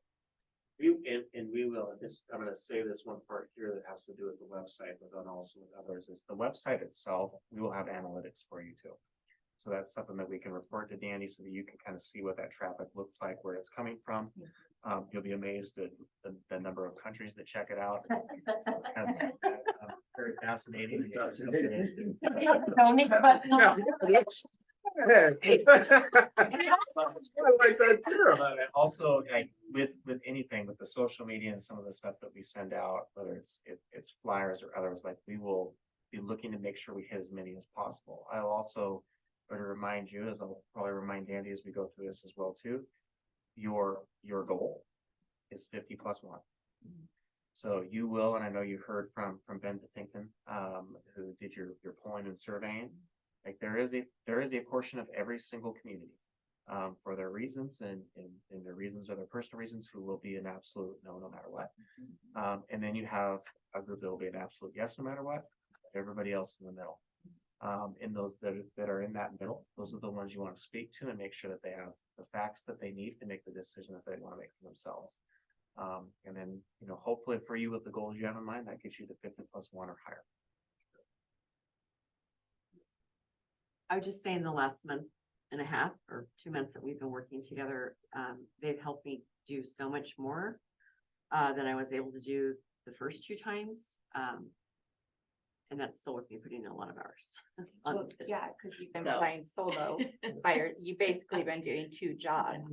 And we will, this, I'm gonna say this one part here that has to do with the website, but then also with others, is the website itself, we will have analytics for you too. So that's something that we can report to Danny so that you can kind of see what that traffic looks like, where it's coming from. You'll be amazed at the number of countries that check it out. Very fascinating. Don't need but- I like that too. But also, like, with anything, with the social media and some of the stuff that we send out, whether it's flyers or others, like, we will be looking to make sure we hit as many as possible. I'll also, to remind you, as I'll probably remind Andy as we go through this as well too, your goal is 50+1. So you will, and I know you heard from Ben Patinkin, who did your polling and surveying. Like, there is a portion of every single community, for their reasons and their reasons or their personal reasons, who will be an absolute no matter what. And then you have a group that will be an absolute yes no matter what, everybody else in the middle. And those that are in that middle, those are the ones you want to speak to and make sure that they have the facts that they need to make the decision that they want to make for themselves. And then, hopefully for you, with the goals you have in mind, that gets you to 50+1 or higher. I would just say in the last month and a half or 2 months that we've been working together, they've helped me do so much more than I was able to do the first 2 times. And that's still with me putting in a lot of hours. on well, this. yeah, because you've been So. flying solo you've basically been doing 2 jobs.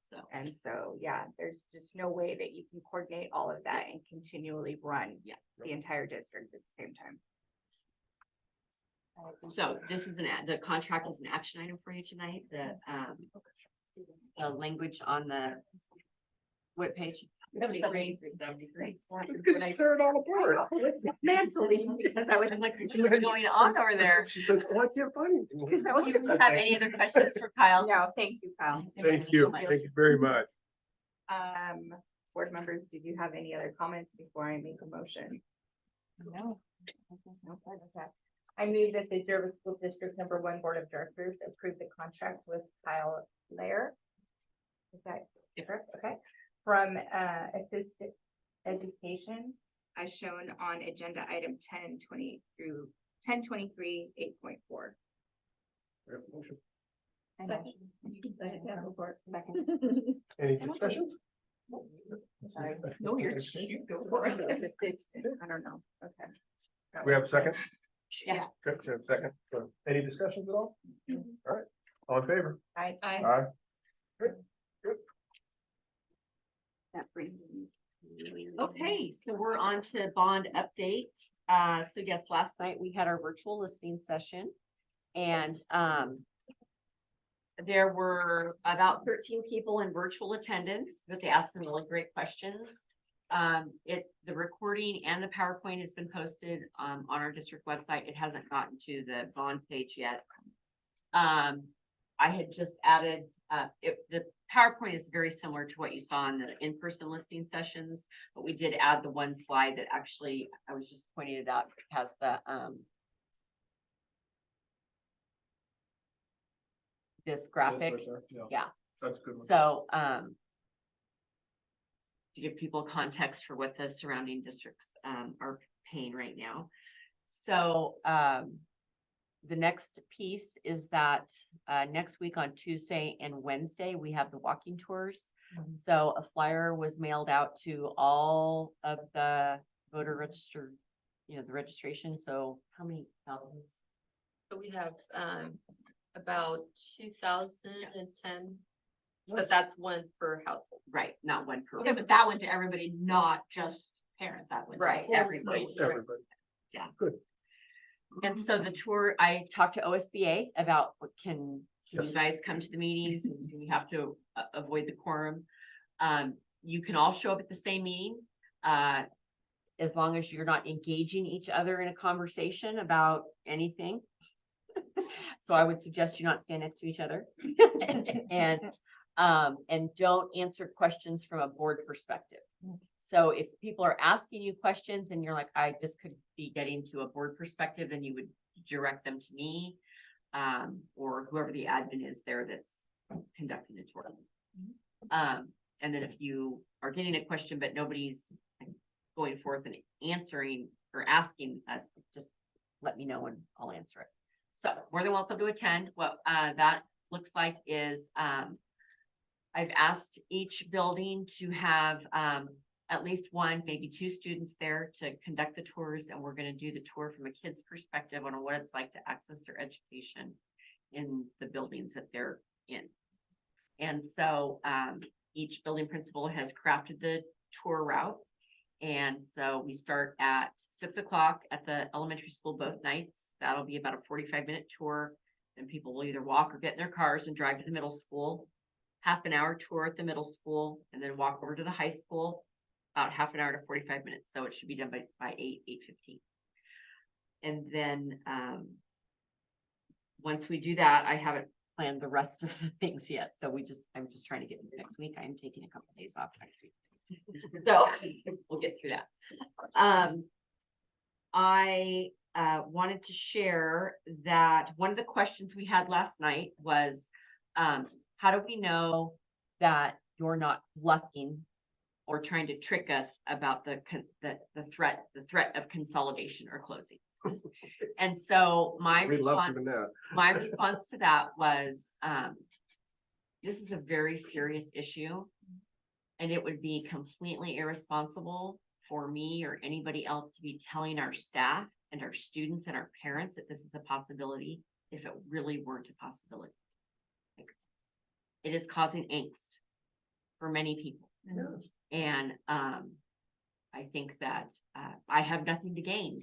So, And so, yeah, there's just no way that you can coordinate all of that and continually run Yeah. the entire district at the same time. so this is the contract is an action item for you tonight, the language on the, what page? 73. Because I threw it all apart. Mentally, because I was I'm like, what's going on over there? She says, well, I can't find Do it. you have any other questions for Kyle? No, thank you, Kyle. Thank you very much. Board members, did you have any other comments before I make a motion? No. Okay. I move that the Jervis School District #1 Board of Directors approve the contract with Kyle Lair. Is that correct? Okay. From Assisted Education as shown on agenda item 1020 through 1023, 8.4. Motion. Second. Any discussion? Sorry. No, you're Go for it. I don't know. Okay. We have a second? Yeah. Good, we have a second. So, any discussions at all? All right, all in favor? I. Aye. That brings me. Okay, so we're on to bond update. So yes, last night we had our virtual listening session. And there were about 13 people in virtual attendance, but they asked some really great questions. The recording and the PowerPoint has been posted on our district website. It hasn't gotten to the bond page yet. I had just added, the PowerPoint is very similar to what you saw in the in-person listening sessions, but we did add the one slide that actually, I was just pointing it out, has the, this graphic. Yeah. That's a good. One. So, to give people context for what the surrounding districts, are paying right now. So, the next piece is that, next week on Tuesday and Wednesday, we have the walking tours. So a flyer was mailed out to all of the voter registered, the registration. So how many thousands? So we have about 2010, but that's one per household. Right, not one per. Okay, but that went to everybody, not just parents, that went to Right, everybody. Everybody. Yeah. Good. And so the tour, I talked to OSBA about what can you Yes. guys come to the meetings and do we have to avoid the quorum? You can all show up at the same meeting, as long as you're not engaging each other in a conversation about anything. So I would suggest you not stand next to each other. And And don't answer questions from a board perspective. So if people are asking you questions and you're like, this could be getting to a board perspective, then you would direct them to me. Or whoever the admin is there that's conducting the tour. And then if you are getting a question, but nobody's going forth and answering or asking us, just let me know and I'll answer it. So more than welcome to attend. What that looks like is I've asked each building to have at least one, maybe two students there to conduct the tours, and we're going to do the tour from a kid's perspective on what it's like to access their education in the buildings that they're in. And so each building principal has crafted the tour route. And so we start at 6 o'clock at the elementary school both nights. That'll be about a 45-minute tour. And people will either walk or get in their cars and drive to the middle school. Half an hour tour at the middle school, and then walk over to the high school, about half an hour to 45 minutes. So it should be done by 8:15. And then once we do that, I haven't planned the rest of the things yet. So I'm just trying to get into next week. I am taking a couple of days off next week. So we'll get through that. I wanted to share that one of the questions we had last night was, how do we know that you're not bluffing or trying to trick us about the threat of consolidation or closing? And so my response to that was, this is a very serious issue. And it would be completely irresponsible for me or anybody else to be telling our staff and our students and our parents that this is a possibility if it really weren't a possibility. It is causing angst for many people. Yes. And I think that I have nothing to gain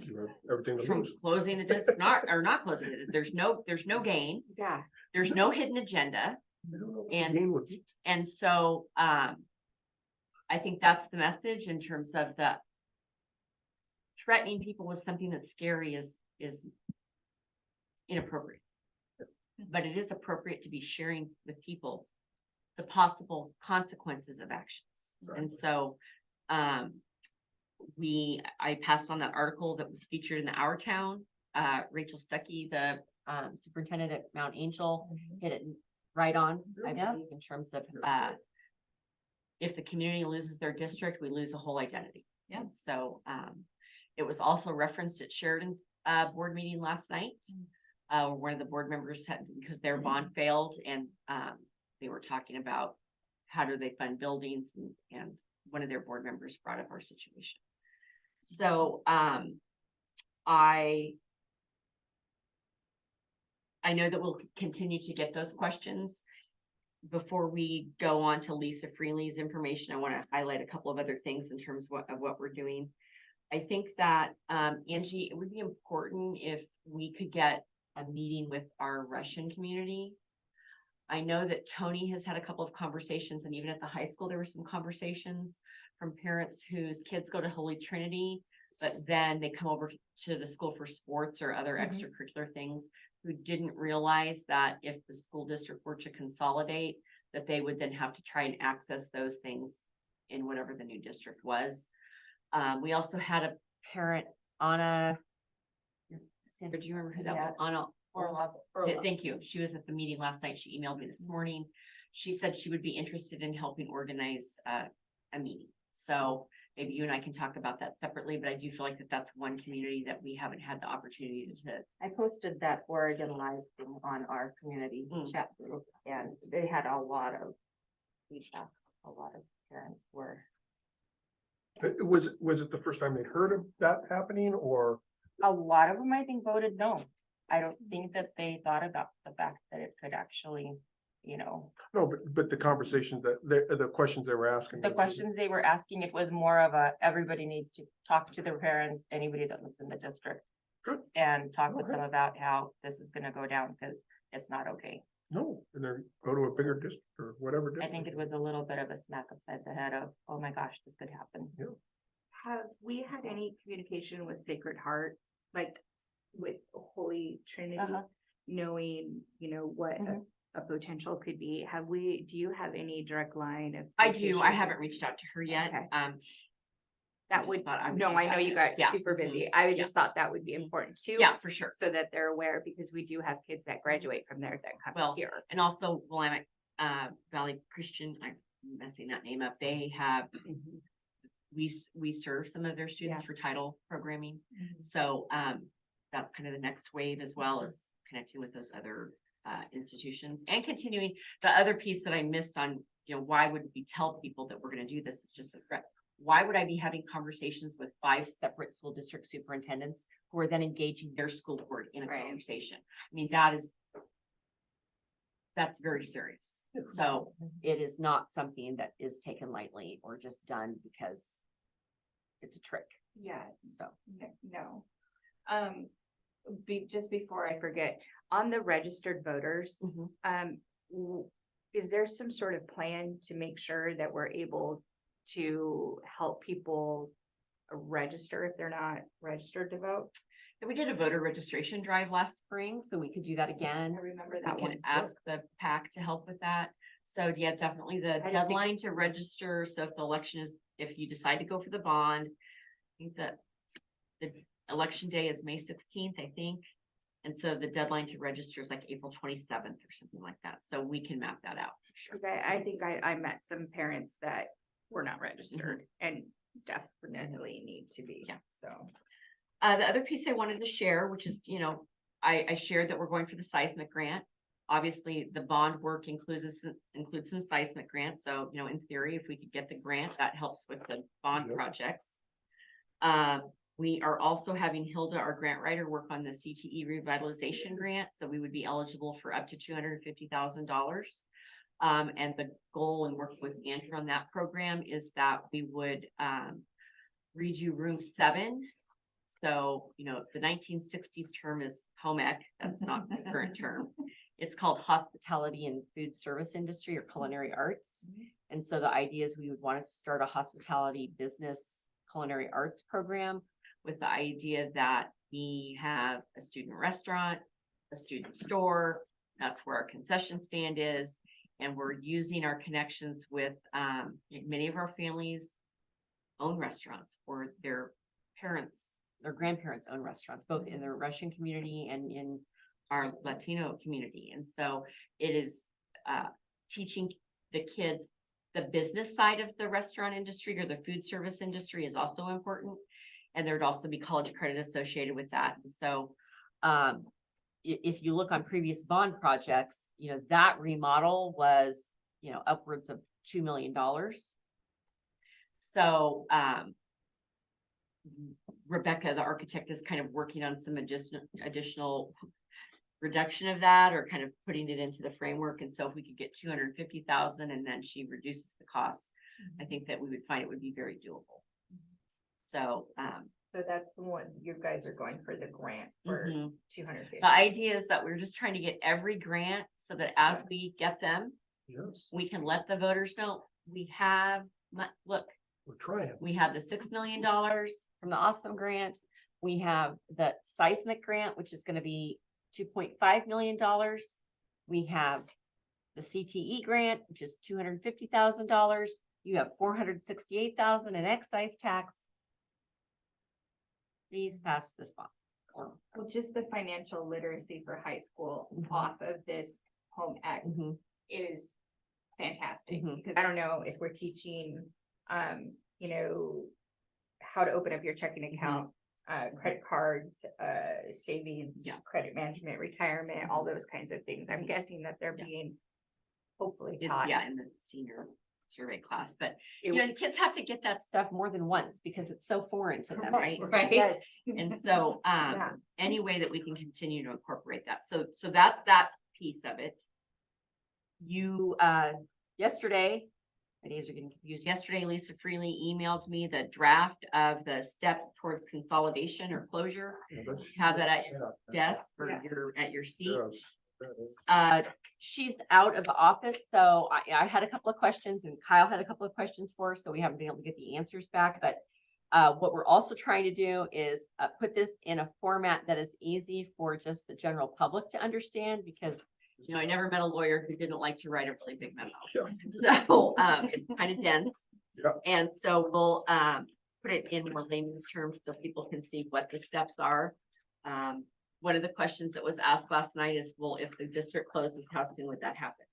You have everything to from lose. closing the district, not closing it. There's no gain. Yeah. There's no hidden agenda. You don't know what And- the gain would be. And so I think that's the message in terms of the threatening people with something that's scary is inappropriate. But it is appropriate to be sharing with people the possible consequences of actions. And so I passed on that article that was featured in the Our Town. Rachel Stuckey, the superintendent at Mount Angel, hit it right on, I know, in terms of if the community loses their district, we lose a whole identity. Yeah. So it was also referenced at Sheridan's board meeting last night. One of the board members had, because their bond failed, and they were talking about how do they fund buildings, and one of their board members brought up our situation. So I know that we'll continue to get those questions. Before we go on to Lisa Freely's information, I want to highlight a couple of other things in terms of what we're doing. I think that, Angie, it would be important if we could get a meeting with our Russian community. I know that Tony has had a couple of conversations, and even at the high school, there were some conversations from parents whose kids go to Holy Trinity, but then they come over to the school for sports or other extracurricular things, who didn't realize that if the school district were to consolidate, that they would then have to try and access those things in whatever the new district was. We also had a parent, Anna. Sandra, do you remember who that was? Anna Orlov. Thank you. She was at the meeting last night. She emailed me this morning. She said she would be interested in helping organize a meeting. So maybe you and I can talk about that separately, but I do feel like that's one community that we haven't had the opportunity to. I posted that Oregon Live thing on our community chat group, and they had a lot of feedback. A lot of parents were. Was it the first time they'd heard of that happening, or? A lot of them, I think, voted no. I don't think that they thought about the fact that it could actually, No, but the conversations the questions they were asking. the questions they were asking, it was more of everybody needs to talk to their parents, anybody that lives in the district. Good. And talk with them about how this is gonna go down, because it's not okay. No, and then go to a bigger district or whatever. I district. think it was a little bit of a smack upside the head of, oh my gosh, this could happen. Have we had any communication with Sacred Heart, like with Holy Trinity? Uh-huh. Knowing, what Mhm. a potential could be, do you have any direct line of? I do. I communication? haven't reached out to her yet. Okay. I That just would, thought I would no, do I know that. you got Yeah. super Mhm. busy. I Yeah. just thought that would be important too. Yeah, for sure. So that they're aware, because we do have kids that graduate from there that come Well, here. and also Willamette Valley Christian, I'm messing that name up. They have, we serve some of their students for title programming. So that's kind of the next wave, as well as connecting with those other institutions and continuing. The other piece that I missed on, why would we tell people that we're gonna do this? It's just a threat. Why would I be having conversations with 5 separate school district superintendents who are then engaging their school board in a Right. conversation? I mean, that's very serious. So it is not something that is taken lightly or just done because it's a trick. Yeah, So no. Just before I forget, on the registered voters, is there some sort of plan to make sure that we're able to help people register if they're not registered to vote? and we did a voter registration drive last spring, so we could do that again. I remember We that one. can ask the PAC to help with that. So yeah, definitely the just think deadline to register. So if the election is, if you decide to go for the bond, I think that the election day is May 16th, I think. And so the deadline to register is like April 27th or something like that. So we can map that out for sure. Okay, I think I met some parents that were not registered and definitely need to be, Yeah. so. The other piece I wanted to share, which is, I shared that we're going for the seismic grant. Obviously, the bond work includes some seismic grants. So, in theory, if we could get the grant, that helps with the bond Yep. projects. We are also having Hilda, our grant writer, work on the CTE revitalization grant. So we would be eligible for up to $250,000. And the goal and working with Andrew on that program is that we would redo room 7. So, the 1960s term is home ec. That's not the current term. It's called hospitality and food service industry or culinary arts. And so the idea is we would want to start a hospitality business culinary arts program with the idea that we have a student restaurant, a student store. That's where our concession stand is. And we're using our connections with many of our families own restaurants or their grandparents own restaurants, both in the Russian community and in our Latino community. And so it is teaching the kids the business side of the restaurant industry or the food service industry is also important. And there'd also be college credit associated with that. And so if you look on previous bond projects, that remodel was, upwards of $2 million. So Rebecca, the architect, is kind of working on some additional reduction of that or kind of putting it into the framework. And so if we could get 250,000 and then she reduces the cost, I think that we would find it would be very doable. So, So that's the one, you guys are going for the grant for 250. the idea is that we're just trying to get every grant so that as we get them, Yes, we can let the voters know we have, look, we're trying. we have the $6 million from the Awesome Grant. We have the seismic grant, which is going to be $2.5 million. We have the CTE grant, which is $250,000. You have $468,000 in excise tax. Please pass this bond. Well, just the financial literacy for high school off of this home ec is fantastic. Because I don't know if we're teaching, how to open up your checking account, credit cards, savings, credit management, retirement, all those kinds of things. I'm guessing that they're being hopefully taught. It's, in the senior survey class, but the kids have to get that stuff more than once because it's so foreign to them, right? Yes. And so, any way that we can continue to incorporate that. So that's that piece of it. You, yesterday, my days are getting confused. Yesterday, Lisa Freely emailed me the draft of the step towards consolidation or closure. Have that at your desk or at your seat. She's out of the office, so I had a couple of questions and Kyle had a couple of questions for her, so we haven't been able to get the answers back, but what we're also trying to do is put this in a format that is easy for just the general public to understand, because You know, I never met a lawyer who didn't like to write a really big memo. Yeah. So, it's kind of dense. Yeah. And so we'll, put it in more layman's terms so people can see what the steps are. One of the questions that was asked last night is, well, if the district closes, how soon would that happen?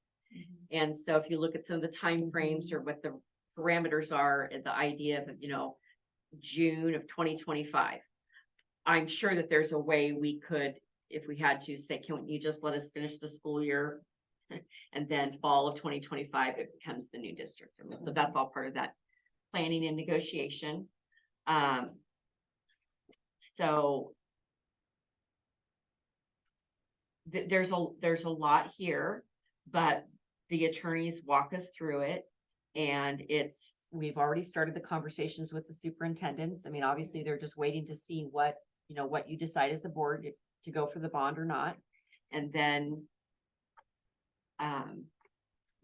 And so if you look at some of the timeframes or what the parameters are, and the idea of, you know, June of 2025. I'm sure that there's a way we could, if we had to, say, can you just let us finish the school year? And then fall of 2025, it becomes the new district. And so that's all part of that planning and negotiation. So there's a lot here, but the attorneys walk us through it. And we've already started the conversations with the superintendents. I mean, obviously, they're just waiting to see what you decide as a board to go for the bond or not. And then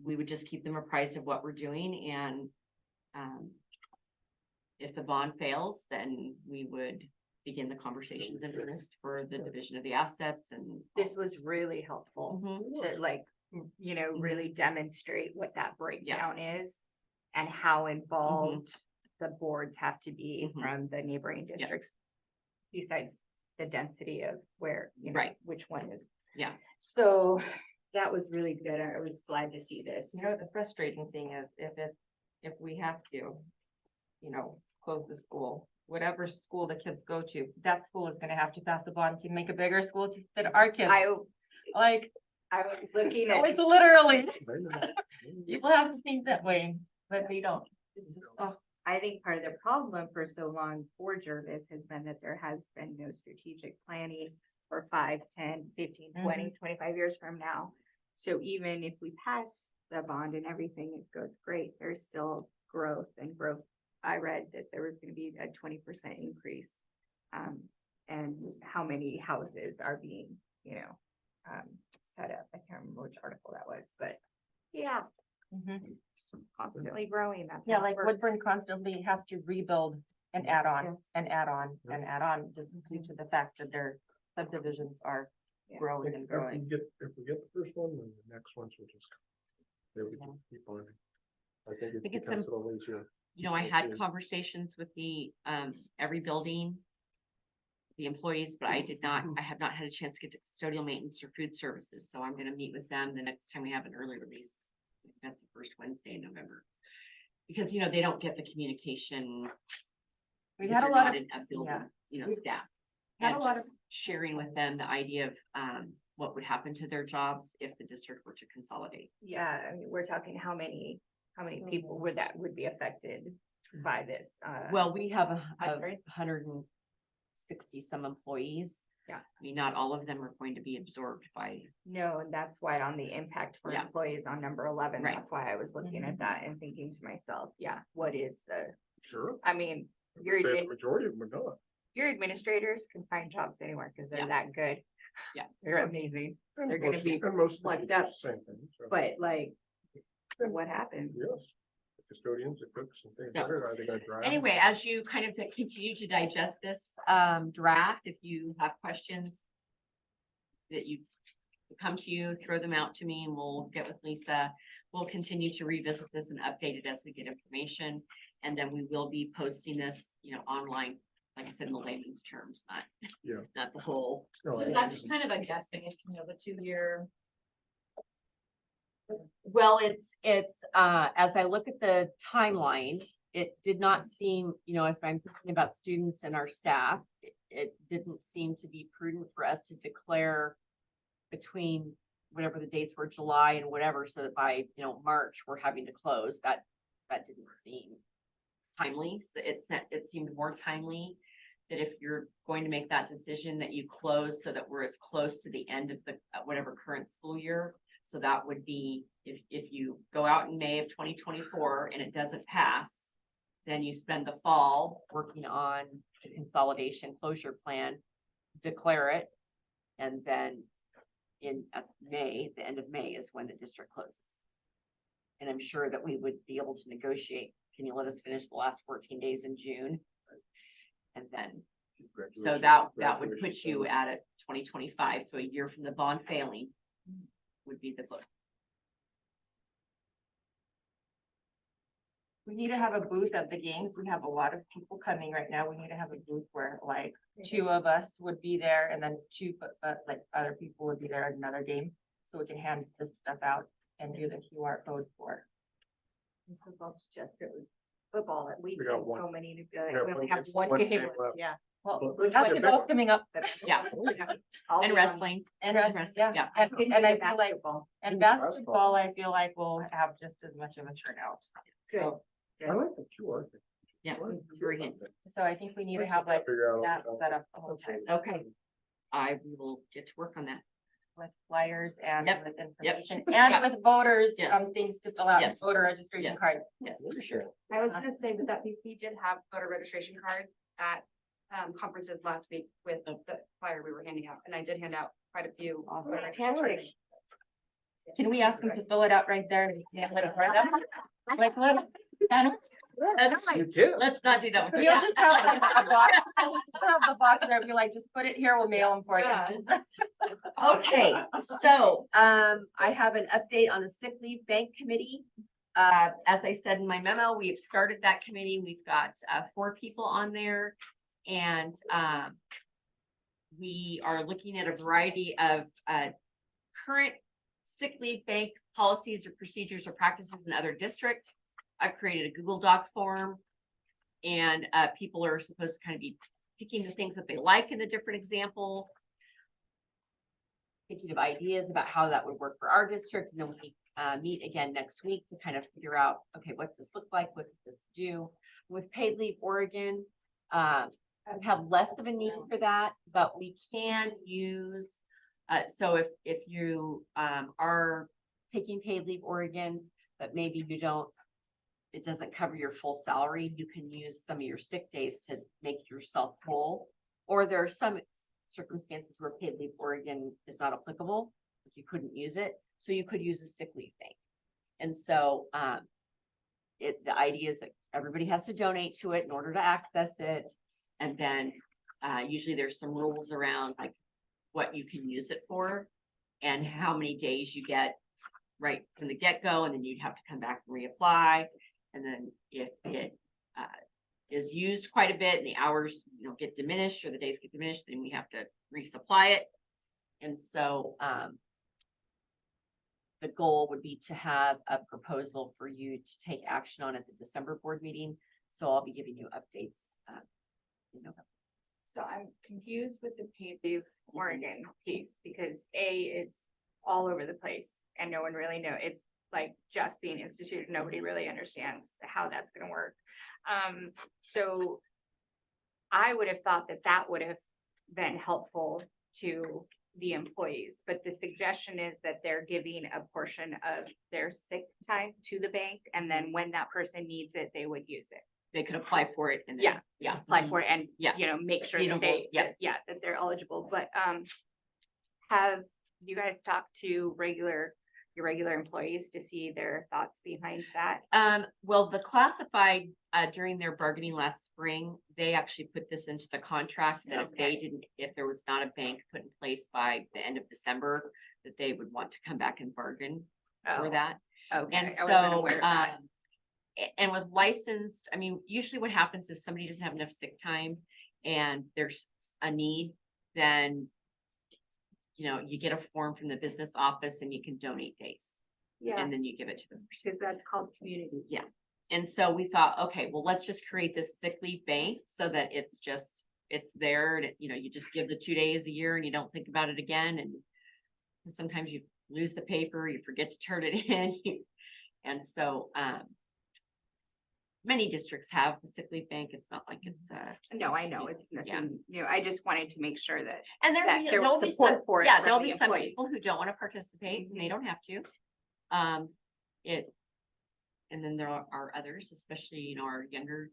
we would just keep them apprised of what we're doing, and if the bond fails, then we would begin the conversations in earnest for the division of the assets. And This was really helpful to really demonstrate what that breakdown is and how involved the boards have to be from the neighboring districts. Besides the density of where, which one is. Yeah. So that was really good. I was glad to see this. You know, the frustrating thing is if we have to, close the school, whatever school the kids go to, that school is gonna have to pass a bond to make a bigger school to fit our kids. I was looking at. it's literally, people have to think that way, but they don't. It's just, I think part of the problem for so long for Jervis has been that there has been no strategic planning for 5, 10, 15, 20, 25 years from now. So even if we pass the bond and everything, it goes great, there's still growth and growth. I read that there was gonna be a 20% increase. And how many houses are being, set up. I can't remember which article that was, but yeah. Constantly growing, that's. yeah, how it like works. Woodburn constantly has to rebuild and add on Yes. and add on and add on, just due to the fact that their subdivisions are growing and If growing. we get the first one, then the next ones will just come. They would just keep on. I think it think it's becomes a little easier. I had conversations with the, every building, the employees, but I have not had a chance to get to custodial maintenance or food services. So I'm gonna meet with them the next time we have an early release. That's the first Wednesday in November. Because, they don't get the communication. We because had a you're lot not of, in a building, We've staff. had And a lot just sharing with them the idea of, what would happen to their jobs if the district were to consolidate. Yeah, I mean, we're talking how many people would be affected by this? Well, we have a 100? 160 some employees. Yeah. I mean, not all of them are going to be absorbed by, No, and that's why on the impact for Yeah. employees on number 11, Right. that's why I was looking at that and thinking to myself, what is Sure. I mean, Say the majority of them are not. your administrators can find jobs anywhere because they're Yeah. that good. Yeah. They're amazing, And They're gonna most- be and most of the like teachers that. the Same thing. So, but what happened? yes. The custodians, the cooks and things So, like that, are they gonna drive? anyway, as you kind of continue to digest this, draft, if you have questions that you come to you, throw them out to me and we'll get with Lisa. We'll continue to revisit this and update it as we get information. And then we will be posting this, online, like I said, in the layman's terms, not the whole. No, So I is that just understand. kind of a guessing, the 2-year? Well, it's, as I look at the timeline, it did not seem, if I'm thinking about students and our staff, it didn't seem to be prudent for us to declare between whatever the dates were, July and whatever, so that by, March, we're having to close. That didn't seem timely. So it seemed more timely that if you're going to make that decision, that you close so that we're as close to the end of the, whatever current school year. So that would be, if you go out in May of 2024 and it doesn't pass, then you spend the fall working on the consolidation closure plan, declare it, and then at May, the end of May is when the district closes. And I'm sure that we would be able to negotiate, can you let us finish the last 14 days in June? And then, so that would put you at a 2025, so a year from the bond failing would be be the book. We need to have a booth at the games. We have a lot of people coming right now. We need to have a booth where like two of us would be there and then two, like other people would be there at another game. So we can hand this stuff out and do the QR code for. Football, just it was football, we've We got seen one. so many, We got we only one have game- one one game game left, left. yeah. Well, But let's that's get football's big. coming up. Yeah. I'll And be on- wrestling. And Wrestling, yeah, yeah. and I feel like, Basketball. and Ooh, basketball, I feel like will have just as much of a turnout. Good. So, I like the QR. thing. Yeah, I like it's very the QR good. thing. so I think we need to Let's have like figure out that all set up the whole time Okay. I will get to work on that. with flyers and Yep, with yep. information Yeah. and with voters, Yes. things to fill out, Yes. voter registration Yes. cards. Yes, for sure. I was gonna say that we did have voter registration cards at conferences last week with the flyer we were handing out, and I did hand out quite a few. Awesome. registration. Can we ask them to fill it out right there? Yeah, let it right up. Like, let it, and You can. Let's not do that. one. you'll just have like a box, have the box there, be like, just put it here, we'll mail them for you. Okay, so, I have an update on the sick leave bank committee. As I said in my memo, we've started that committee. We've got, 4 people on there. And, we are looking at a variety of, current sick leave bank policies or procedures or practices in other districts. I've created a Google Doc form. And, people are supposed to kind of be picking the things that they like in the different examples. Thinking of ideas about how that would work for our district, and then we meet again next week to kind of figure out, okay, what's this look like? What does this do? With paid leave Oregon, we have less of a need for that, but we can use, so if you are taking paid leave Oregon, but maybe you don't, it doesn't cover your full salary, you can use some of your sick days to make yourself whole. Or there are some circumstances where paid leave Oregon is not applicable, you couldn't use it, so you could use a sick leave bank. And so, the idea is that everybody has to donate to it in order to access it. And then, usually there's some rules around like what you can use it for and how many days you get right from the get-go, and then you'd have to come back and reapply. And then if it, is used quite a bit and the hours, get diminished or the days get diminished, then we have to resupply it. And so, the goal would be to have a proposal for you to take action on at the December board meeting. So I'll be giving you updates, in November. So I'm confused with the paid leave Oregon piece because it's all over the place and no one really know. It's like just being instituted. Nobody really understands how that's gonna work. So I would have thought that that would have been helpful to the employees, but the suggestion is that they're giving a portion of their sick time to the bank, and then when that person needs it, they would use it. They could apply for it and then. Yeah, Yeah. apply for it and, Yeah. make sure Be that enrolled, they, yeah. that they're eligible, but, have you guys talked to your regular employees to see their thoughts behind that? Well, the classified, during their bargaining last spring, they actually put this into the contract that if there was not a bank put in place by the end of December, that they would want to come back and bargain for Oh, that. okay, And I wasn't so, aware of that. and with licensed, I mean, usually what happens if somebody doesn't have enough sick time and there's a need, then you get a form from the business office and you can donate days. Yeah, And then you give it to the person. because that's called community. Yeah. And so we thought, okay, well, let's just create this sick leave bank so that it's there and you just give the 2 days a year and you don't think about it again. And sometimes you lose the paper, you forget to turn it in. And so, many districts have the sick leave bank. It's not like it's, No, I know, it's nothing new. I just wanted to make sure that, and that there there'll was be support some, for it yeah, from there'll the be some employees. people who don't want to participate and they don't have to. And then there are others, especially, our younger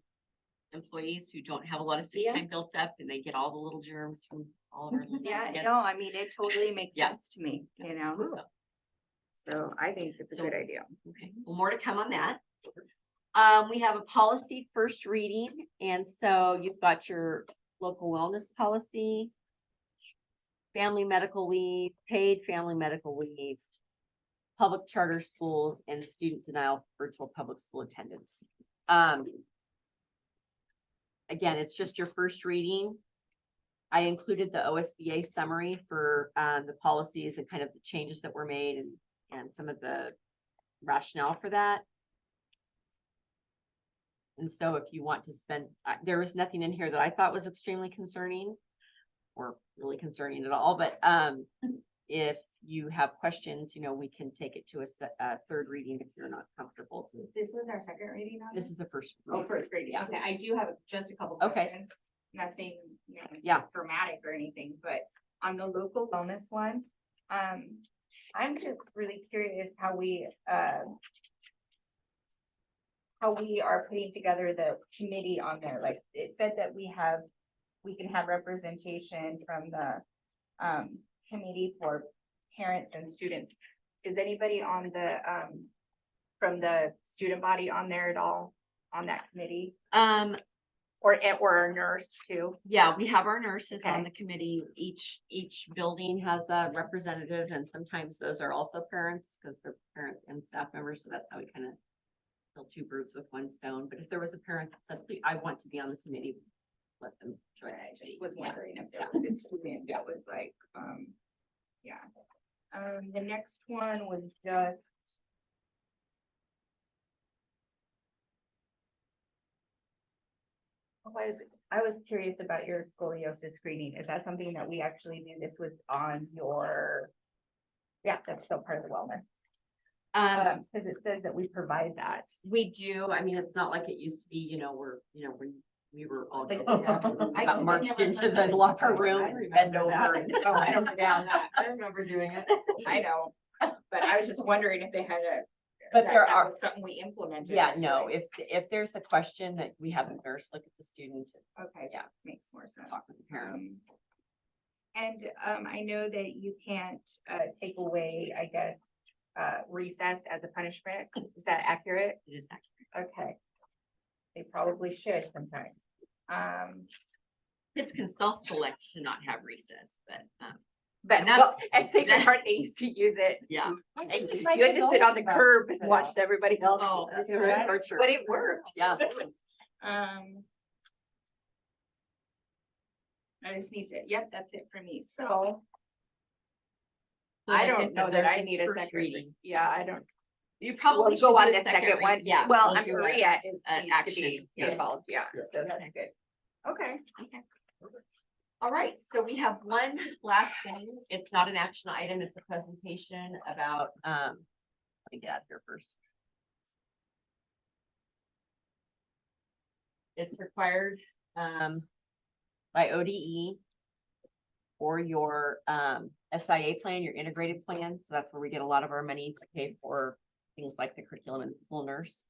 employees who don't have a lot of sick Yeah. time built up and they get all the little germs from all of our. Yeah, kids. no, I mean, it totally makes Yeah. sense to me, So, so I think it's a So- good idea. okay, well, more to come on that. We have a policy first reading, and so you've got your local wellness policy, family medical leave, paid family medical leave, public charter schools and student denial of virtual public school attendance. Again, it's just your first reading. I included the OSBA summary for the policies and kind of the changes that were made and some of the rationale for that. And so if you want to spend, there was nothing in here that I thought was extremely concerning or really concerning at all, but if you have questions, we can take it to a third reading if you're not comfortable. This was our second reading on This is the first. Oh, reading. first reading. Yeah. Okay, I do have just a couple Okay. questions. Nothing, Yeah. dramatic or anything, but on the local wellness one, I'm just really curious how we are putting together the committee on there. Like, it said that we can have representation from the committee for parents and students. Is anybody on the from the student body on there at all on that committee? Or our nurse too? Yeah, we have our nurses on Okay. the committee. Each building has a representative, and sometimes those are also parents because they're parent and staff members. So that's how we kind of kill two birds with one stone. But if there was a parent that said, "Please, I want to be on the committee," let them join. I the just committee. was Yeah. wondering if there was a student that was like, yeah. The next one was just. I was curious about your scoliosis screening. Is that something that we actually do? This was on your. Yeah, that's still part of the wellness, because it says that we provide that. We do. I mean, it's not like it used to be, when we were all Like, got I marched never into heard the of it. locker I room, remember bend that. over and. Oh, I remember down that. I remember doing it. I know, but I was just wondering if they had a. But there that are- was something we implemented. Yeah, no, if there's a question that we have a nurse look at the student and Okay, Yeah. makes more sense. talk with the parents. And I know that you can't take away, I guess, recess as a punishment. Is that accurate? It is accurate. Okay. They probably should sometimes. Kids can self-select to not have recess, but, But And that's- at Sacred Heart, they used to use it. yeah. You had to sit on the curb and watch everybody else. Oh, do it, that's right. But it worked. Yeah. I just need to, yep, that's it for me. So So I I don't think know that that they're I just need a first second reading. reading. Yeah, I don't. You We'll probably should go on do the a second one. read. Yeah. Well, we'll do a- Maria is an needs to action, be yeah. involved, yeah, Yeah. so that's good. Okay. All right, so we have one last thing. It's not an action item, it's a presentation about, let me get out of here first. It's required, by ODE for your, SIA plan, your integrated plan. So that's where we get a lot of our money to pay for things like the curriculum and the school nurse.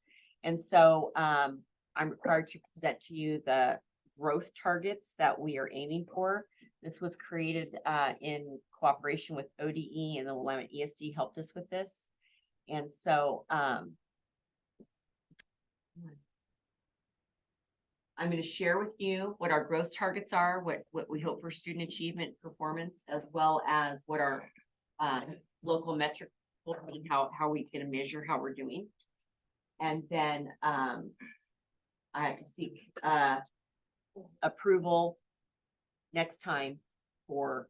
And so, I'm required to present to you the growth targets that we are aiming for. This was created in cooperation with ODE, and the Willamette ESD helped us with this. And so I'm going to share with you what our growth targets are, what we hope for student achievement performance, as well as what our local metrics will be, how we can measure how we're doing. And then I seek approval next time for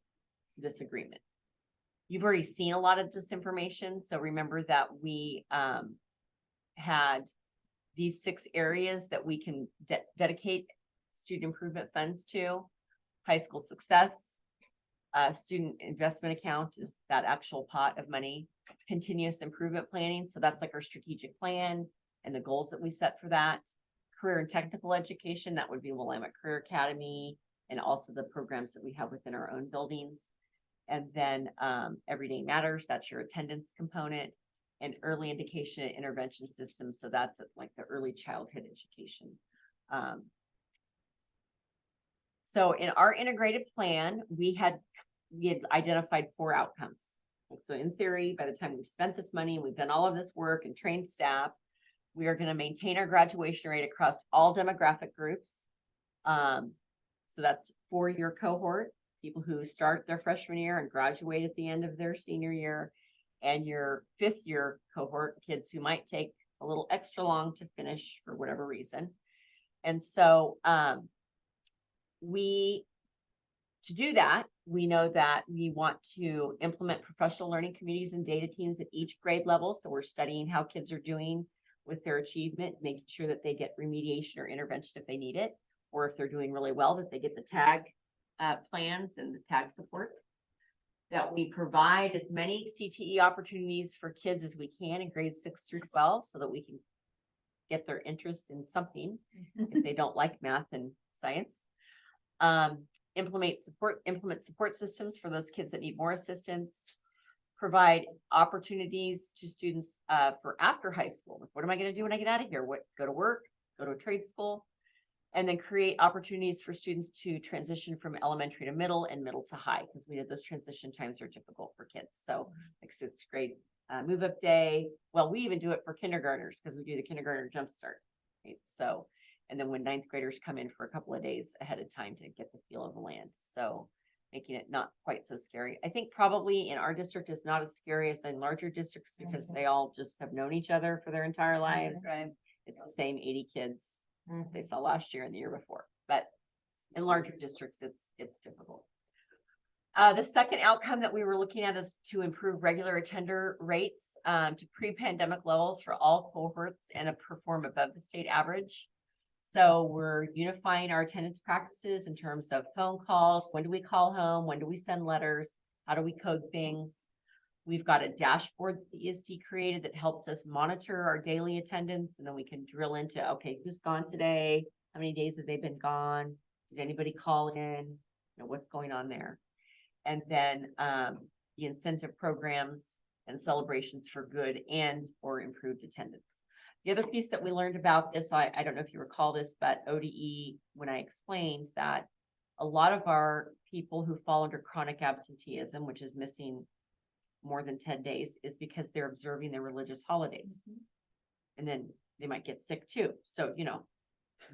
this agreement. You've already seen a lot of this information, so remember that we had these 6 areas that we can dedicate student improvement funds to. High school success, student investment account is that actual pot of money. Continuous improvement planning, so that's like our strategic plan and the goals that we set for that. Career and technical education, that would be Willamette Career Academy, and also the programs that we have within our own buildings. And then Everyday Matters, that's your attendance component, and early indication and intervention systems. So that's like the early childhood education. So in our integrated plan, we had identified 4 outcomes. So in theory, by the time we've spent this money, we've done all of this work and trained staff, we are going to maintain our graduation rate across all demographic groups. So that's 4-year cohort, people who start their freshman year and graduate at the end of their senior year. and your fifth year cohort, kids who might take a little extra long to finish for whatever reason. And so, to do that, we know that we want to implement professional learning communities and data teams at each grade level. So we're studying how kids are doing with their achievement, making sure that they get remediation or intervention if they need it, or if they're doing really well, that they get the tag plans and the tag support. That we provide as many CTE opportunities for kids as we can in grades 6 through 12, so that we can get their interest in something if they don't like math and science. Implement support systems for those kids that need more assistance. Provide opportunities to students for after high school. What am I going to do when I get out of here? Go to work, go to a trade school, and then create opportunities for students to transition from elementary to middle and middle to high, because we know those transition times are difficult for kids. So like 6th grade move up day. Well, we even do it for kindergartners because we do the kindergartner jump start. Right? So, and then when 9th graders come in for a couple of days ahead of time to get the feel of the land. So making it not quite so scary. I think probably in our district is not as scary as in larger districts because they all just have known each other for their entire lives. Right. It's the same 80 kids they saw last year and the year before, but in larger districts, it's difficult. The second outcome that we were looking at is to improve regular attender rates to pre-pandemic levels for all cohorts and perform above the state average. So we're unifying our attendance practices in terms of phone calls. When do we call home? When do we send letters? How do we code things? We've got a dashboard that the ESD created that helps us monitor our daily attendance, and then we can drill into, okay, who's gone today? How many days have they been gone? Did anybody call in? You know, what's going on there? And then the incentive programs and celebrations for good and or improved attendance. The other piece that we learned about this, I don't know if you recall this, but ODE, when I explained that a lot of our people who fall under chronic absenteeism, which is missing more than 10 days, is because they're observing their religious holidays. And then they might get sick too. So, you know,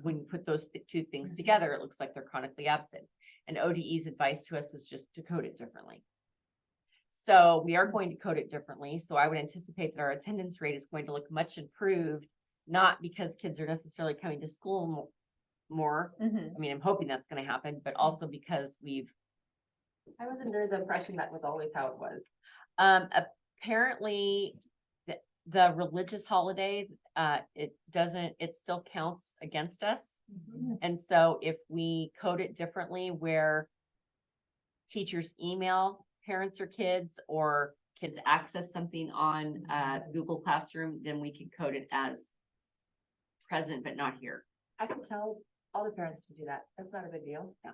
when you put those two things together, it looks like they're chronically absent. And ODE's advice to us was just to code it differently. So we are going to code it differently. So I would anticipate that our attendance rate is going to look much improved, not because kids are necessarily coming to school more. I mean, I'm hoping that's going to happen, but also because I was under the impression that was always how it was. Apparently the religious holiday, it still counts against us. And so if we code it differently where teachers email parents or kids, or kids access something on Google Classroom, then we can code it as present but not here. I can tell all the parents to do that. That's not a big deal. Yeah.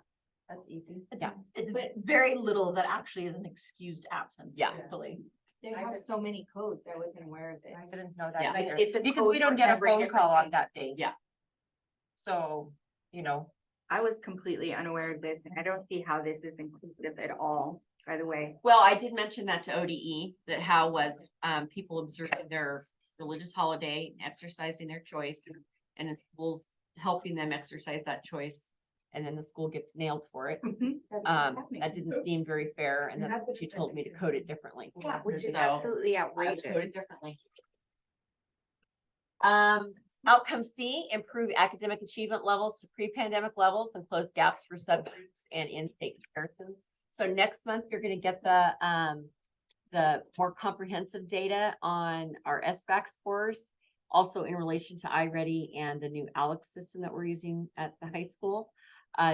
That's easy. Yeah. It's very little that actually is an excused absence. Yeah. Hopefully. They have so many codes. I wasn't aware of it. I didn't know that Yeah. either. It's a Because code we don't for get a every phone different call on thing. that day. Yeah. So, you know, I was completely unaware of this, and I don't see how this is inclusive at all, by the way. Well, I did mention that to ODE, that how was people observing their religious holiday, exercising their choice, and the schools helping them exercise that choice, and then the school gets nailed for it. That didn't seem very fair, and then she told me to code it differently. Yeah, which is So, absolutely I would outrageous. code it differently. Outcome C, improve academic achievement levels to pre-pandemic levels and close gaps for subgroups and in-state comparisons. So next month, you're gonna get the more comprehensive data on our SBAC scores, also in relation to iReady and the new ALEX system that we're using at the high school.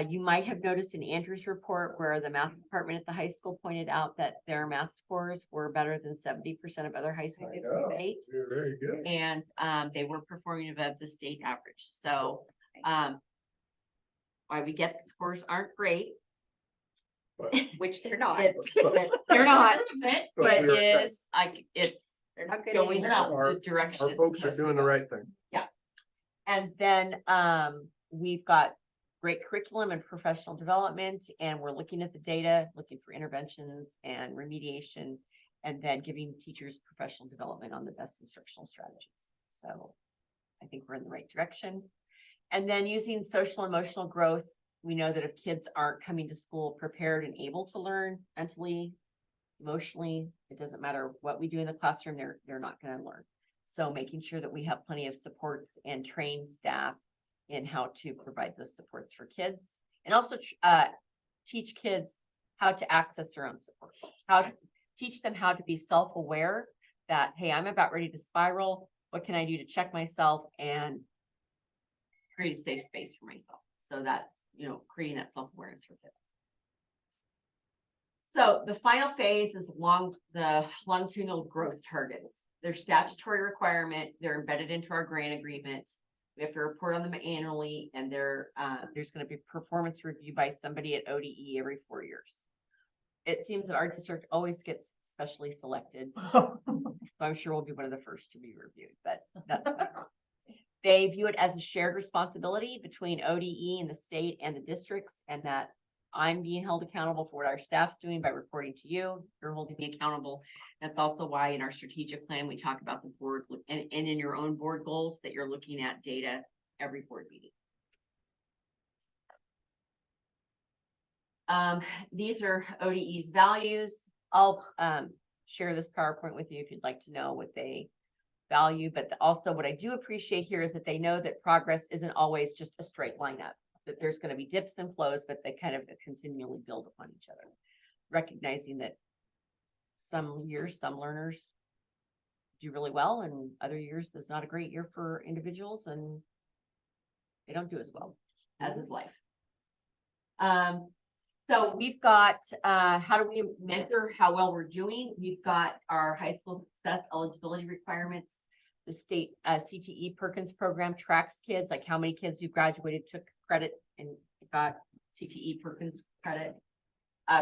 You might have noticed in Andrew's report where the math department at the high school pointed out that their math scores were better than 70% of other high schools in the state. You're very good. And they were performing above the state average. So why we get the scores aren't great. Which they're not. They're not, but we're- it's They're not good going anymore. up Our- the direction. Our it's folks are supposed to doing the go. right thing. And then we've got great curriculum and professional development, and we're looking at the data, looking for interventions and remediation, and then giving teachers professional development on the best instructional strategies. So I think we're in the right direction. And then using social emotional growth, we know that if kids aren't coming to school prepared and able to learn mentally, emotionally, it doesn't matter what we do in the classroom, they're not gonna learn. So making sure that we have plenty of supports and trained staff in how to provide those supports for kids. And also, teach kids how to access their own support, how to teach them how to be self-aware that, hey, I'm about ready to spiral. What can I do to check myself and create a safe space for myself? So that's, creating that self-awareness for kids. So the final phase is the longitudinal growth targets. They're statutory requirement. They're embedded into our grant agreement. We have to report on them annually, and there's going to be performance review by somebody at ODE every 4 years. It seems that our district always gets specially selected. So I'm sure we'll be one of the first to be reviewed, but that's fine. They view it as a shared responsibility between ODE and the state and the districts, and that I'm being held accountable for what our staff's doing by reporting to you. You're holding me accountable. That's also why in our strategic plan, we talk about the board and in your own board goals that you're looking at data every board meeting. These are ODE's values. I'll share this PowerPoint with you if you'd like to know what they value, but also what I do appreciate here is that they know that progress isn't always just a straight line up, that there's going to be dips and flows, but they kind of continually build upon each other, recognizing that some years, some learners do really well, and other years, there's not a great year for individuals, and they don't do as well, as is life. So we've got, how do we measure how well we're doing? We've got our high school success eligibility requirements. The state CTE Perkins program tracks kids, like how many kids who graduated took credit and got CTE Perkins credit.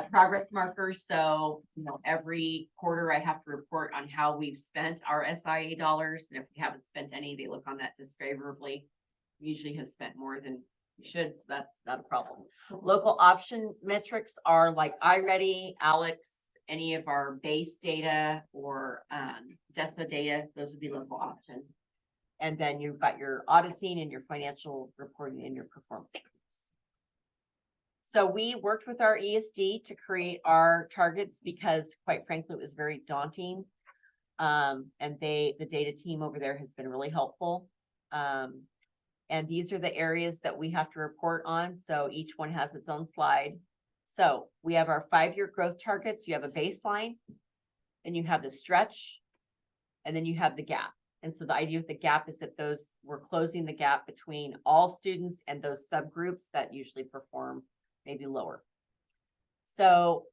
Progress markers. So, every quarter I have to report on how we've spent our SIA dollars. And if we haven't spent any, they look on that disfavorably. We usually have spent more than we should, so that's not a problem. Local option metrics are like iReady, Alex, any of our base data or DESA data, those would be local option. And then you've got your auditing and your financial reporting and your performance groups. So we worked with our ESD to create our targets because quite frankly, it was very daunting. And the data team over there has been really helpful. And these are the areas that we have to report on. So each one has its own slide. So we have our 5-year growth targets. You have a baseline, then you have the stretch, and then you have the gap. And so the idea with the gap is that we're closing the gap between all students and those subgroups that usually perform maybe lower. So,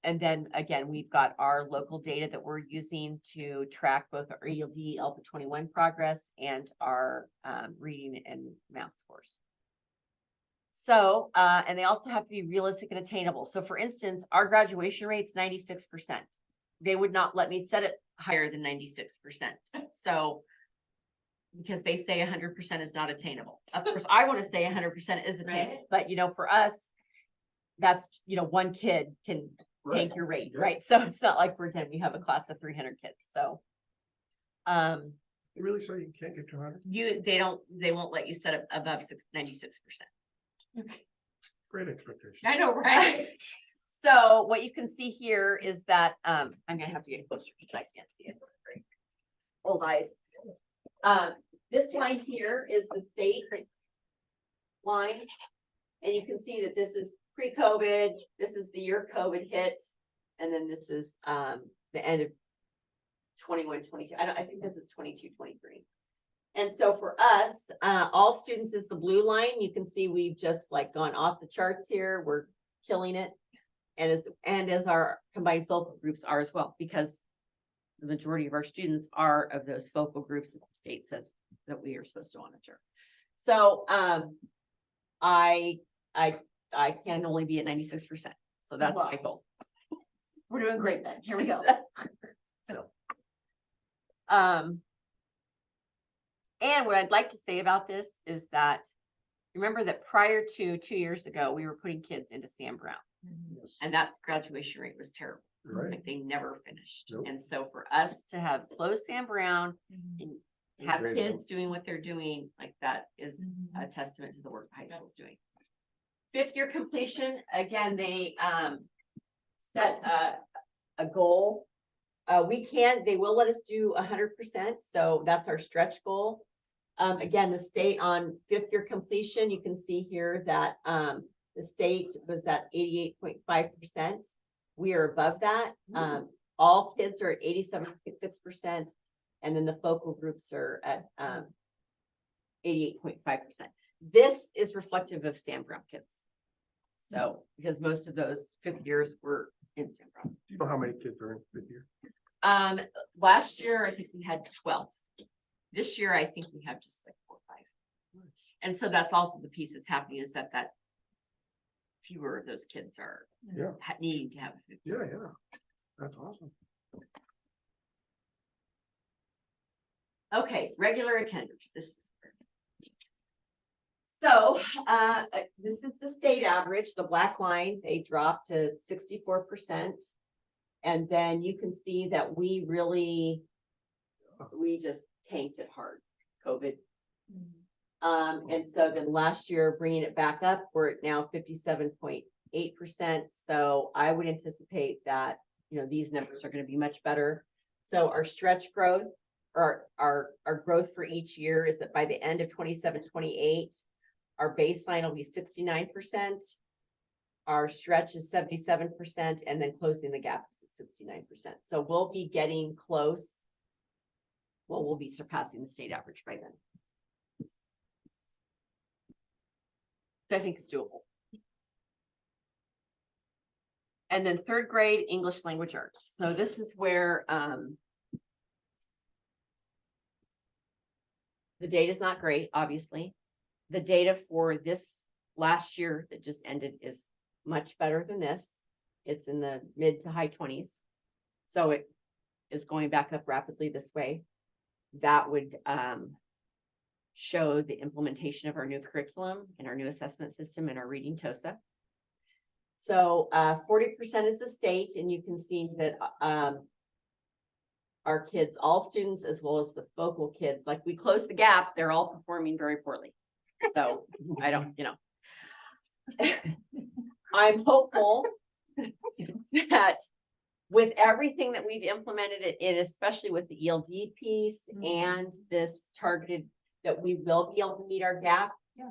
and then again, we've got our local data that we're using to track both our ELD Alpha 21 progress and our reading and math scores. So, and they also have to be realistic and attainable. So for instance, our graduation rate's 96%. They would not let me set it higher than 96%. So, because they say 100% is not attainable. Of course, I want to say 100% is attainable, but for us, that's, one kid can take your rate, right? So it's not like we have a class of 300 kids. So, You really say you can't get to 100? they won't let you set it above 96%. Great expectation. I know, right? So what you can see here is that, I'm gonna have to get closer because I can't see it. Old eyes. This line here is the state line. And you can see that this is pre-COVID, this is the year COVID hit, and then this is the end of 21, 22. I think this is 22, 23. And so for us, all students is the blue line. You can see we've just gone off the charts here. We're killing it. And as our combined focal groups are as well, because the majority of our students are of those focal groups that the state says that we are supposed to monitor. So I can only be at 96%. So that's my goal. We're doing great then. Here we go. So, and what I'd like to say about this is that remember that prior to 2 years ago, we were putting kids into Sam Brown, and that graduation rate was terrible. Right. Like they never finished. Nope. And so for us to have closed Sam Brown and have Great. kids doing what they're doing, like that is a testament to the work high school is doing. 5th year completion, again, they set a goal. They will let us do 100%, so that's our stretch goal. Again, the state on 5th-year completion, you can see here that, the state was at 88.5%. We are above that. All kids are at 87.6%, and then the focal groups are at, 88.5%. This is reflective of Sam Brown kids. So, because most of those 5th years were in Sam Brown. Do you know how many kids are in 5th year? Last year, I think we had 12. This year, I think we have just like 4 or 5. And so that's also the piece that's happening is that fewer of those kids are Yeah, needing to have a 5th yeah, year. yeah. That's awesome. Okay, regular attenders. So, this is the state average, the black line, they dropped to 64%. And then you can see that we just tanked it hard, COVID. And so then last year, bringing it back up, we're at now 57.8%. So I would anticipate that, these numbers are gonna be much better. So our stretch growth, or our growth for each year is that by the end of 27-28, our baseline will be 69%. Our stretch is 77%, and then closing the gap is at 69%. So we'll be getting close. Well, we'll be surpassing the state average by then. So I think it's doable. And then 3rd grade English language arts. So this is where the data is not great, obviously. The data for this last year that just ended is much better than this. It's in the mid to high 20s. So it is going back up rapidly this way. That would show the implementation of our new curriculum and our new assessment system and our reading TOSA. So 40% is the state, and you can see that our kids, all students, as well as the focal kids, like we closed the gap, they're all performing very poorly. So I don't, I'm hopeful that with everything that we've implemented in, especially with the ELD piece and this targeted, that we will be able to meet our gap. Yeah.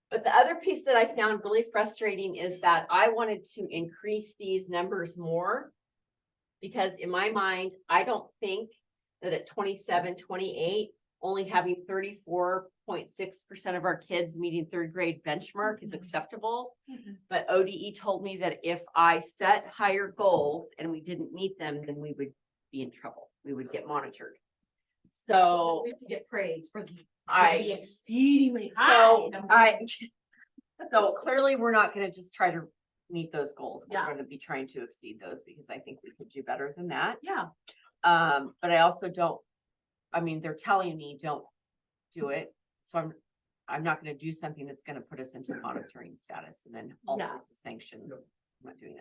But the other piece that I found really frustrating is that I wanted to increase these numbers more. Because in my mind, I don't think that at 27-28, only having 34.6% of our kids meeting 3rd grade benchmark is acceptable. But ODE told me that if I set higher goals and we didn't meet them, then we would be in trouble. We would get monitored. So We should get praise for the exceedingly high. So clearly we're not gonna just try to meet those goals. We're Yeah. gonna be trying to exceed those because I think we could do better than that. Yeah. But I also they're telling me don't do it. So I'm not gonna do something that's gonna put us into monitoring status and then all Yeah. sorts of sanctions. I'm not doing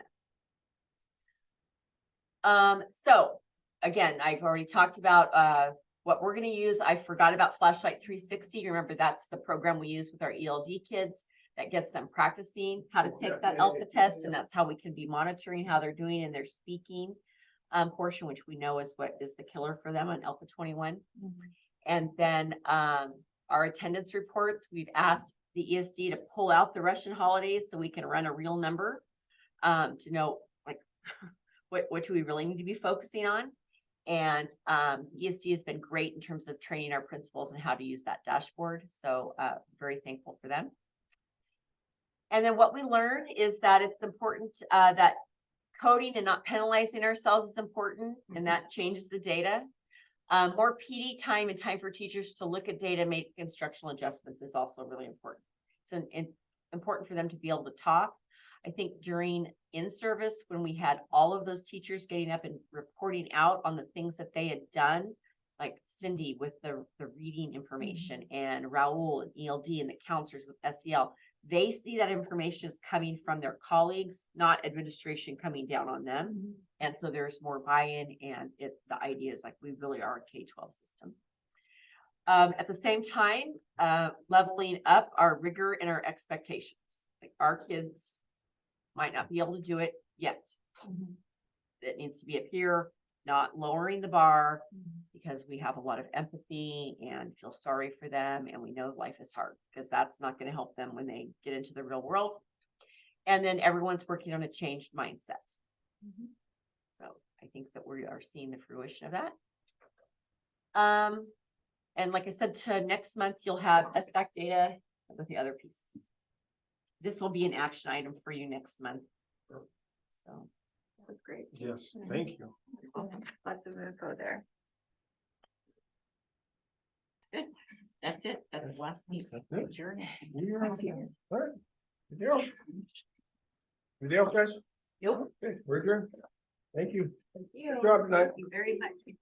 that. So again, I've already talked about what we're gonna use. I forgot about Flashlight 360. Remember, that's the program we use with our ELD kids that gets them practicing how to take that alpha test, and that's how we can be monitoring how they're doing in their speaking portion, which we know is what is the killer for them on Alpha 21. And then our attendance reports, we've asked the ESD to pull out the Russian holidays so we can run a real number to know like what do we really need to be focusing on. And ESD has been great in terms of training our principals and how to use that dashboard. So very thankful for them. And then what we learned is that it's important that coding and not penalizing ourselves is important, and that changes the data. More PD time and time for teachers to look at data, make instructional adjustments is also really important. It's important for them to be able to talk. I think during in-service, when we had all of those teachers getting up and reporting out on the things that they had done, like Cindy with the reading information and Raul and ELD and the counselors with SEL, they see that information is coming from their colleagues, not administration coming down on them. And so there's more buy-in, and the idea is like, we really are a K-12 system. At the same time, leveling up our rigor and our expectations. Like our kids might not be able to do it yet. It needs to be up here, not lowering the bar, because we have a lot of empathy and feel sorry for them, and we know life is hard, because that's not gonna help them when they get into the real world. And then everyone's working on a changed mindset. So I think that we are seeing the fruition of that. And like I said, to next month, you'll have SBAC data with the other pieces. This will be an action item for you next month. So. That's great. Yes, thank you. Lots of info there. Good. That's it. That's the last piece. That's it. Adjourn. You're on here. All right. Good deal. Anything else, guys? Nope. Okay, we're adjourned. Thank you. Thank you. Good job tonight. Thank you very much.